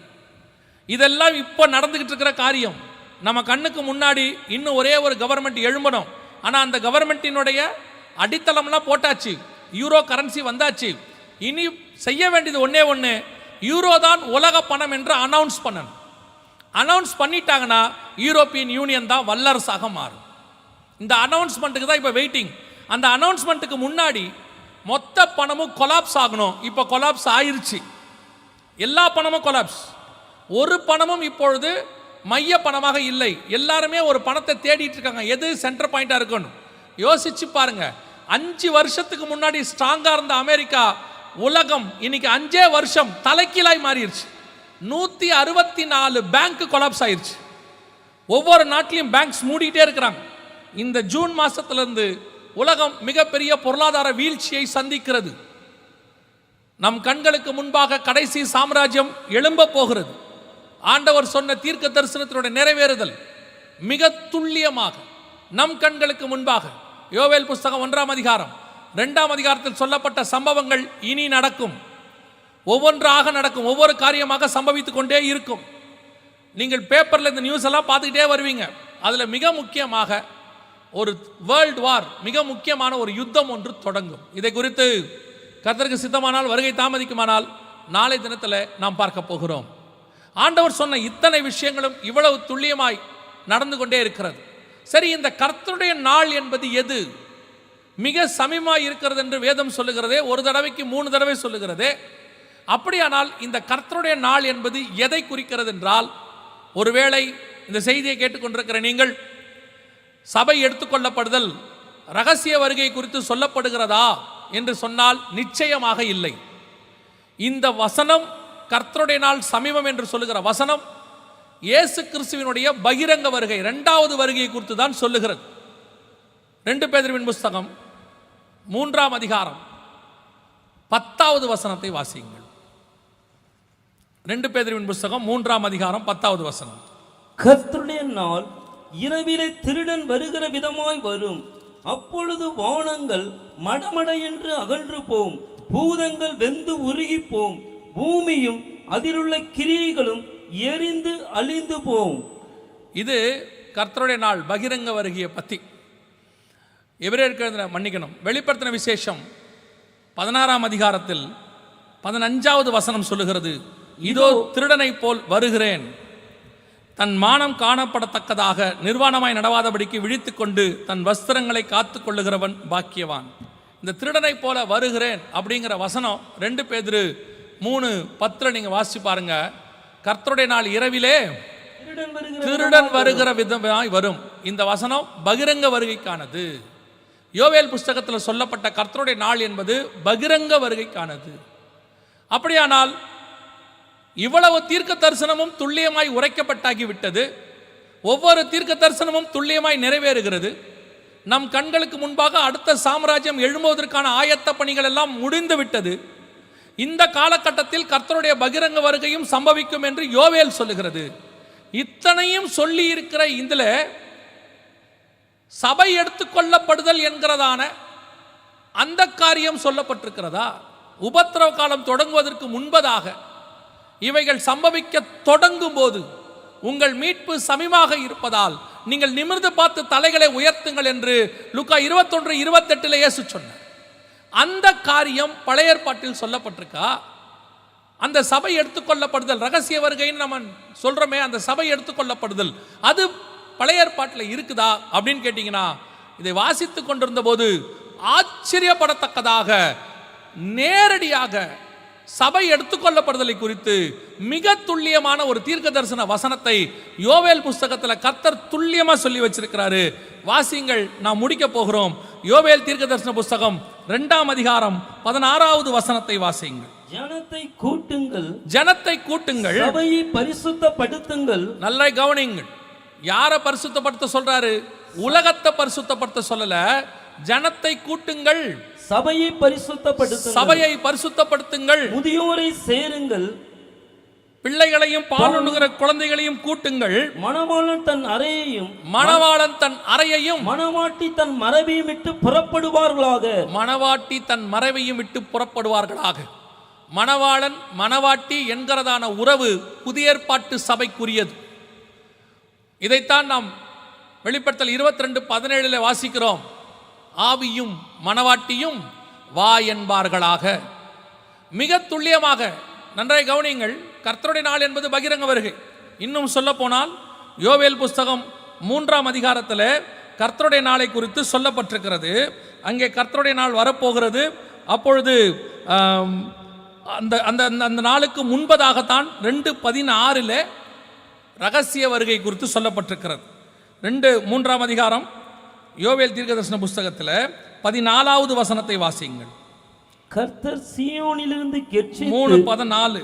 இதெல்லாம் இப்போ நடந்துகிட்டு இருக்கிற காரியம். நம்ம கண்ணுக்கு முன்னாடி இன்னும் ஒரே ஒரு கவர்மெண்ட் எழும்பணும். ஆனால் அந்த கவர்மெண்ட்டினுடைய அடித்தளம்லாம் போட்டாச்சு, யூரோ கரன்சி வந்தாச்சு. இனி செய்ய வேண்டியது ஒன்னே ஒன்று, யூரோ தான் உலக பணம் என்று அனௌன்ஸ் பண்ணணும். அனௌன்ஸ் பண்ணிட்டாங்கன்னா யூரோப்பியன் யூனியன் தான் வல்லரசாக மாறும். இந்த அனௌன்ஸ்மெண்ட்டுக்கு தான் இப்போ வெயிட்டிங். அந்த அனௌன்ஸ்மெண்ட்டுக்கு முன்னாடி மொத்த பணமும் கொலாப்ஸ் ஆகணும். இப்போ கொலாப்ஸ் ஆயிருச்சு, எல்லா பணமும் கொலாப்ஸ். ஒரு பணமும் இப்பொழுது மைய பணமாக இல்லை. எல்லாருமே ஒரு பணத்தை தேடிட்டு இருக்காங்க, எது சென்டர் பாயிண்டா இருக்கணும். யோசிச்சு பாருங்க, 5 வருஷத்துக்கு முன்னாடி ஸ்ட்ராங்கா இருந்த அமெரிக்கா, உலகம் இன்னைக்கு 5 வருஷம் தலைக்கீழாய் மாறிடுச்சு. 164 பேங்க் கொலாப்ஸ் ஆயிருச்சு. ஒவ்வொரு நாட்டிலையும் பேங்க்ஸ் மூடிட்டே இருக்கிறாங்க. இந்த ஜூன் மாசத்திலிருந்து உலகம் மிகப்பெரிய பொருளாதார வீழ்ச்சியை சந்திக்கிறது. நம் கண்களுக்கு முன்பாக கடைசி சாம்ராஜ்யம் எழும்ப போகிறது. ஆண்டவர் சொன்ன தீர்க்க தரிசனத்தினுடைய நிறைவேறுதல். மிக துல்லியமாக நம் கண்களுக்கு முன்பாக யோவேல் புஸ்தகம் 1ஆம் அதிகாரம் 2ஆம் அதிகாரத்தில் சொல்லப்பட்ட சம்பவங்கள் இனி நடக்கும். ஒவ்வொன்றாக நடக்கும். ஒவ்வொரு காரியமாக சம்பவித்துக் கொண்டே இருக்கும். நீங்கள் பேப்பரில் இந்த நியூஸ் எல்லாம் பார்த்துக்கிட்டே வருவீங்க. அதில் மிக முக்கியமாக ஒரு வேர்ல்டு வார், மிக முக்கியமான ஒரு யுத்தம் ஒன்று தொடங்கும். இதை குறித்து கர்த்தருக்கு சித்தமானால், வருகை தாமதிக்குமானால், நாளை தினத்தில் நாம் பார்க்க போகிறோம். ஆண்டவர் சொன்ன இத்தனை விஷயங்களும் இவ்வளவு துல்லியமாய் நடந்து கொண்டே இருக்கிறது. சரி, இந்த கர்த்தருடைய நாள் என்பது எது? மிக சமீபமாய் இருக்கிறது என்று வேதம் சொல்லுகிறதே, ஒரு தடவைக்கு 3 தடவை சொல்லுகிறதே. அப்படியானால் இந்த கர்த்தருடைய நாள் என்பது எதை குறிக்கிறது என்றால், ஒருவேளை இந்த செய்தியை கேட்டுக்கொண்டிருக்கிற நீங்கள் சபை எடுத்துக்கொள்ளப்படுதல், ரகசிய வருகை குறித்து சொல்லப்படுகிறதா என்று சொன்னால் நிச்சயமாக இல்லை. இந்த வசனம் கர்த்தருடைய நாள் சமீபம் என்று சொல்லுகிற வசனம் இயேசு கிறிஸ்துவினுடைய பகிரங்க வருகை, 2வது வருகையை குறித்து தான் சொல்லுகிறது. 2 பேதுருவின் புஸ்தகம் 3ஆம் அதிகாரம் 10வது வசனத்தை வாசியுங்கள். 2 பேதுருவின் புஸ்தகம் 3ஆம் அதிகாரம் 10வது வசனம். கர்த்தருடைய நாள் இரவிலே திருடன் வருகிற விதமாய் வரும். அப்பொழுது வானங்கள் மடமட என்று அகன்று போம், பூதங்கள் வெந்து உருகி போம், பூமியும் அதிலுள்ள கிரியைகளும் எரிந்து அழிந்து போம். இது கர்த்தருடைய நாள் பகிரங்க வருகையை பற்றி எபிரேயருக்கு மன்னிக்கணும், வெளிப்படுத்தின விசேஷம் 16ஆம் அதிகாரத்தில் 15வது வசனம் சொல்லுகிறது, இதோ திருடனை போல் வருகிறேன், தன் மானம் காணப்படத்தக்கதாக நிர்வாணமாய் நடவாதபடிக்கு விழித்து கொண்டு தன் வஸ்திரங்களை காத்து கொள்ளுகிறவன் பாக்கியவான். இந்த திருடனை போல வருகிறேன் அப்படிங்கிற வசனம் 2 பேதுரு 3:10 நீங்க வாசிச்சு பாருங்க. கர்த்தருடைய நாள் இரவிலே திருடன் வருகிற விதமாய் வரும். இந்த வசனம் பகிரங்க வருகைக்கானது. யோவேல் புஸ்தகத்தில் சொல்லப்பட்ட கர்த்தருடைய நாள் என்பது பகிரங்க வருகைக்கானது. அப்படியானால் இவ்வளவு தீர்க்க தரிசனமும் துல்லியமாய் உரைக்கப்பட்டாகிவிட்டது. ஒவ்வொரு தீர்க்க தரிசனமும் துல்லியமாய் நிறைவேறுகிறது. நம் கண்களுக்கு முன்பாக அடுத்த சாம்ராஜ்யம் எழும்புவதற்கான ஆயத்த பணிகள் எல்லாம் முடிந்து விட்டது. இந்த காலகட்டத்தில் கர்த்தருடைய பகிரங்க வருகையும் சம்பவிக்கும் என்று யோவேல் சொல்லுகிறது. இத்தனையும் சொல்லி இருக்கிற இதில் சபை எடுத்துக்கொள்ளப்படுதல் என்கிறதான அந்த காரியம் சொல்லப்பட்டிருக்கிறதா? உபத்திரவ காலம் தொடங்குவதற்கு முன்பதாக இவைகள் சம்பவிக்க தொடங்கும் போது உங்கள் மீட்பு சமீபமாக இருப்பதால் நீங்கள் நிமிர்ந்து பார்த்து தலைகளை உயர்த்துங்கள் என்று லூக்கா 21:28 இயேசு சொன்னார். அந்த காரியம் பழைய ஏற்பாட்டில் சொல்லப்பட்டிருக்கா? அந்த சபை எடுத்துக்கொள்ளப்படுதல், ரகசிய வருகைன்னு நம்ம சொல்றோமே, அந்த சபை எடுத்துக்கொள்ளப்படுதல் அது பழைய ஏற்பாட்டில் இருக்குதா அப்படின்னு கேட்டீங்கன்னா, இதை வாசித்து கொண்டிருந்த போது ஆச்சரியப்படத்தக்கதாக நேரடியாக சபை எடுத்துக்கொள்ளப்படுதலை குறித்து மிக துல்லியமான ஒரு தீர்க்க தரிசன வசனத்தை யோவேல் புஸ்தகத்தில் கர்த்தர் துல்லியமா சொல்லி வச்சிருக்கிறாரு. வாசிங்கள், நாம் முடிக்க போகிறோம். யோவேல் தீர்க்க தரிசன புஸ்தகம் 2ஆம் அதிகாரம் 16வது வசனத்தை வாசியுங்கள். ஜனத்தை கூட்டுங்கள், ஜனத்தை கூட்டுங்கள், சபையை பரிசுத்தப்படுத்துங்கள். நல்லா கவனிங்கள். யாரை பரிசுத்தப்படுத்த சொல்றாரு? உலகத்தை பரிசுத்தப்படுத்த சொல்லல. ஜனத்தை கூட்டுங்கள், சபையை பரிசுத்தப்படுத்துங்கள், சபையை பரிசுத்தப்படுத்துங்கள். முதியோரை சேருங்கள், பிள்ளைகளையும் பாலுண்ணுகிற குழந்தைகளையும் கூட்டுங்கள். மணவாளன் தன் அறையையும், மணவாளன் தன் அறையையும், மணவாட்டி தன் மரபையும் விட்டு புறப்படுவார்களாக. மணவாட்டி தன் மறைவையும் விட்டு புறப்படுவார்களாக. மணவாளன் மணவாட்டி என்கிறதான உறவு புதிய ஏற்பாட்டு சபைக்குரியது. இதைத்தான் நாம் வெளிப்படுத்தல் 22:17 வாசிக்கிறோம். ஆவியும் மணவாட்டியும் வா என்பார்களாக. மிக துல்லியமாக நன்றாய் கவனியுங்கள். கர்த்தருடைய நாள் என்பது பகிரங்க வருகை. இன்னும் சொல்ல போனால் யோவேல் புஸ்தகம் 3ஆம் அதிகாரத்தில் கர்த்தருடைய நாளை குறித்து சொல்லப்பட்டிருக்கிறது. அங்கே கர்த்தருடைய நாள் வரப்போகிறது. அப்பொழுது அந்த அந்த அந்த நாளுக்கு முன்பதாகத்தான் 2:16 ரகசிய வருகை குறித்து சொல்லப்பட்டிருக்கிறது. 3ஆம் அதிகாரம் யோவேல் தீர்க்கதரிசன புஸ்தகத்தில் 14வது வசனத்தை வாசியுங்கள். கர்த்தர் சீயோனிலிருந்து கெர்ச்சித்து 3:14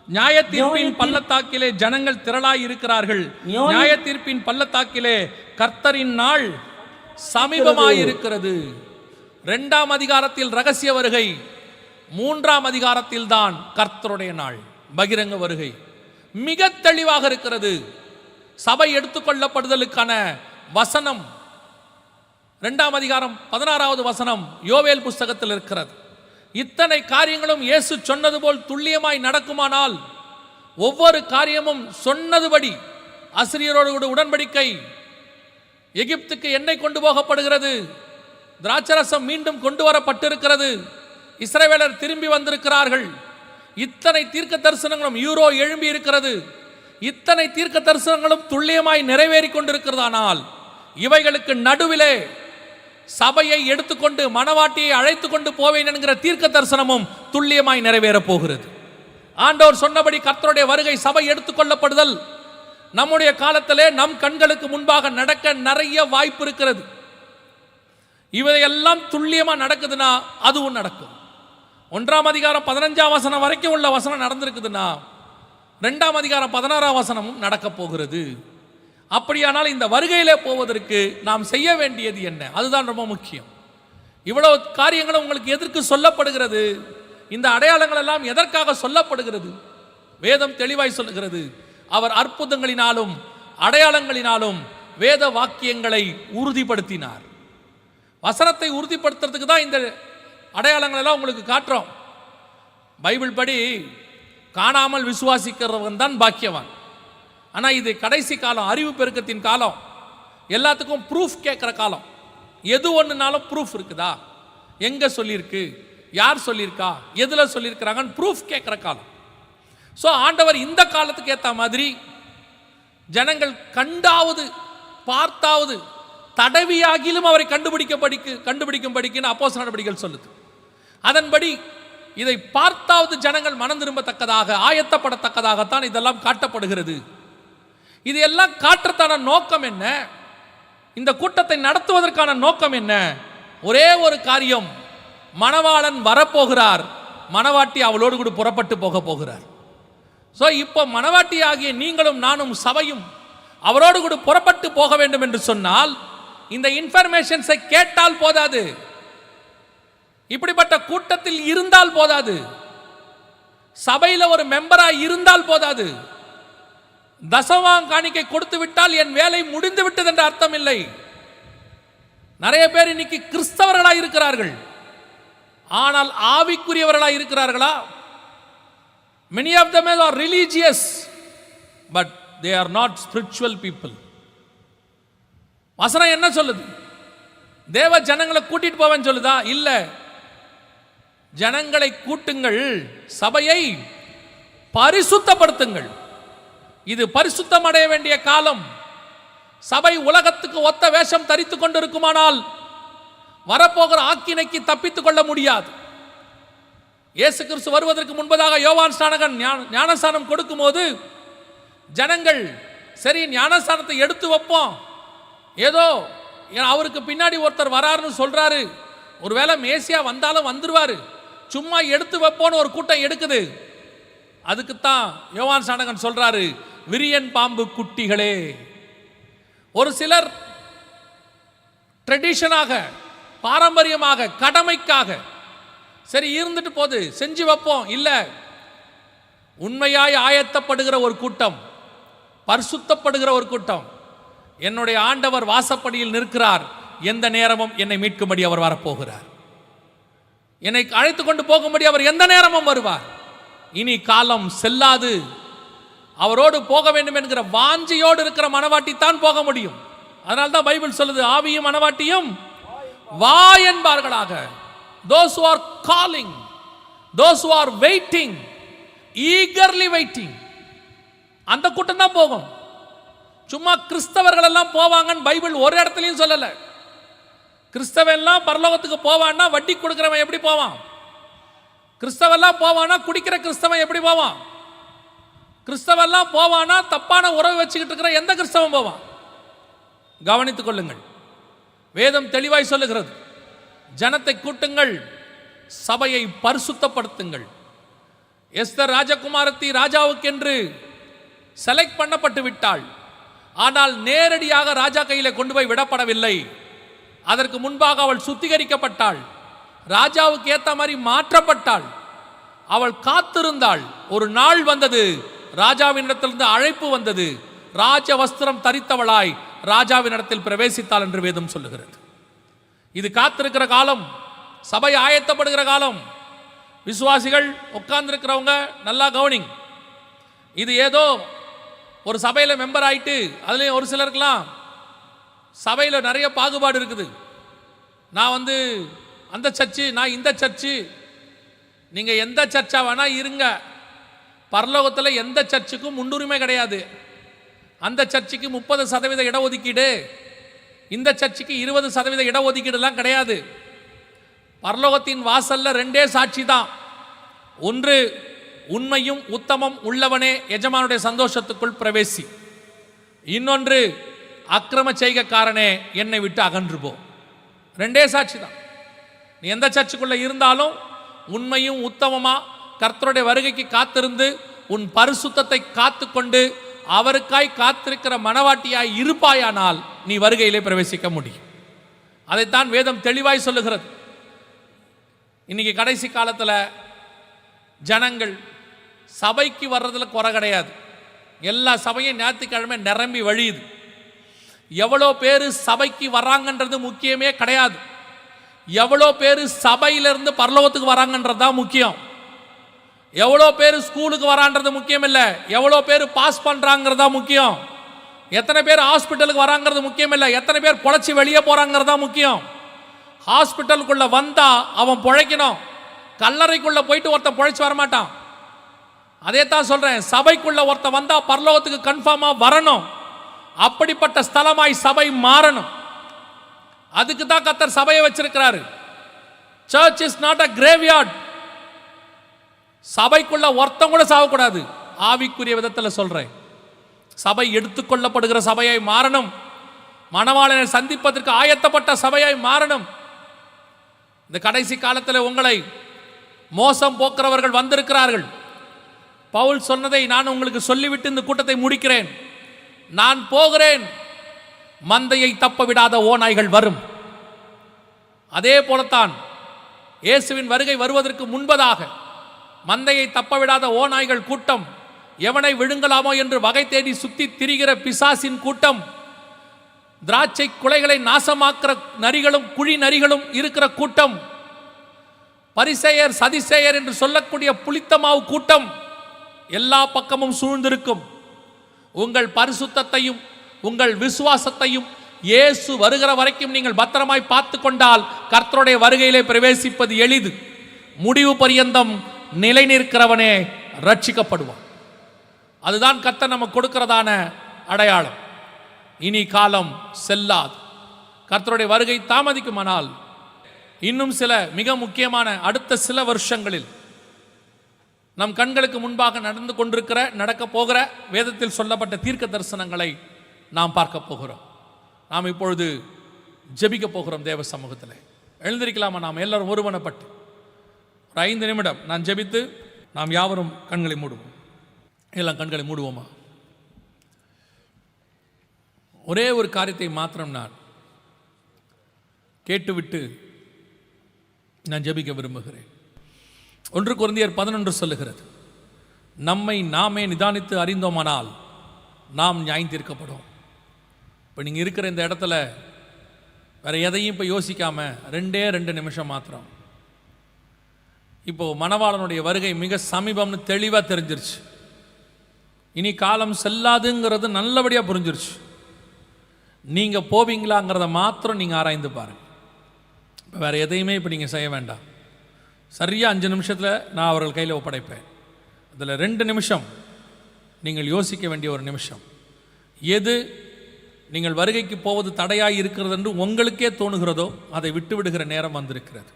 நியாயத்தீர்ப்பின் பள்ளத்தாக்கிலே ஜனங்கள் திரளாய் இருக்கிறார்கள். நியாயத்தீர்ப்பின் பள்ளத்தாக்கிலே கர்த்தரின் நாள் சமீபமாயிருக்கிறது. 2ஆம் அதிகாரத்தில் ரகசிய வருகை, 3ஆம் அதிகாரத்தில் தான் கர்த்தருடைய நாள் பகிரங்க வருகை. மிக தெளிவாக இருக்கிறது. சபை எடுத்துக்கொள்ளப்படுதலுக்கான வசனம் 2ஆம் அதிகாரம் 16வது வசனம் யோவேல் புஸ்தகத்தில் இருக்கிறது. இத்தனை காரியங்களும் இயேசு சொன்னது போல் துல்லியமாய் நடக்குமானால், ஒவ்வொரு காரியமும் சொன்னதுபடி, ஆசிரியரோடு கூட உடன்படிக்கை, எகிப்துக்கு எண்ணெய் கொண்டு போகப்படுகிறது, திராட்சரசம் மீண்டும் கொண்டு வரப்பட்டிருக்கிறது, இஸ்ரவேலர் திரும்பி வந்திருக்கிறார்கள், இத்தனை தீர்க்க தரிசனங்களும் யூரோ எழும்பி இருக்கிறது, இத்தனை தீர்க்க தரிசனங்களும் துல்லியமாய் நிறைவேறி கொண்டிருக்கிறதானால், இவைகளுக்கு நடுவிலே சபையை எடுத்துக்கொண்டு மணவாட்டியை அழைத்து கொண்டு போவேன் என்கிற தீர்க்க தரிசனமும் துல்லியமாய் நிறைவேறப் போகிறது. ஆண்டவர் சொன்னபடி கர்த்தருடைய வருகை, சபை எடுத்துக்கொள்ளப்படுதல் நம்முடைய காலத்திலே நம் கண்களுக்கு முன்பாக நடக்க நிறைய வாய்ப்பு இருக்கிறது. இவையெல்லாம் துல்லியமா நடக்குதுன்னா அதுவும் நடக்கும். 1ஆம் அதிகாரம் 15ஆம் வசனம் வரைக்கும் உள்ள வசனம் நடந்திருக்குதுன்னா 2ஆம் அதிகாரம் 16ஆம் வசனமும் நடக்க போகிறது. அப்படியானால் இந்த வருகையிலே போவதற்கு நாம் செய்ய வேண்டியது என்ன? அதுதான் ரொம்ப முக்கியம். இவ்வளவு காரியங்களும் உங்களுக்கு எதற்கு சொல்லப்படுகிறது? இந்த அடையாளங்கள் எல்லாம் எதற்காக சொல்லப்படுகிறது? வேதம் தெளிவாய் சொல்லுகிறது, அவர் அற்புதங்களினாலும் அடையாளங்களினாலும் வேத வாக்கியங்களை உறுதிப்படுத்தினார். வசனத்தை உறுதிப்படுத்துறதுக்கு தான் இந்த அடையாளங்கள் எல்லாம் உங்களுக்கு காட்டுறோம். பைபிள் படி காணாமல் விசுவாசிக்கிறவன் தான் பாக்கியவான். ஆனால் இது கடைசி காலம், அறிவு பெருக்கத்தின் காலம், எல்லாத்துக்கும் ப்ரூஃப் கேட்குற காலம். எது ஒன்றுனாலும் ப்ரூஃப் இருக்குதா, எங்கே சொல்லியிருக்கு, யார் சொல்லியிருக்கா, எதில் சொல்லியிருக்கிறாங்கன்னு ப்ரூஃப் கேட்குற காலம். ஸோ ஆண்டவர் இந்த காலத்துக்கு ஏற்ற மாதிரி ஜனங்கள் கண்டாவது பார்த்தாவது தடவியாகிலும் அவரை கண்டுபிடிக்கும்படிக்குன்னு அப்போஸ்தலர் நடவடிக்கைகள் சொல்லுது. அதன்படி இதை பார்த்தாவது ஜனங்கள் மனம் திரும்பத்தக்கதாக, ஆயத்தப்படத்தக்கதாகத்தான் இதெல்லாம் காட்டப்படுகிறது. இது எல்லாம் காட்டுறதான நோக்கம் என்ன? இந்த கூட்டத்தை நடத்துவதற்கான நோக்கம் என்ன? ஒரே ஒரு காரியம், மணவாளன் வரப்போகிறார், மணவாட்டி அவளோடு கூட புறப்பட்டு போக போகிறார். ஸோ இப்போ மணவாட்டி ஆகிய நீங்களும் நானும் சபையும் அவரோடு கூட புறப்பட்டு போக வேண்டும் என்று சொன்னால் இந்த இன்ஃபர்மேஷன்ஸை கேட்டால் போதாது, இப்படிப்பட்ட கூட்டத்தில் இருந்தால் போதாது, சபையில் ஒரு மெம்பராக இருந்தால் போதாது, தசமாம் காணிக்கை கொடுத்து விட்டால் என் வேலை முடிந்து விட்டது என்ற அர்த்தம் இல்லை. நிறைய பேர் இன்னைக்கு கிறிஸ்தவர்களாக இருக்கிறார்கள், ஆனால் ஆவிக்குரியவர்களாக இருக்கிறார்களா? Many of them are religious, but they are not spiritual people. வசனம் என்ன சொல்லுது? தேவ ஜனங்களை கூட்டிட்டு போவேன்னு சொல்லுதா? இல்ல, ஜனங்களை கூட்டுங்கள், சபையை பரிசுத்தப்படுத்துங்கள். இது பரிசுத்தம் அடைய வேண்டிய காலம். சபை உலகத்துக்கு ஒத்த வேஷம் தரித்து கொண்டிருக்குமானால் வரப்போகிற ஆக்கினைக்கு தப்பித்துக் கொள்ள முடியாது. இயேசு கிறிஸ்து வருவதற்கு முன்பதாக யோவான் ஸ்நானகன் ஞானஸ்நானம் கொடுக்கும்போது ஜனங்கள் சரி ஞானஸ்நானத்தை எடுத்து வைப்போம், ஏதோ அவருக்கு பின்னாடி ஒருத்தர் வராருன்னு சொல்றாரு, ஒருவேளை மேசியா வந்தாலும் வந்துருவாரு, சும்மா எடுத்து வைப்போன்னு ஒரு கூட்டம் எடுக்குது. அதுக்குத்தான் யோவான் ஸ்நானகன் சொல்றாரு, விரியன் பாம்பு குட்டிகளே. ஒரு சிலர் ட்ரெடிஷனாக, பாரம்பரியமாக, கடமைக்காக சரி இருந்துட்டு போது செஞ்சு வைப்போம். இல்ல, உண்மையாய் ஆயத்தப்படுகிற ஒரு கூட்டம், பரிசுத்தப்படுகிற ஒரு கூட்டம், என்னுடைய ஆண்டவர் வாசப்படியில் நிற்கிறார், எந்த நேரமும் என்னை மீட்கும்படி அவர் வரப்போகிறார், என்னை அழைத்து கொண்டு போகும்படி அவர் எந்த நேரமும் வருவார். இனி காலம் செல்லாது. அவரோடு போக வேண்டும் என்கிற வாஞ்சையோடு இருக்கிற மணவாட்டி தான் போக முடியும். அதனால தான் பைபிள் சொல்லுது, ஆவியும் மணவாட்டியும் வா என்பார்களாக. Those who are calling, those who are waiting, eagerly waiting, அந்த கூட்டம் தான் போகும். சும்மா கிறிஸ்தவர்கள் எல்லாம் போவாங்கன்னு பைபிள் ஒரு இடத்துலையும் சொல்லல. கிறிஸ்தவெல்லாம் பரலோகத்துக்கு போவான்னா வட்டி கொடுக்கிறவன் எப்படி போவான்? கிறிஸ்தவெல்லாம் போவானா குடிக்கிற கிறிஸ்தவன் எப்படி போவான்? கிறிஸ்தவெல்லாம் போவானா தப்பான உறவு வச்சுக்கிட்டு இருக்கிற எந்த கிறிஸ்தவன் போவான்? கவனித்துக் கொள்ளுங்கள், வேதம் தெளிவாய் சொல்லுகிறது, ஜனத்தை கூட்டுங்கள், சபையை பரிசுத்தப்படுத்துங்கள். எஸ்தர் ராஜகுமாரத்தி ராஜாவுக்கென்று செலக்ட் பண்ணப்பட்டு விட்டாள். ஆனால் நேரடியாக ராஜா கையிலே கொண்டு போய் விடப்படவில்லை. அதற்கு முன்பாக அவள் சுத்திகரிக்கப்பட்டாள், ராஜாவுக்கு ஏற்ற மாதிரி மாற்றப்பட்டாள். அவள் காத்திருந்தாள். ஒரு நாள் வந்தது, ராஜாவினிடத்திலிருந்து அழைப்பு வந்தது. ராஜ வஸ்திரம் தரித்தவளாய் ராஜாவின் இடத்தில் பிரவேசித்தாள் என்று வேதம் சொல்லுகிறது. இது காத்திருக்கிற காலம், சபை ஆயத்தப்படுகிற காலம். விசுவாசிகள் உட்கார்ந்துருக்கிறவங்க நல்லா கவனிங். இது ஏதோ ஒரு சபையில் மெம்பர் ஆயிட்டு, அதுலேயும் ஒரு சிலருக்கெல்லாம் சபையில் நிறைய பாகுபாடு இருக்குது. நான் அந்த சர்ச்சு, நான் இந்த சர்ச்சு. நீங்கள் எந்த சர்ச்சா வேணா இருங்க, பரலோகத்தில் எந்த சர்ச்சுக்கும் முன்னுரிமை கிடையாது. அந்த சர்ச்சுக்கு 30% இடஒதுக்கீடு, இந்த சர்ச்சுக்கு 20% இடஒதுக்கீடுலாம் கிடையாது. பரலோகத்தின் வாசல்ல 2 சாட்சி தான். ஒன்று, உண்மையும் உத்தமம் உள்ளவனே எஜமானுடைய சந்தோஷத்துக்குள் பிரவேசி. இன்னொன்று, அக்கிரம செய்கைக்காரனே என்னை விட்டு அகன்று போ. 2 சாட்சி தான். நீ எந்த சர்ச்சுக்குள்ள இருந்தாலும் உண்மையும் உத்தமமா கர்த்தருடைய வருகைக்கு காத்திருந்து உன் பரிசுத்தத்தை காத்துக்கொண்டு அவருக்காய் காத்திருக்கிற மனவாட்டியாய் இருப்பாயானால் நீ வருகையிலே பிரவேசிக்க முடியும். அதைத்தான் வேதம் தெளிவாய் சொல்லுகிறது. இன்னைக்கு கடைசி காலத்தில் ஜனங்கள் சபைக்கு வர்றதுல குறை கிடையாது. எல்லா சபையும் ஞாயிற்றுக்கிழமை நிரம்பி வழியுது. எவ்வளோ பேர் சபைக்கு வராங்கன்றது முக்கியமே கிடையாது. எவ்வளோ பேர் சபையிலிருந்து பரலோகத்துக்கு வராங்கன்றது தான் முக்கியம். எவ்வளோ பேர் ஸ்கூலுக்கு வரான்றது முக்கியம் இல்லை, எவ்வளோ பேர் பாஸ் பண்ணுறாங்கிறது தான் முக்கியம். எத்தனை பேர் ஹாஸ்பிட்டலுக்கு வராங்கிறது முக்கியம் இல்லை, எத்தனை பேர் பொழைச்சி வெளியே போகிறாங்கிறது தான் முக்கியம். ஹாஸ்பிட்டலுக்குள்ளே வந்தால் அவன் பொழைக்கணும். கல்லறைக்குள்ளே போயிட்டு ஒருத்தன் பொழைச்சி வரமாட்டான். அதே தான் சொல்கிறேன், சபைக்குள்ளே ஒருத்தன் வந்தால் பரலோகத்துக்கு கன்ஃபார்மாக வரணும். அப்படிப்பட்ட ஸ்தலமாய் சபை மாறணும். அதுக்கு தான் கர்த்தர் சபையை வச்சிருக்கிறாரு. Search is not a graveyard. சபைக்குள்ள ஒருத்தம் கூட சாவக்கூடாது. ஆவிக்குரிய விதத்தில் சொல்றேன், சபை எடுத்துக்கொள்ளப்படுகிற சபையாய் மாறணும். மணவாளனை சந்திப்பதற்கு ஆயத்தப்பட்ட சபையாய் மாறணும். இந்த கடைசி காலத்தில் உங்களை மோசம் போக்குறவர்கள் வந்திருக்கிறார்கள். பவுல் சொன்னதை நான் உங்களுக்கு சொல்லிவிட்டு இந்த கூட்டத்தை முடிக்கிறேன். நான் போகிறேன், மந்தையை தப்ப விடாத ஓநாய்கள் வரும். அதே போலத்தான் இயேசுவின் வருகை வருவதற்கு முன்பதாக மந்தையை தப்ப விடாத ஓநாய்கள் கூட்டம், எவனை விழுங்கலாமோ என்று வகை தேடி சுத்தி திரிகிற பிசாசின் கூட்டம், திராட்சை குலைகளை நாசமாக்குற நரிகளும் குழி நரிகளும் இருக்கிற கூட்டம், பரிசேயர் சதிசேயர் என்று சொல்லக்கூடிய புளித்தமாவு கூட்டம் எல்லா பக்கமும் சூழ்ந்திருக்கும். உங்கள் பரிசுத்தத்தையும் உங்கள் விசுவாசத்தையும் இயேசு வருகிற வரைக்கும் நீங்கள் பத்திரமாய் பார்த்து கொண்டால் கர்த்தருடைய வருகையிலே பிரவேசிப்பது எளிது. முடிவு பரியந்தம் நிலை நிற்கிறவனே ரட்சிக்கப்படுவான். அதுதான் கர்த்தர் நமக்கு கொடுக்கிறதான அடையாளம். இனி காலம் செல்லாது. கர்த்தருடைய வருகை தாமதிக்குமானால் இன்னும் சில மிக முக்கியமான அடுத்த சில வருஷங்களில் நம் கண்களுக்கு முன்பாக நடந்து கொண்டிருக்கிற நடக்க போகிற வேதத்தில் சொல்லப்பட்ட தீர்க்க தரிசனங்களை நாம் பார்க்க போகிறோம். நாம் இப்பொழுது ஜெபிக்க போகிறோம் தேவ சமூகத்தில். எழுந்திருக்கலாமா? நாம் எல்லாரும் ஒருமனப்பட்டு ஒரு 5 நிமிடம் நான் ஜெபித்து நாம் யாவரும் கண்களை மூடுவோம். எல்லாம் கண்களை மூடுவோமா? ஒரே ஒரு காரியத்தை மாத்திரம் நான் கேட்டுவிட்டு நான் ஜெபிக்க விரும்புகிறேன். 1 கொரிந்தியர் 11 சொல்லுகிறது, நம்மை நாமே நிதானித்து அறிந்தோமானால் நாம் நியாயந்தீர்க்கப்படும். இப்போ நீங்கள் இருக்கிற இந்த இடத்துல வேறு எதையும் இப்போ யோசிக்காமல் 2 நிமிஷம் மாத்திரம், இப்போது மணவாளனுடைய வருகை மிக சமீபம்னு தெளிவாக தெரிஞ்சிருச்சு. இனி காலம் செல்லாதுங்கிறது நல்லபடியாக புரிஞ்சிருச்சு. நீங்கள் போவீங்களாங்கிறத மாத்திரம் நீங்கள் ஆராய்ந்து பாருங்கள். இப்போ வேறு எதையுமே இப்போ நீங்கள் செய்ய வேண்டாம். சரியாக 5 நிமிஷத்தில் நான் அவர்கள் கையில் ஒப்படைப்பேன். அதில் 2 நிமிஷம் நீங்கள் யோசிக்க வேண்டிய ஒரு நிமிஷம். எது நீங்கள் வருகைக்கு போவது தடையாக இருக்கிறது என்று உங்களுக்கே தோணுகிறதோ அதை விட்டு விடுகிற நேரம் வந்திருக்கிறது.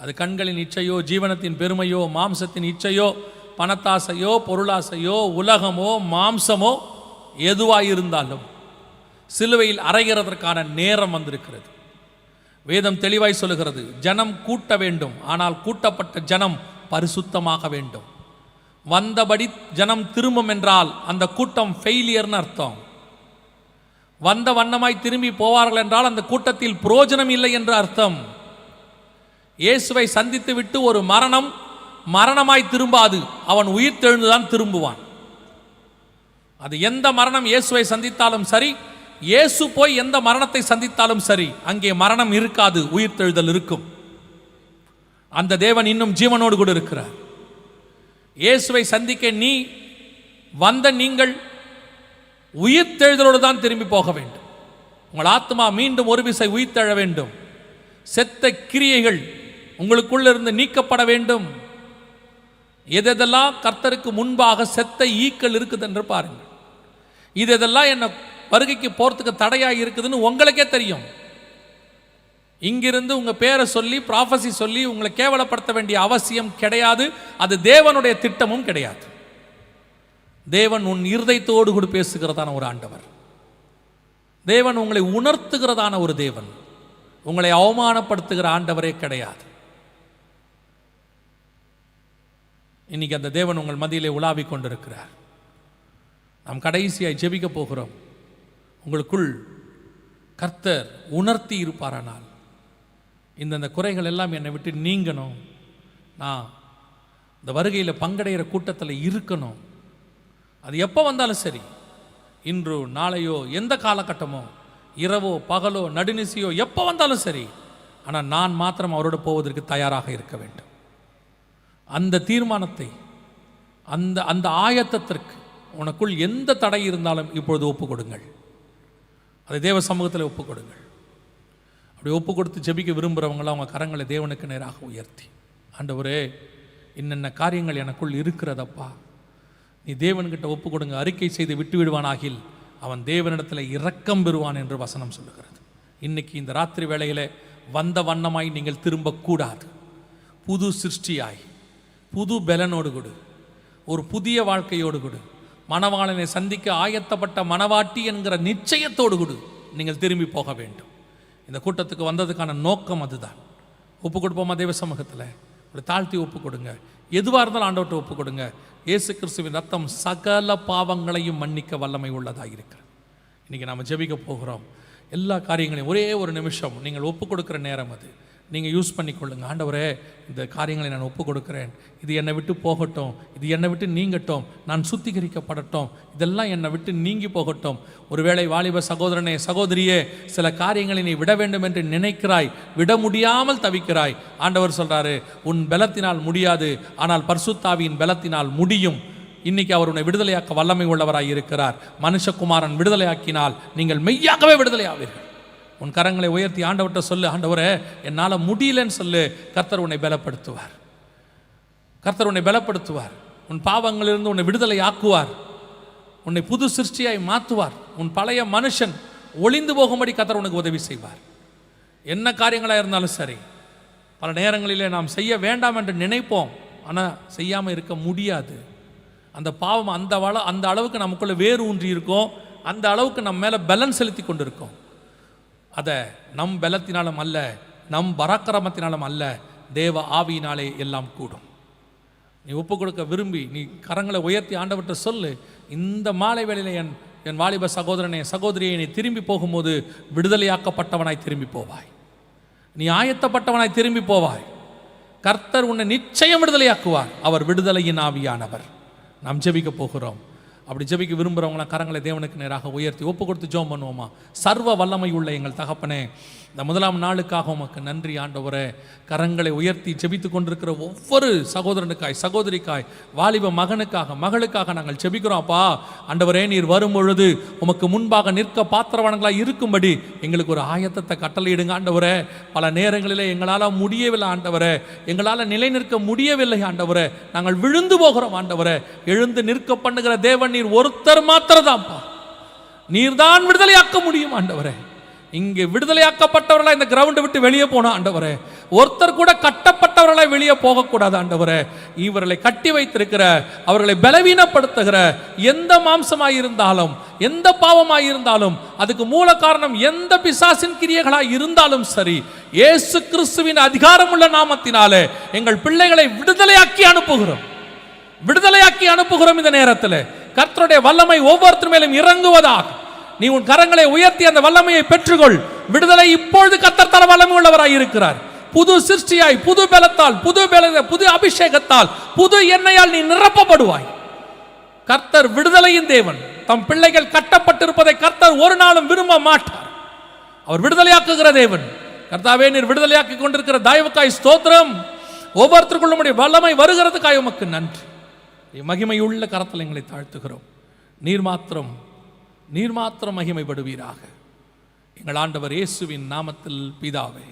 அது கண்களின் இச்சையோ, ஜீவனத்தின் பெருமையோ, மாம்சத்தின் இச்சையோ, பணத்தாசையோ, பொருளாசையோ, உலகமோ, மாம்சமோ எதுவாக இருந்தாலும் சிலுவையில் அறைகிறதற்கான நேரம் வந்திருக்கிறது. வேதம் தெளிவாய் சொல்லுகிறது, ஜனம் கூட்ட வேண்டும், ஆனால் கூட்டப்பட்ட ஜனம் பரிசுத்தமாக வேண்டும். வந்தபடி ஜனம் திரும்பும் என்றால் அந்த கூட்டம் ஃபெயிலியர்னு அர்த்தம். வந்த வண்ணமாய் திரும்பி போவார்கள் என்றால் அந்த கூட்டத்தில் புரோஜனம் இல்லை என்று அர்த்தம். இயேசுவை சந்தித்து விட்டு ஒரு மரணமாய் திரும்பாது, அவன் உயிர் தெழுந்துதான் திரும்புவான். அது எந்த மரணம் இயேசுவை சந்தித்தாலும் சரி, இயேசு போய் எந்த மரணத்தை சந்தித்தாலும் சரி, அங்கே மரணம் இருக்காது, உயிர்த்தெழுதல் இருக்கும். அந்த தேவன் இன்னும் ஜீவனோடு கூட இருக்கிறார். இயேசுவை சந்திக்க நீங்கள் உயிர்த்தெழுதலோடு தான் திரும்பி போக வேண்டும். உங்கள் ஆத்மா மீண்டும் ஒரு விசை உயிர்த்தெழ வேண்டும். செத்த கிரியைகள் உங்களுக்குள்ள இருந்து நீக்கப்பட வேண்டும். எதெல்லாம் கர்த்தருக்கு முன்பாக செத்த ஈக்கள் இருக்குது என்று பாருங்கள். இதெல்லாம் என்ன வருகைக்கு போறதுக்கு தடையாக இருக்குதுன்னு உங்களுக்கே தெரியும். இங்கிருந்து உங்க பேரை சொல்லி ப்ராஃபஸி சொல்லி உங்களை கேவலப்படுத்த வேண்டிய அவசியம் கிடையாது. அது தேவனுடைய திட்டமும் கிடையாது. தேவன் உன் இருதயத்தோடு கூட பேசுகிறதான ஒரு ஆண்டவர். தேவன் உங்களை உணர்த்துகிறதான ஒரு தேவன். உங்களை அவமானப்படுத்துகிற ஆண்டவரே கிடையாது. இன்னைக்கு அந்த தேவன் உங்கள் மத்தியிலே உலாவிக் கொண்டிருக்கிறார். நாம் கடைசியாய் ஜெபிக்க போகிறோம். உங்களுக்குள் கர்த்தர் உணர்த்தி இருப்பாரானால், இந்த குறைகள் எல்லாம் என்னை விட்டு நீங்கணும், நான் இந்த வருகையில் பங்கடைகிற கூட்டத்தில் இருக்கணும். அது எப்போ வந்தாலும் சரி, இன்று நாளையோ எந்த காலகட்டமோ, இரவோ பகலோ நடுநிசியோ எப்போ வந்தாலும் சரி, ஆனால் நான் மாத்திரம் அவரோடு போவதற்கு தயாராக இருக்க வேண்டும். அந்த தீர்மானத்தை, அந்த ஆயத்தத்திற்கு உனக்குள் எந்த தடை இருந்தாலும் இப்பொழுது ஒப்புக் கொடுங்கள். அதை தேவ சமூகத்தில் ஒப்புக் கொடுங்கள். அப்படி ஒப்பு கொடுத்து ஜெபிக்க விரும்புகிறவங்களாம் அவங்க கரங்களை தேவனுக்கு நேராக உயர்த்தி, ஆண்டவரே இன்னென்ன காரியங்கள் எனக்குள் இருக்கிறதப்பா, நீ தேவன்கிட்ட ஒப்பு கொடுங்க. அறிக்கை செய்து விட்டு விடுவானாகில் அவன் தேவனிடத்தில் இரக்கம் பெறுவான் என்று வசனம் சொல்லுகிறது. இன்னைக்கு இந்த ராத்திரி வேளையில் வந்த வண்ணமாய் நீங்கள் திரும்பக்கூடாது. புது சிருஷ்டியாய், புது பலனோடு கொடு, ஒரு புதிய வாழ்க்கையோடு கொடு, மணவாளனை சந்திக்க ஆயத்தப்பட்ட மணவாட்டி என்கிற நிச்சயத்தோடு கொடு நீங்கள் திரும்பி போக வேண்டும். இந்த கூட்டத்துக்கு வந்ததுக்கான நோக்கம் அதுதான். ஒப்பு கொடுப்போமா தேவ சமூகத்தில்? ஒரு தாழ்த்தி ஒப்பு கொடுங்க. எதுவாக இருந்தாலும் ஆண்டவர்கிட்ட ஒப்பு கொடுங்க. இயேசு கிறிஸ்துவின் ரத்தம் சகல பாவங்களையும் மன்னிக்க வல்லமை உள்ளதாக இருக்கிறது. இன்றைக்கி நாம் ஜெபிக்க போகிறோம். எல்லா காரியங்களையும் ஒரே ஒரு நிமிஷம் நீங்கள் ஒப்பு கொடுக்குற நேரம் அது நீங்கள் யூஸ் பண்ணிக்கொள்ளுங்க. ஆண்டவரே, இந்த காரியங்களை நான் ஒப்பு கொடுக்குறேன், இது என்னை விட்டு போகட்டும், இது என்னை விட்டு நீங்கட்டும், நான் சுத்திகரிக்கப்படட்டும், இதெல்லாம் என்னை விட்டு நீங்கி போகட்டும். ஒருவேளை வாலிப சகோதரனே சகோதரியே, சில காரியங்களை நீ விட வேண்டும் என்று நினைக்கிறாய், விட முடியாமல் தவிக்கிறாய். ஆண்டவர் சொல்கிறாரு, உன் பலத்தினால் முடியாது, ஆனால் பரிசுத்தாவியின் பலத்தினால் முடியும். இன்னைக்கு அவர் உன்னை விடுதலையாக்க வல்லமை உள்ளவராய் இருக்கிறார். மனுஷகுமாரன் விடுதலையாக்கினால் நீங்கள் மெய்யாகவே விடுதலையாவீர்கள். உன் கரங்களை உயர்த்தி ஆண்டவர்கிட்ட சொல்லு, ஆண்டவரே என்னால் முடியலன்னு சொல்லு. கர்த்தர் உன்னை பலப்படுத்துவார். கர்த்தர் உன்னை பலப்படுத்துவார். உன் பாவங்களிலிருந்து உன்னை விடுதலை ஆக்குவார். உன்னை புது சிருஷ்டியாய் மாற்றுவார். உன் பழைய மனுஷன் ஒளிந்து போகும்படி கர்த்தர் உனக்கு உதவி செய்வார். என்ன காரியங்களாக இருந்தாலும் சரி, பல நேரங்களிலே நாம் செய்ய வேண்டாம் என்று நினைப்போம், ஆனால் செய்யாமல் இருக்க முடியாது. அந்த பாவம் அந்த அளவுக்கு நமக்குள்ளே வேறு ஊன்றி இருக்கும், அந்த அளவுக்கு நம்ம மேலே பலன் செலுத்தி கொண்டு இருக்கோம். அதை நம் பலத்தினாலும் அல்ல, நம் பராக்கிரமத்தினாலும் அல்ல, தேவ ஆவியினாலே எல்லாம் கூடும். நீ ஒப்பு கொடுக்க விரும்பி நீ கரங்களை உயர்த்தி ஆண்டவர்கிட்ட சொல்லு. இந்த மாலை வேளையில் என் வாலிப சகோதரனே சகோதரியை நீ திரும்பி போகும்போது விடுதலையாக்கப்பட்டவனாய் திரும்பி போவாய். நீ ஆயத்தப்பட்டவனாய் திரும்பி போவாய். கர்த்தர் உன்னை நிச்சயம் விடுதலையாக்குவார். அவர் விடுதலையின் ஆவியானவர். நாம் ஜெபிக்க போகிறோம். அப்படி ஜெபிக்க விரும்புகிறவங்களாம் கரங்களை தேவனுக்கு நேராக உயர்த்தி ஒப்பு கொடுத்து ஜெபம் பண்ணுவோமா? சர்வ வல்லமை உள்ள எங்கள் தகப்பனே, இந்த முதலாம் நாளுக்காக உமக்கு நன்றி ஆண்டவரே. கரங்களை உயர்த்தி ஜெபித்து கொண்டிருக்கிற ஒவ்வொரு சகோதரனுக்காய் சகோதரிக்காய் வாலிப மகனுக்காக மகளுக்காக நாங்கள் ஜெபிக்கிறோம்ப்பா. ஆண்டவரே, நீர் வரும்பொழுது உமக்கு முன்பாக நிற்க பாத்திரவான்களாக இருக்கும்படி எங்களுக்கு ஒரு ஆயத்தத்தை கட்டளையிடுங்க ஆண்டவரே. பல நேரங்களிலே எங்களால் முடியவில்லை ஆண்டவரே, எங்களால் நிலை நிற்க முடியவில்லை ஆண்டவரே, நாங்கள் விழுந்து போகிறோம் ஆண்டவரே. எழுந்து நிற்க பண்ணுகிற தேவன் நீர் ஒருத்தர் மாத்திரதான்ப்பா. நீர்தான் விடுதலையாக்க முடியும் ஆண்டவரே. இங்கே விடுதலையாக்கப்பட்டவர்களாக இந்த கிரவுண்டை விட்டு வெளியே போனோம் ஆண்டவரே. ஒருத்தர் கூட கட்டப்பட்டவர்களாக வெளியே போகக்கூடாது ஆண்டவரே. இவர்களை கட்டி வைத்திருக்கிற, அவர்களை பலவீனப்படுத்துகிற எந்த மாம்சமாய் இருந்தாலும், எந்த பாவமாய் இருந்தாலும், அதுக்கு மூல காரணம் எந்த பிசாசின் கிரியைகளாய் இருந்தாலும் சரி, இயேசு கிறிஸ்துவின் அதிகாரமுள்ள நாமத்தினாலே எங்கள் பிள்ளைகளை விடுதலையாக்கி அனுப்புகிறோம். விடுதலையாக்கி அனுப்புகிறோம். இந்த நேரத்தில் கர்த்தருடைய வல்லமை ஒவ்வொருத்தர் மேலும் இறங்குவதாக. நீ உன் கரங்களை உயர்த்தி அந்த வல்லமையை பெற்றுக்கொள். விடுதலை இப்பொழுது கர்த்தர் தர வல்லமை உள்ளவராய் இருக்கிறார். புது சிருஷ்டியாய், புது பலத்தால், புது அபிஷேகத்தால், புது எண்ணெயால் நீ நிரப்பப்படுவாய். கர்த்தர் விடுதலையின் தேவன். தம் பிள்ளைகள் கட்டப்பட்டிருப்பதை கர்த்தர் ஒரு நாளும் விரும்ப மாட்டார். அவர் விடுதலையாக்குகிற தேவன். கர்த்தாவே, நீர் விடுதலையாக்கி கொண்டிருக்கிற தயவுக்காய் ஸ்தோத்திரம். ஒவ்வொருத்தருக்குள்ளும் உம்முடைய வல்லமை வருகிறதுக்காய் உமக்கு நன்றி. மகிமையுள்ள கரத்தில் எங்களை தாழ்த்துகிறோம். நீர் மாத்திரம் மகிமைப்படுவீராக. எங்கள் ஆண்டவர் இயேசுவின் நாமத்தில் பிதாவே.